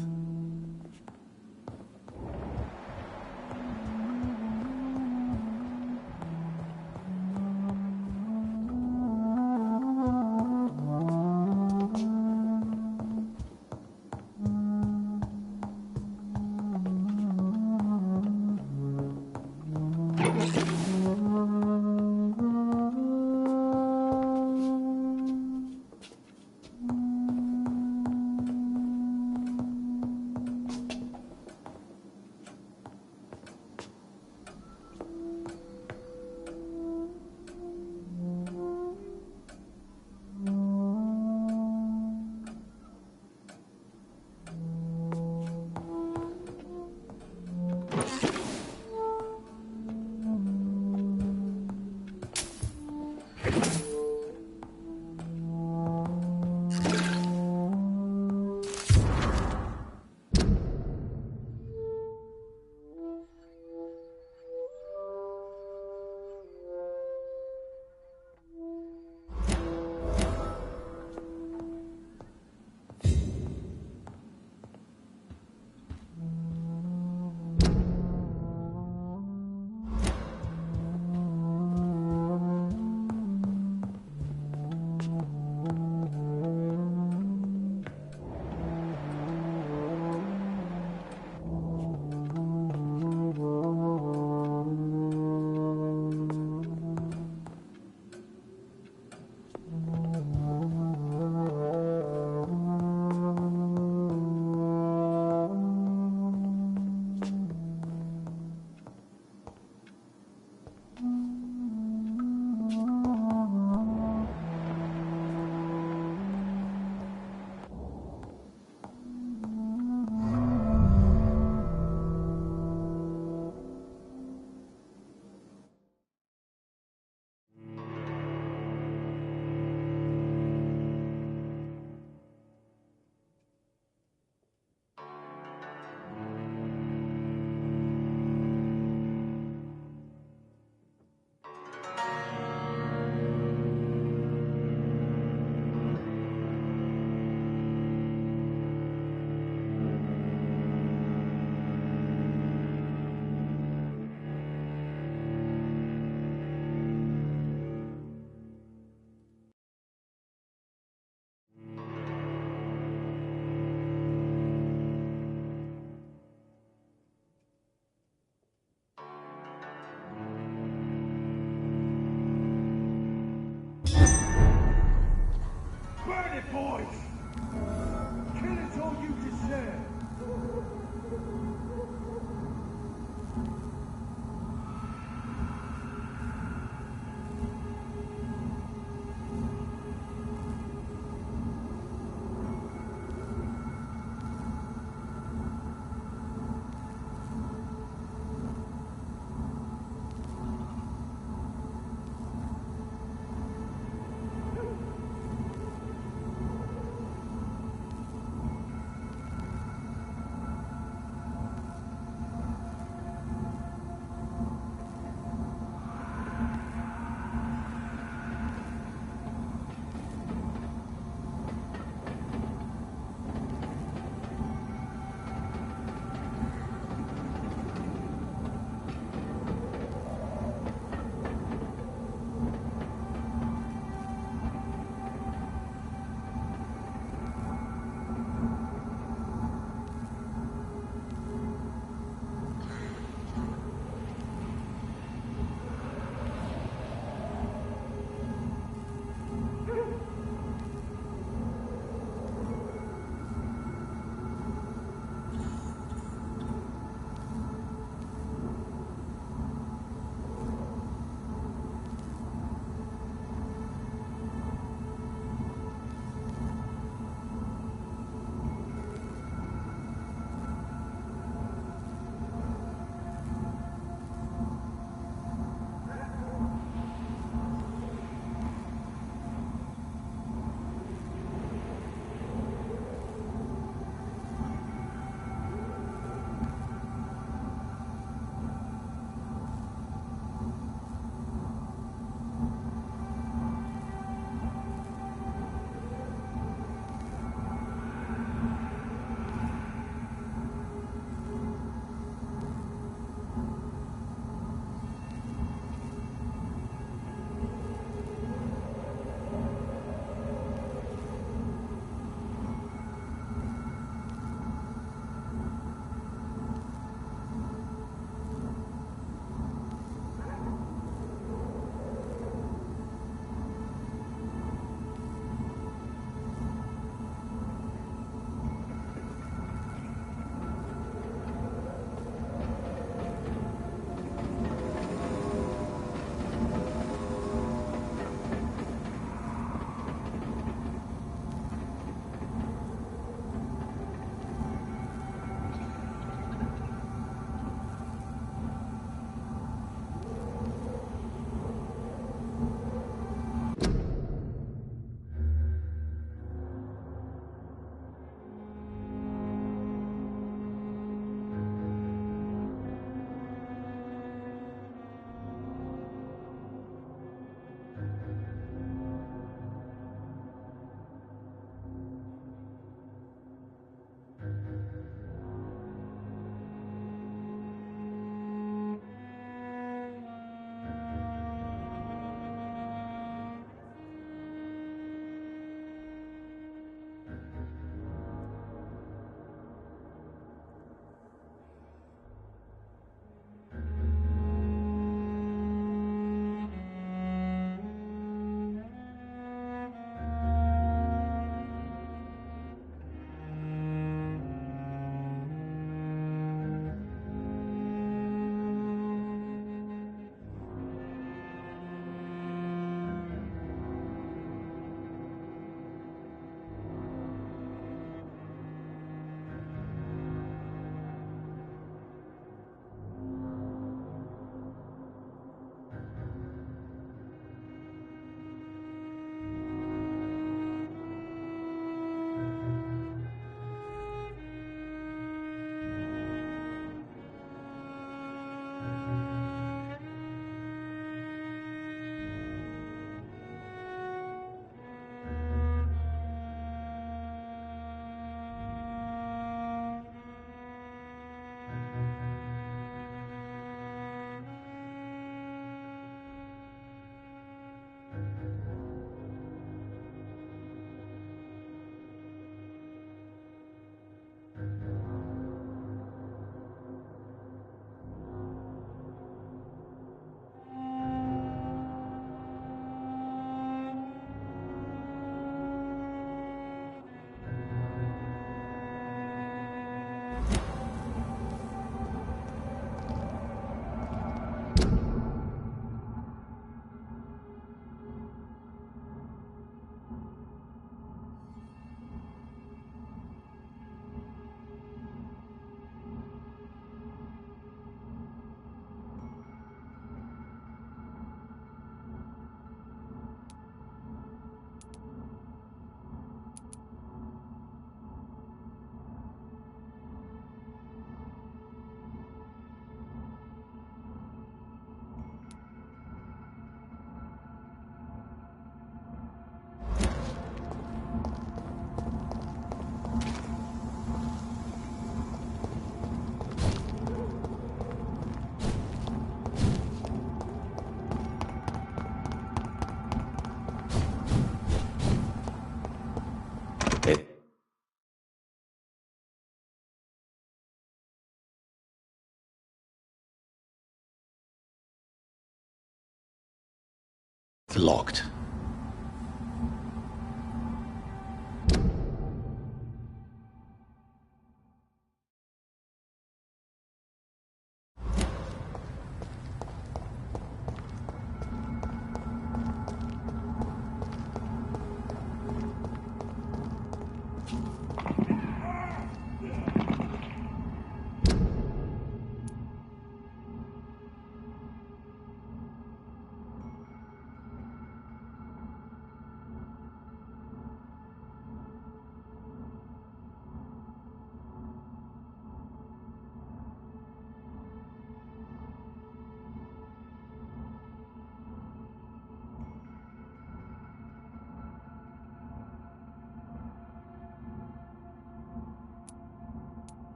locked.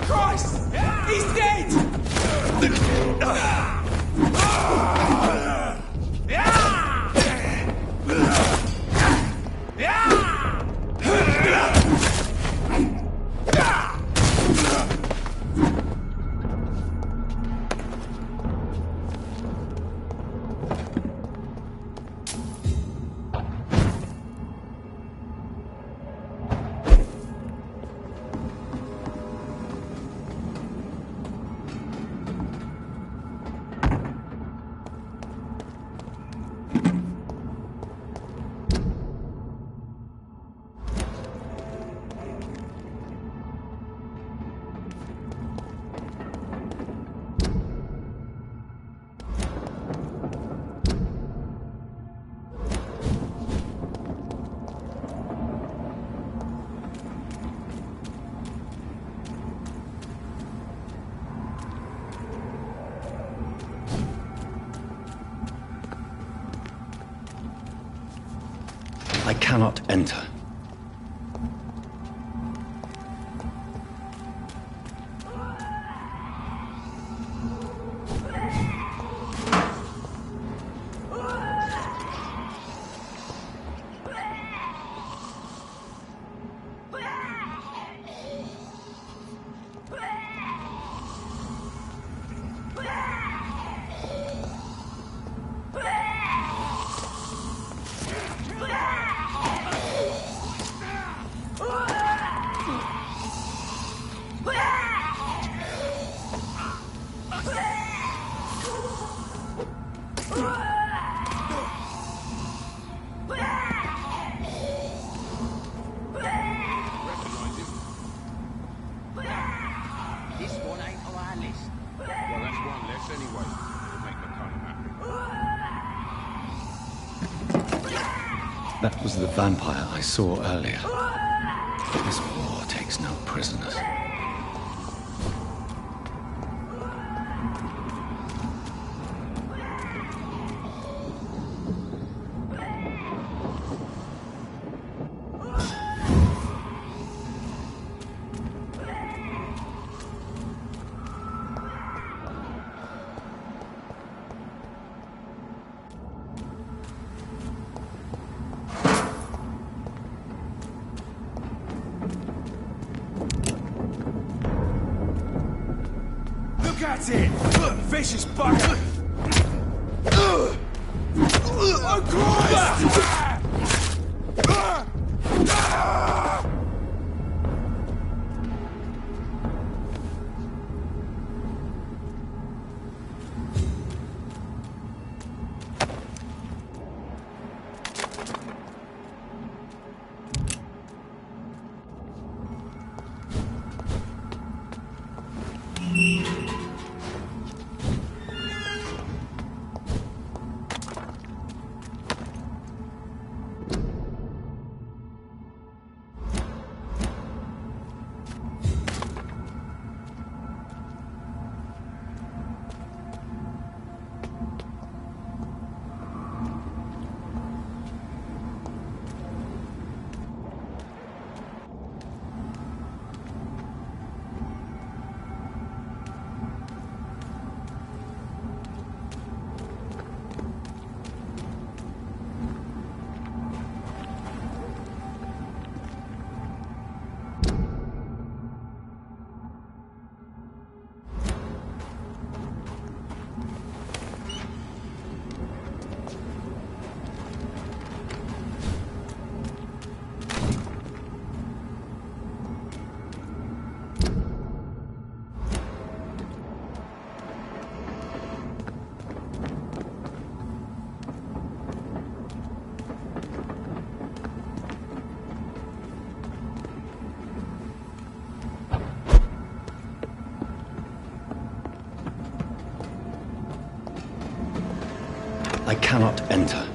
Christ! He's dead! I cannot enter. This one ain't on our list. Well, that's one less anyway. It'll make McCollum happy. That was the vampire I saw earlier. This war takes no prisoners. That's it! Vicious bugger! Oh, Christ! I cannot enter.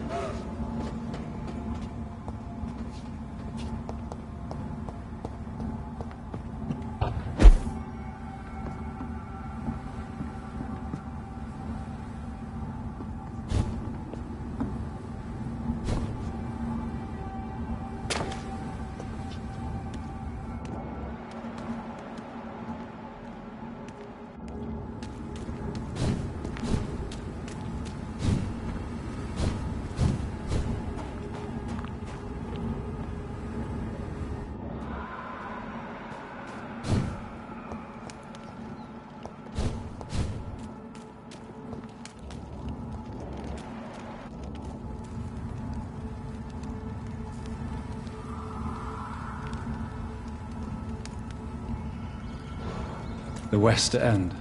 The West End.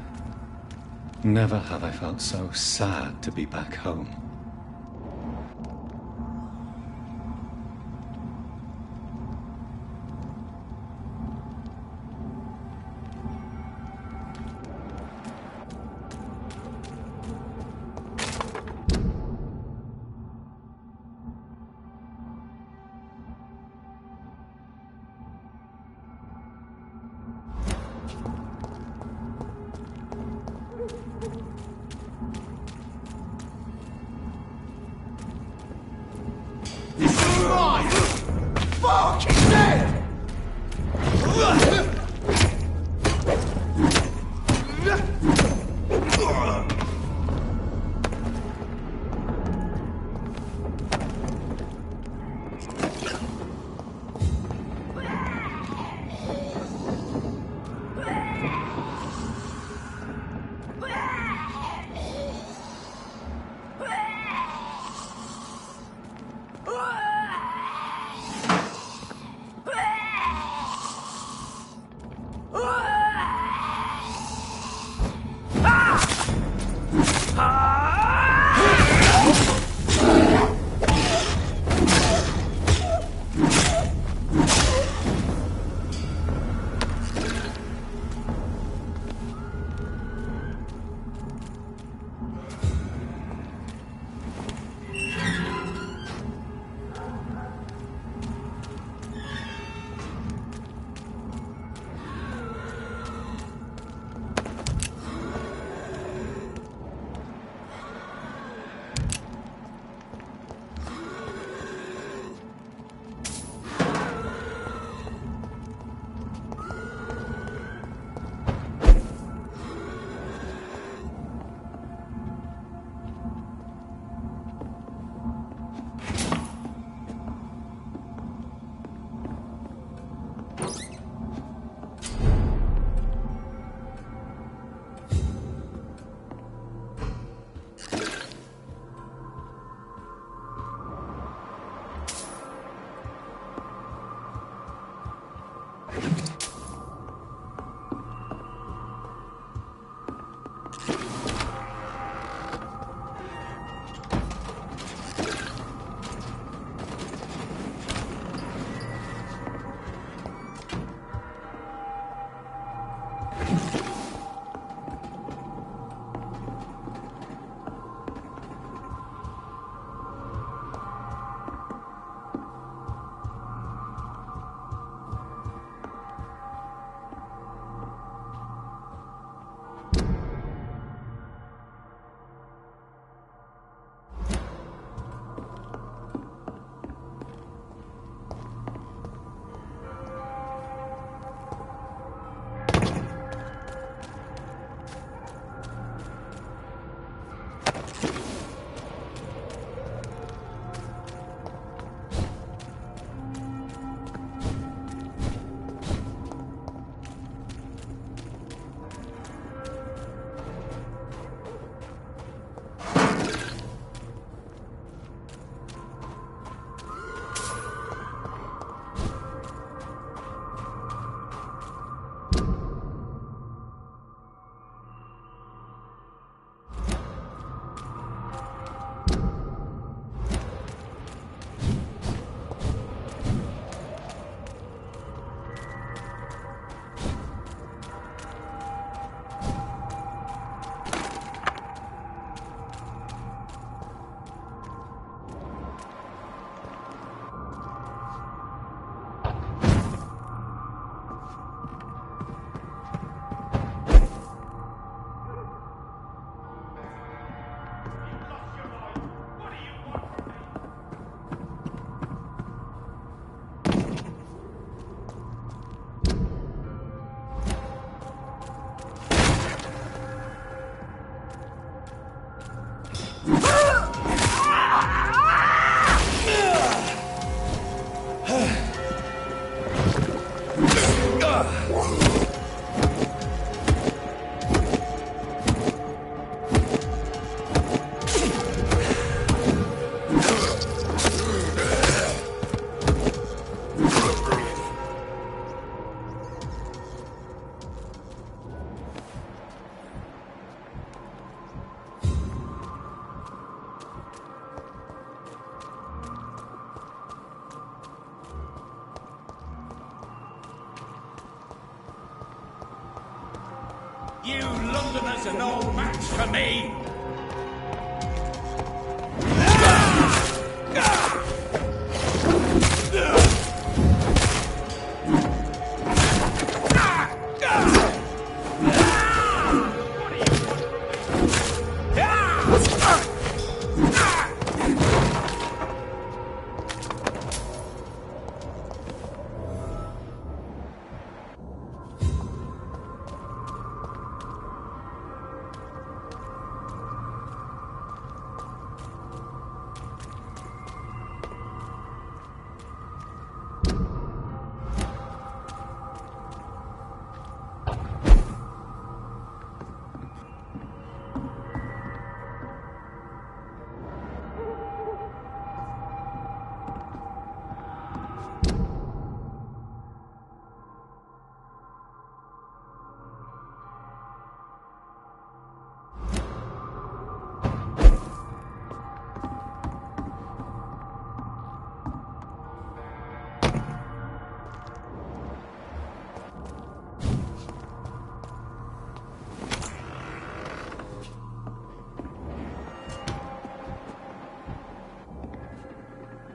Never have I felt so sad to be back home. Fuck! He's dead! You Londoners are no match for me!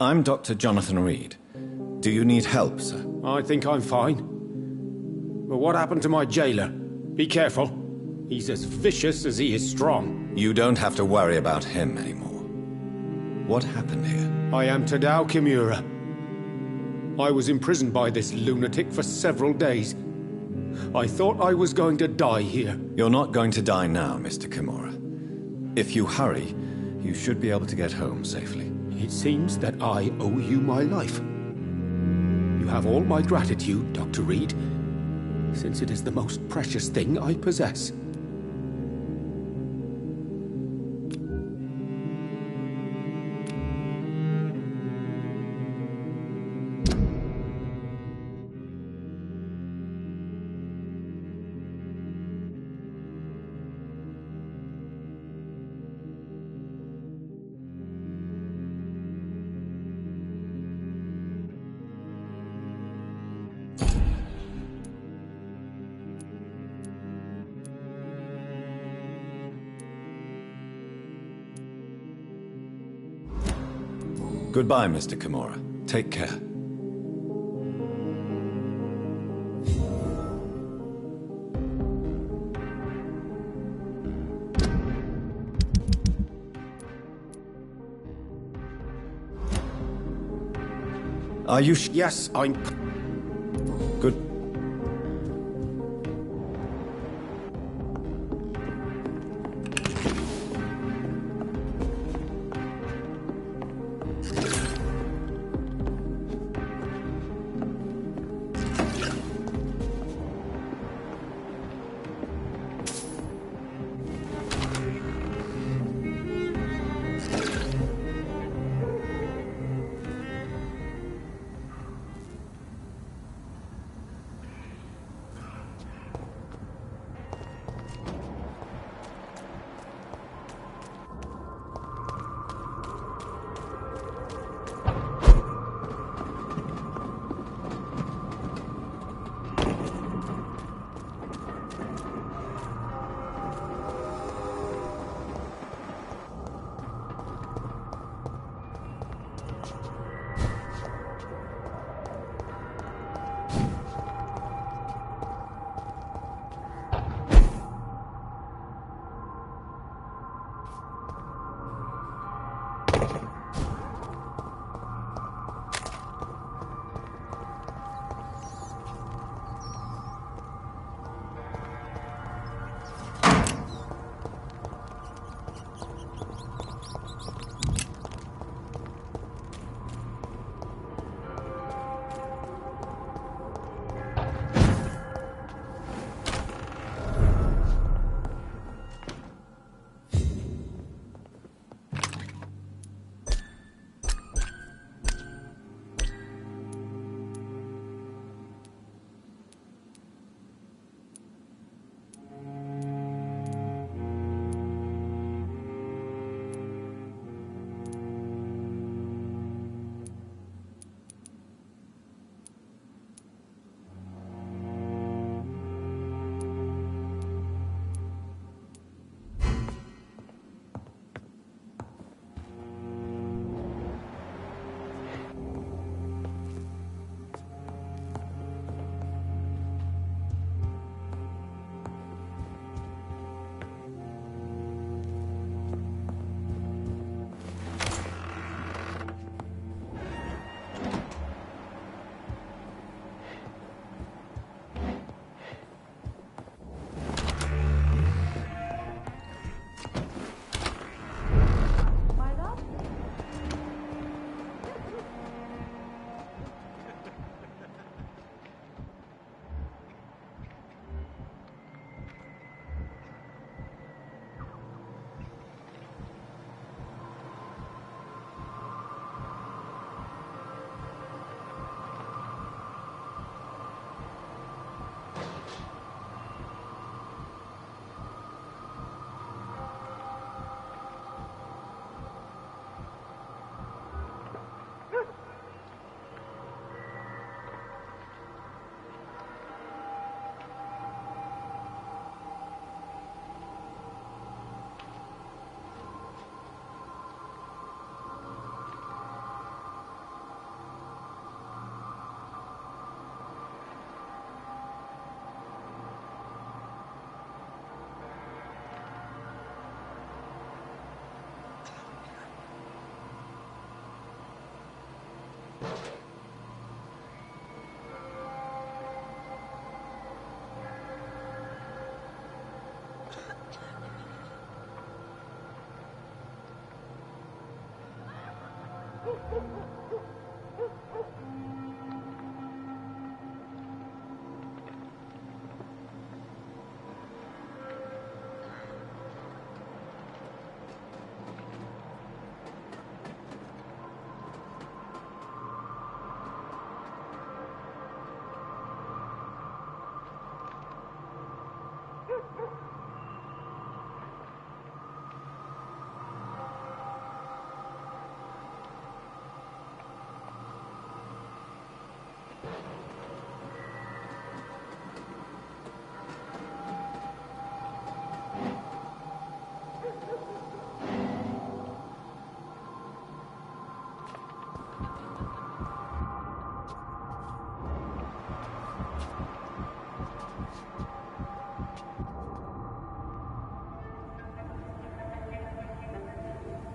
I'm Dr. Jonathan Reed. Do you need help, sir? I think I'm fine. But what happened to my jailer? Be careful. He's as vicious as he is strong. You don't have to worry about him anymore. What happened here? I am Tadao Kimura. I was imprisoned by this lunatic for several days. I thought I was going to die here. You're not going to die now, Mr. Kimura. If you hurry, you should be able to get home safely. It seems that I owe you my life. You have all my gratitude, Dr. Reed, since it is the most precious thing I possess. Goodbye, Mr. Kimura. Take care. Are you Yes, I'm... Good.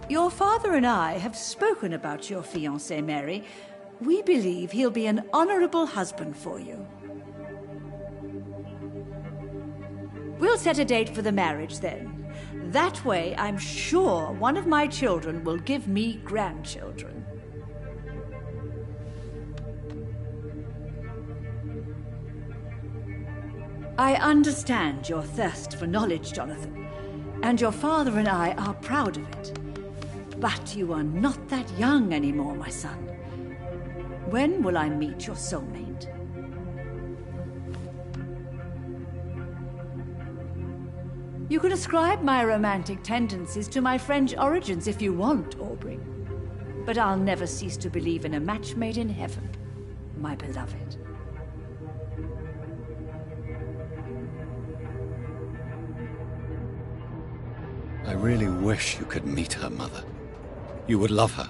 Your father and I have spoken about your fiancé, Mary. We believe he'll be an honorable husband for you. We'll set a date for the marriage then. That way, I'm sure one of my children will give me grandchildren. I understand your thirst for knowledge, Jonathan, and your father and I are proud of it. But you are not that young anymore, my son. When will I meet your soulmate? You can ascribe my romantic tendencies to my French origins if you want, Aubrey. But I'll never cease to believe in a match made in heaven, my beloved. I really wish you could meet her, Mother. You would love her.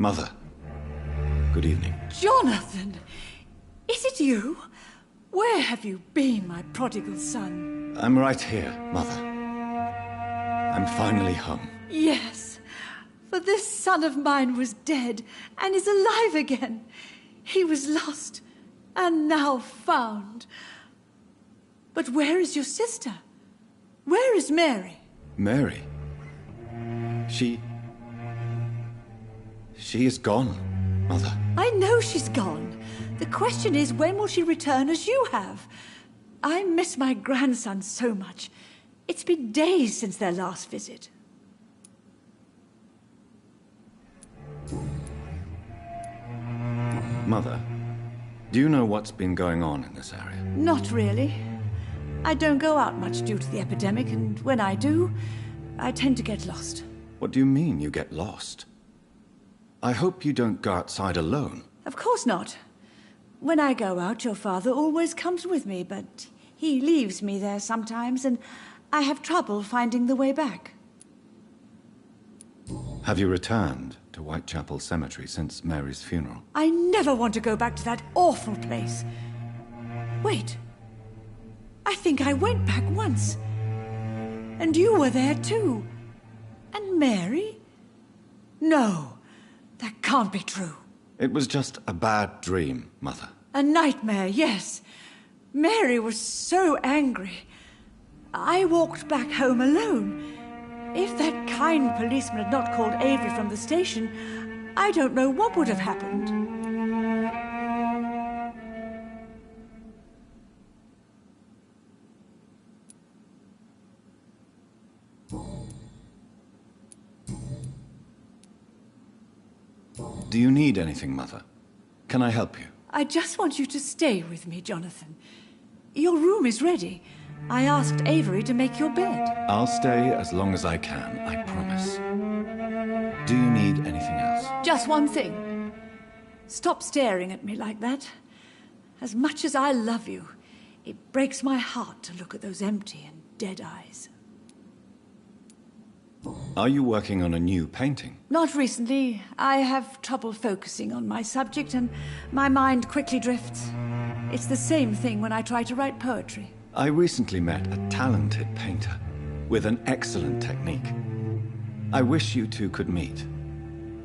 Mother, good evening. Jonathan! Is it you? Where have you been, my prodigal son? I'm right here, Mother. I'm finally home. Yes, for this son of mine was dead and is alive again. He was lost and now found. But where is your sister? Where is Mary? Mary? She is gone, Mother. I know she's gone. The question is, when will she return as you have? I miss my grandson so much. It's been days since their last visit. Mother, do you know what's been going on in this area? Not really. I don't go out much due to the epidemic, and when I do, I tend to get lost. What do you mean you get lost? I hope you don't go outside alone. Of course not. When I go out, your father always comes with me, but he leaves me there sometimes, and I have trouble finding the way back. Have you returned to Whitechapel Cemetery since Mary's funeral? I never want to go back to that awful place. Wait. I think I went back once. And you were there too. And Mary? No, that can't be true. It was just a bad dream, Mother. A nightmare, yes. Mary was so angry. I walked back home alone. If that kind policeman had not called Avery from the station, I don't know what would have happened. Do you need anything, Mother? Can I help you? I just want you to stay with me, Jonathan. Your room is ready. I asked Avery to make your bed. I'll stay as long as I can, I promise. Do you need anything else? Just one thing. Stop staring at me like that. As much as I love you, it breaks my heart to look at those empty and dead eyes. Are you working on a new painting? Not recently. I have trouble focusing on my subject, and my mind quickly drifts. It's the same thing when I try to write poetry. I recently met a talented painter with an excellent technique. I wish you two could meet.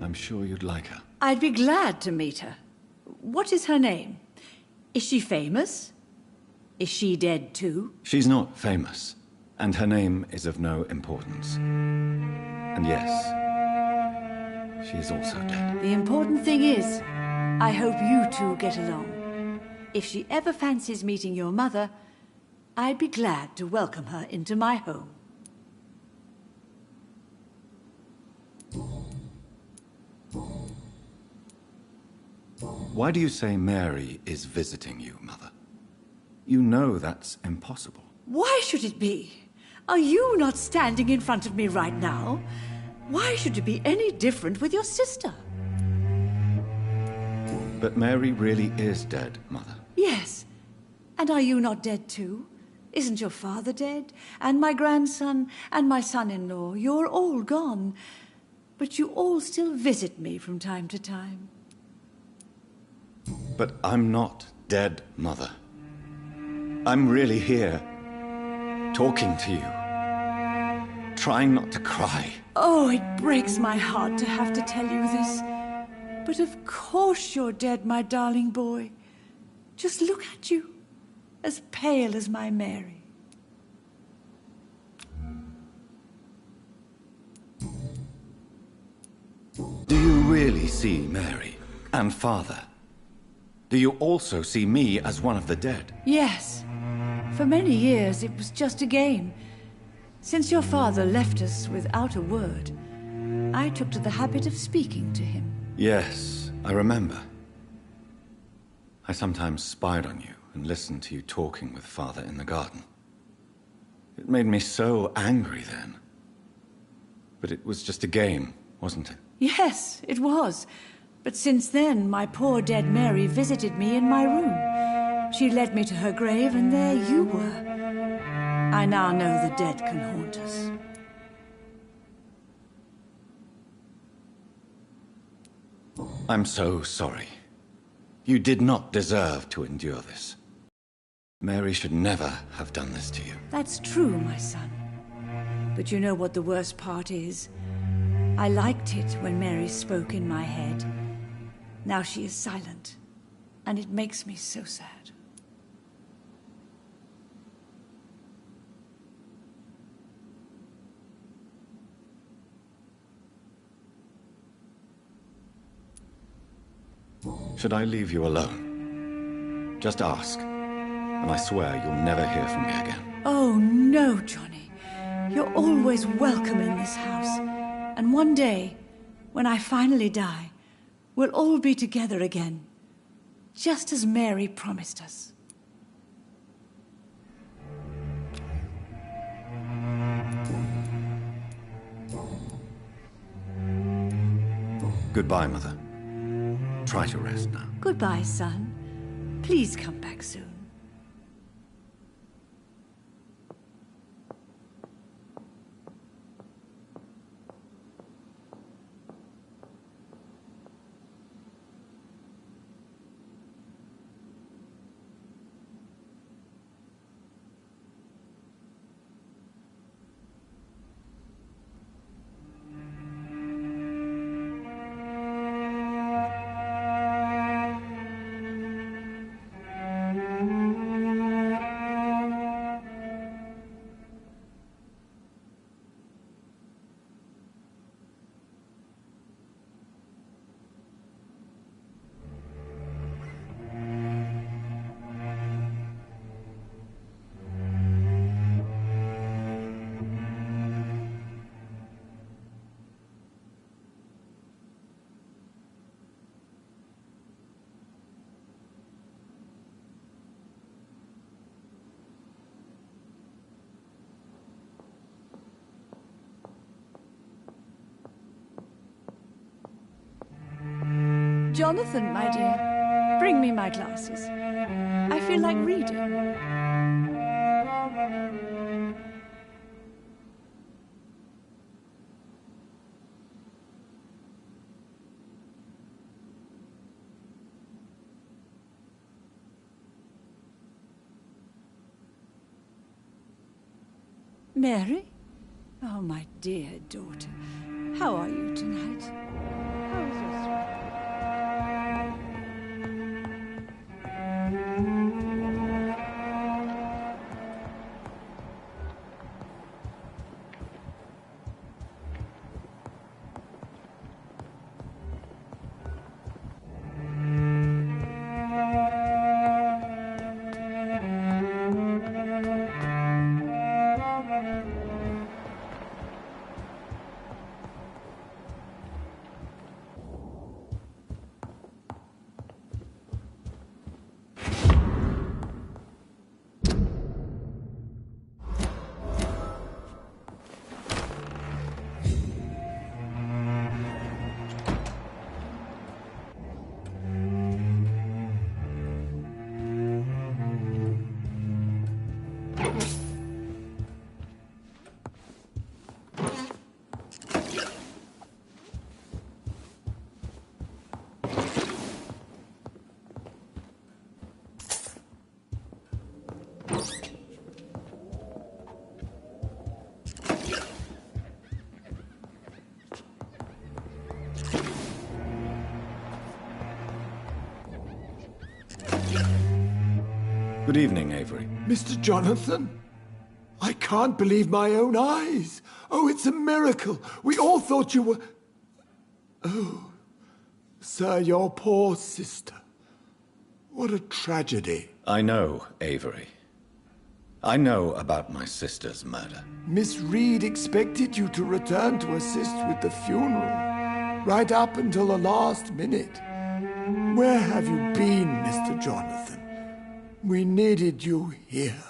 I'm sure you'd like her. I'd be glad to meet her. What is her name? Is she famous? Is she dead too? She's not famous, and her name is of no importance. And yes, she is also dead. The important thing is, I hope you two get along. If she ever fancies meeting your mother, I'd be glad to welcome her into my home. Why do you say Mary is visiting you, Mother? You know that's impossible. Why should it be? Are you not standing in front of me right now? Why should it be any different with your sister? But Mary really is dead, Mother. Yes. And are you not dead too? Isn't your father dead? And my grandson, and my son-in-law, you're all gone. But you all still visit me from time to time. But I'm not dead, Mother. I'm really here, talking to you, trying not to cry. Oh, it breaks my heart to have to tell you this. But of course you're dead, my darling boy. Just look at you, as pale as my Mary. Do you really see Mary and Father? Do you also see me as one of the dead? Yes. For many years it was just a game. Since your father left us without a word, I took to the habit of speaking to him. Yes, I remember. I sometimes spied on you and listened to you talking with Father in the garden. It made me so angry then. But it was just a game, wasn't it? Yes, it was. But since then, my poor dead Mary visited me in my room. She led me to her grave, and there you were. I now know the dead can haunt us. I'm so sorry. You did not deserve to endure this. Mary should never have done this to you. That's true, my son. But you know what the worst part is? I liked it when Mary spoke in my head. Now she is silent, and it makes me so sad. Should I leave you alone? Just ask, and I swear you'll never hear from me again. Oh, no, Johnny. You're always welcome in this house. And one day, when I finally die, we'll all be together again, just as Mary promised us. Goodbye, Mother. Try to rest now. Goodbye, son. Please come back soon. Jonathan, my dear, bring me my glasses. I feel like reading. Mary? Oh, my dear daughter. How are you tonight? How is your strength? Good evening, Avery. Mr. Jonathan? I can't believe my own eyes. Oh, it's a miracle. We all thought you were... Oh, sir, your poor sister. What a tragedy. I know, Avery. I know about my sister's murder. Miss Reed expected you to return to assist with the funeral, right up until the last minute. Where have you been, Mr. Jonathan? We needed you here.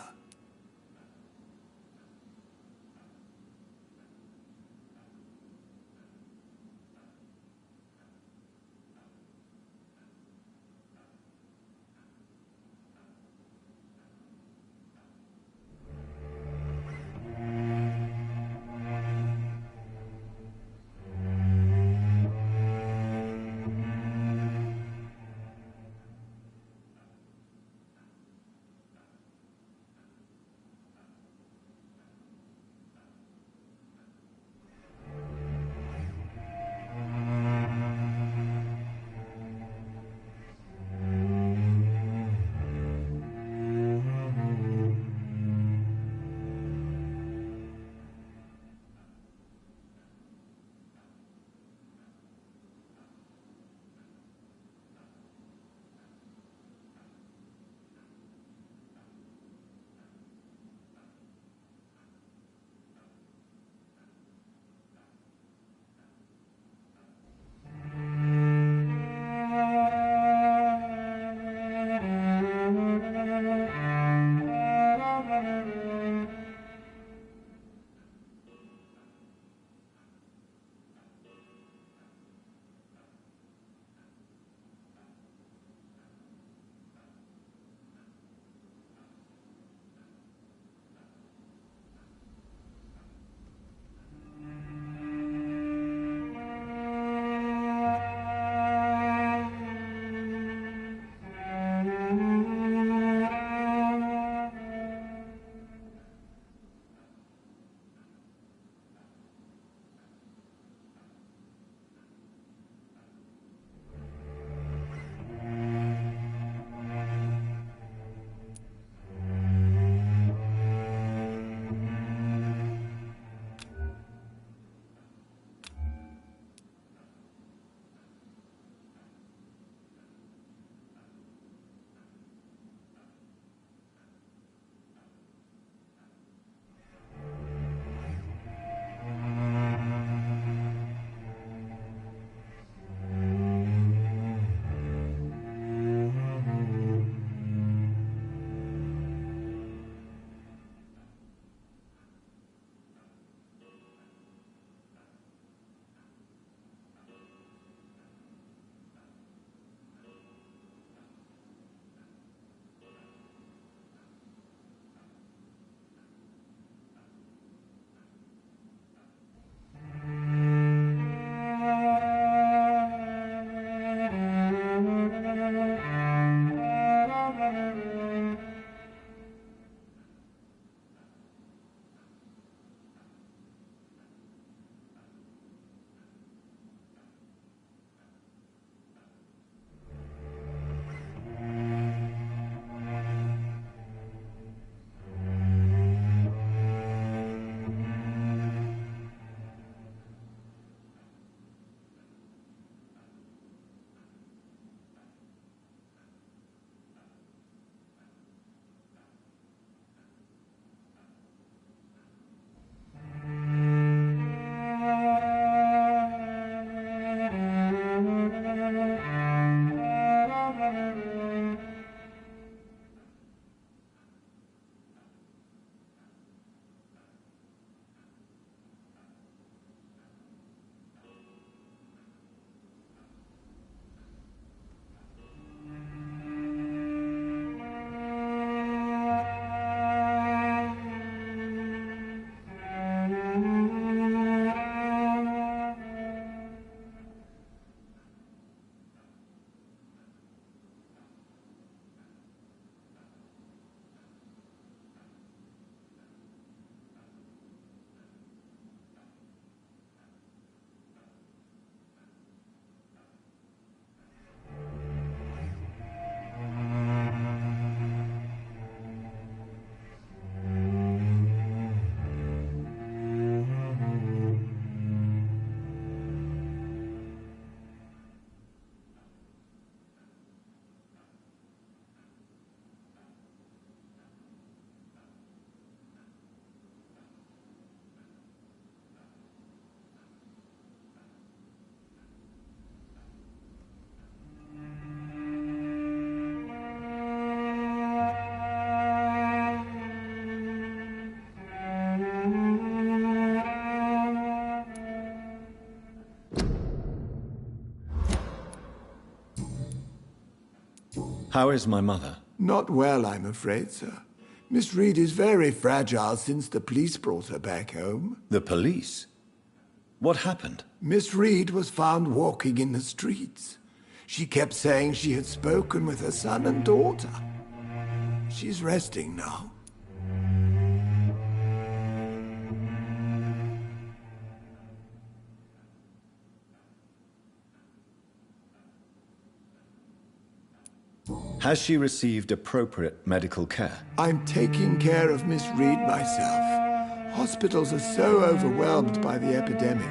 How is my mother? Not well, I'm afraid, sir. Miss Reed is very fragile since the police brought her back home. The police? What happened? Miss Reed was found walking in the streets. She kept saying she had spoken with her son and daughter. She's resting now. Has she received appropriate medical care? I'm taking care of Miss Reed myself. Hospitals are so overwhelmed by the epidemic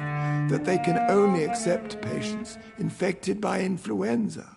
that they can only accept patients infected by influenza.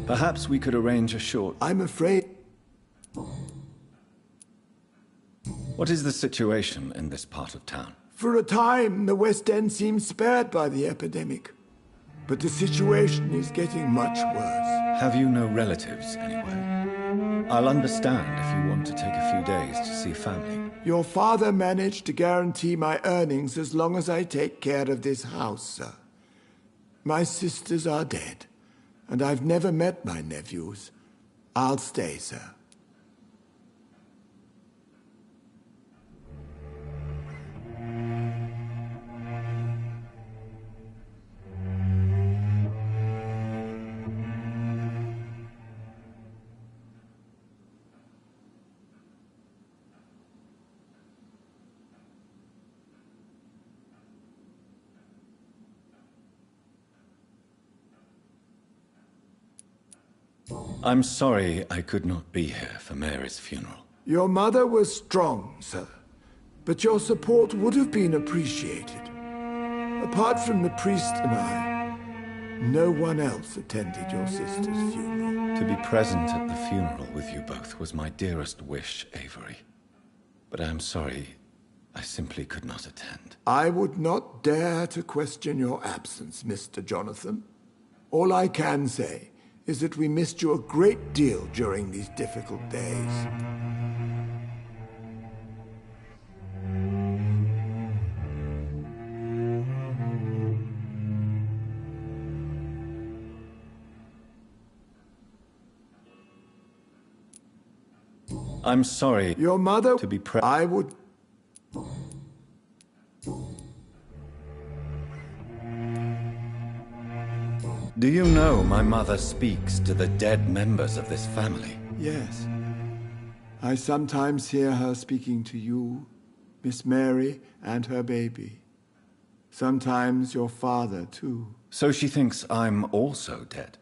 Perhaps we could arrange a short... I'm afraid... What is the situation in this part of town? For a time, the West End seemed spared by the epidemic. But the situation is getting much worse. Have you no relatives anywhere? I'll understand if you want to take a few days to see family. Your father managed to guarantee my earnings as long as I take care of this house, sir. My sisters are dead. And I've never met my nephews. I'll stay, sir. I'm sorry I could not be here for Mary's funeral. Your mother was strong, sir. But your support would have been appreciated. Apart from the priest and I, no one else attended your sister's funeral. To be present at the funeral with you both was my dearest wish, Avery. But I'm sorry, I simply could not attend. I would not dare to question your absence, Mr. Jonathan. All I can say is that we missed you a great deal during these difficult days. I'm sorry. Your mother... To be I would... Do you know my mother speaks to the dead members of this family? Yes. I sometimes hear her speaking to you, Miss Mary, and her baby. Sometimes your father, too. So she thinks I'm also dead?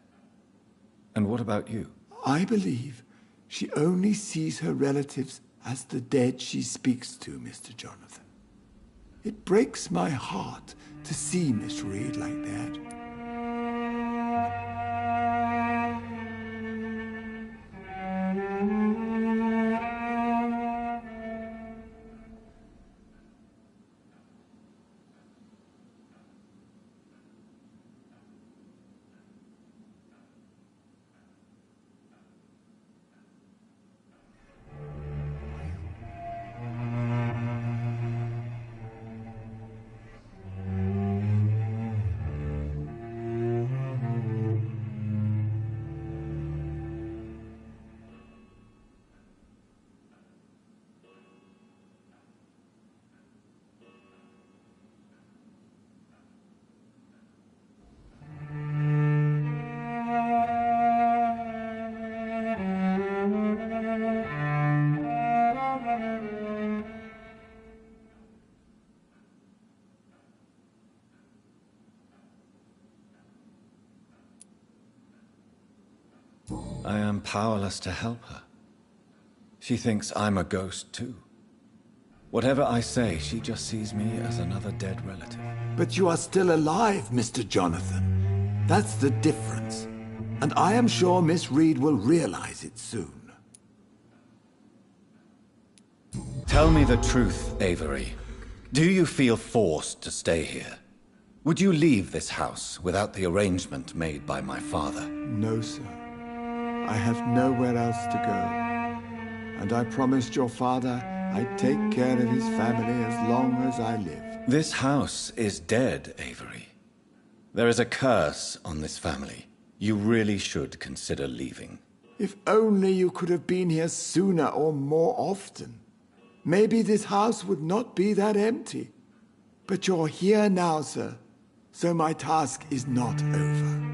And what about you? I believe she only sees her relatives as the dead she speaks to, Mr. Jonathan. It breaks my heart to see Miss Reed like that. I am powerless to help her. She thinks I'm a ghost, too. Whatever I say, she just sees me as another dead relative. But you are still alive, Mr. Jonathan. That's the difference. And I am sure Miss Reed will realize it soon. Tell me the truth, Avery. Do you feel forced to stay here? Would you leave this house without the arrangement made by my father? No, sir. I have nowhere else to go. And I promised your father I'd take care of his family as long as I live. This house is dead, Avery. There is a curse on this family. You really should consider leaving. If only you could have been here sooner or more often. Maybe this house would not be that empty. But you're here now, sir, so my task is not over.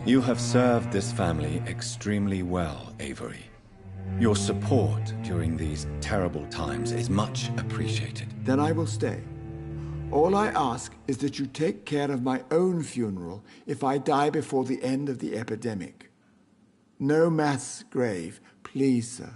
You have served this family extremely well, Avery. Your support during these terrible times is much appreciated. Then I will stay. All I ask is that you take care of my own funeral if I die before the end of the epidemic. No mass grave, please, sir.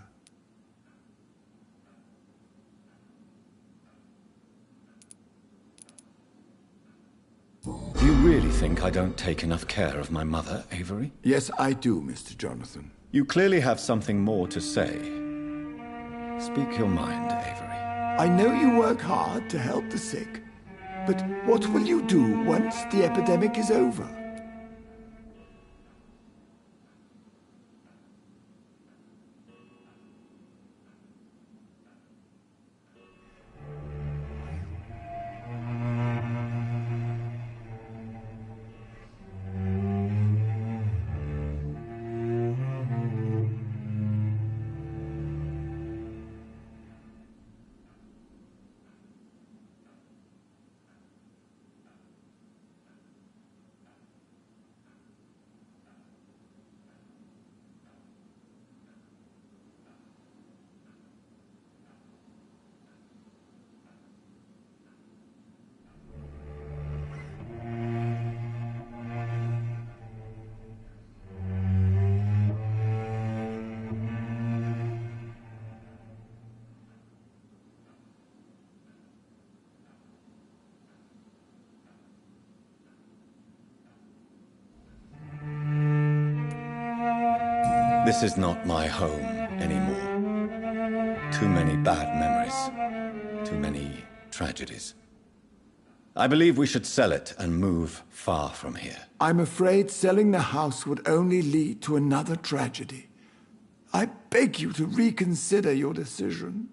Do you really think I don't take enough care of my mother, Avery? Yes, I do, Mr. Jonathan. You clearly have something more to say. Speak your mind, Avery. I know you work hard to help the sick, but what will you do once the epidemic is over? This is not my home anymore. Too many bad memories. Too many tragedies. I believe we should sell it and move far from here. I'm afraid selling the house would only lead to another tragedy. I beg you to reconsider your decision.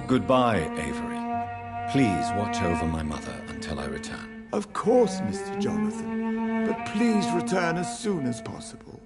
Goodbye, Avery. Please watch over my mother until I return. Of course, Mr. Jonathan. But please return as soon as possible.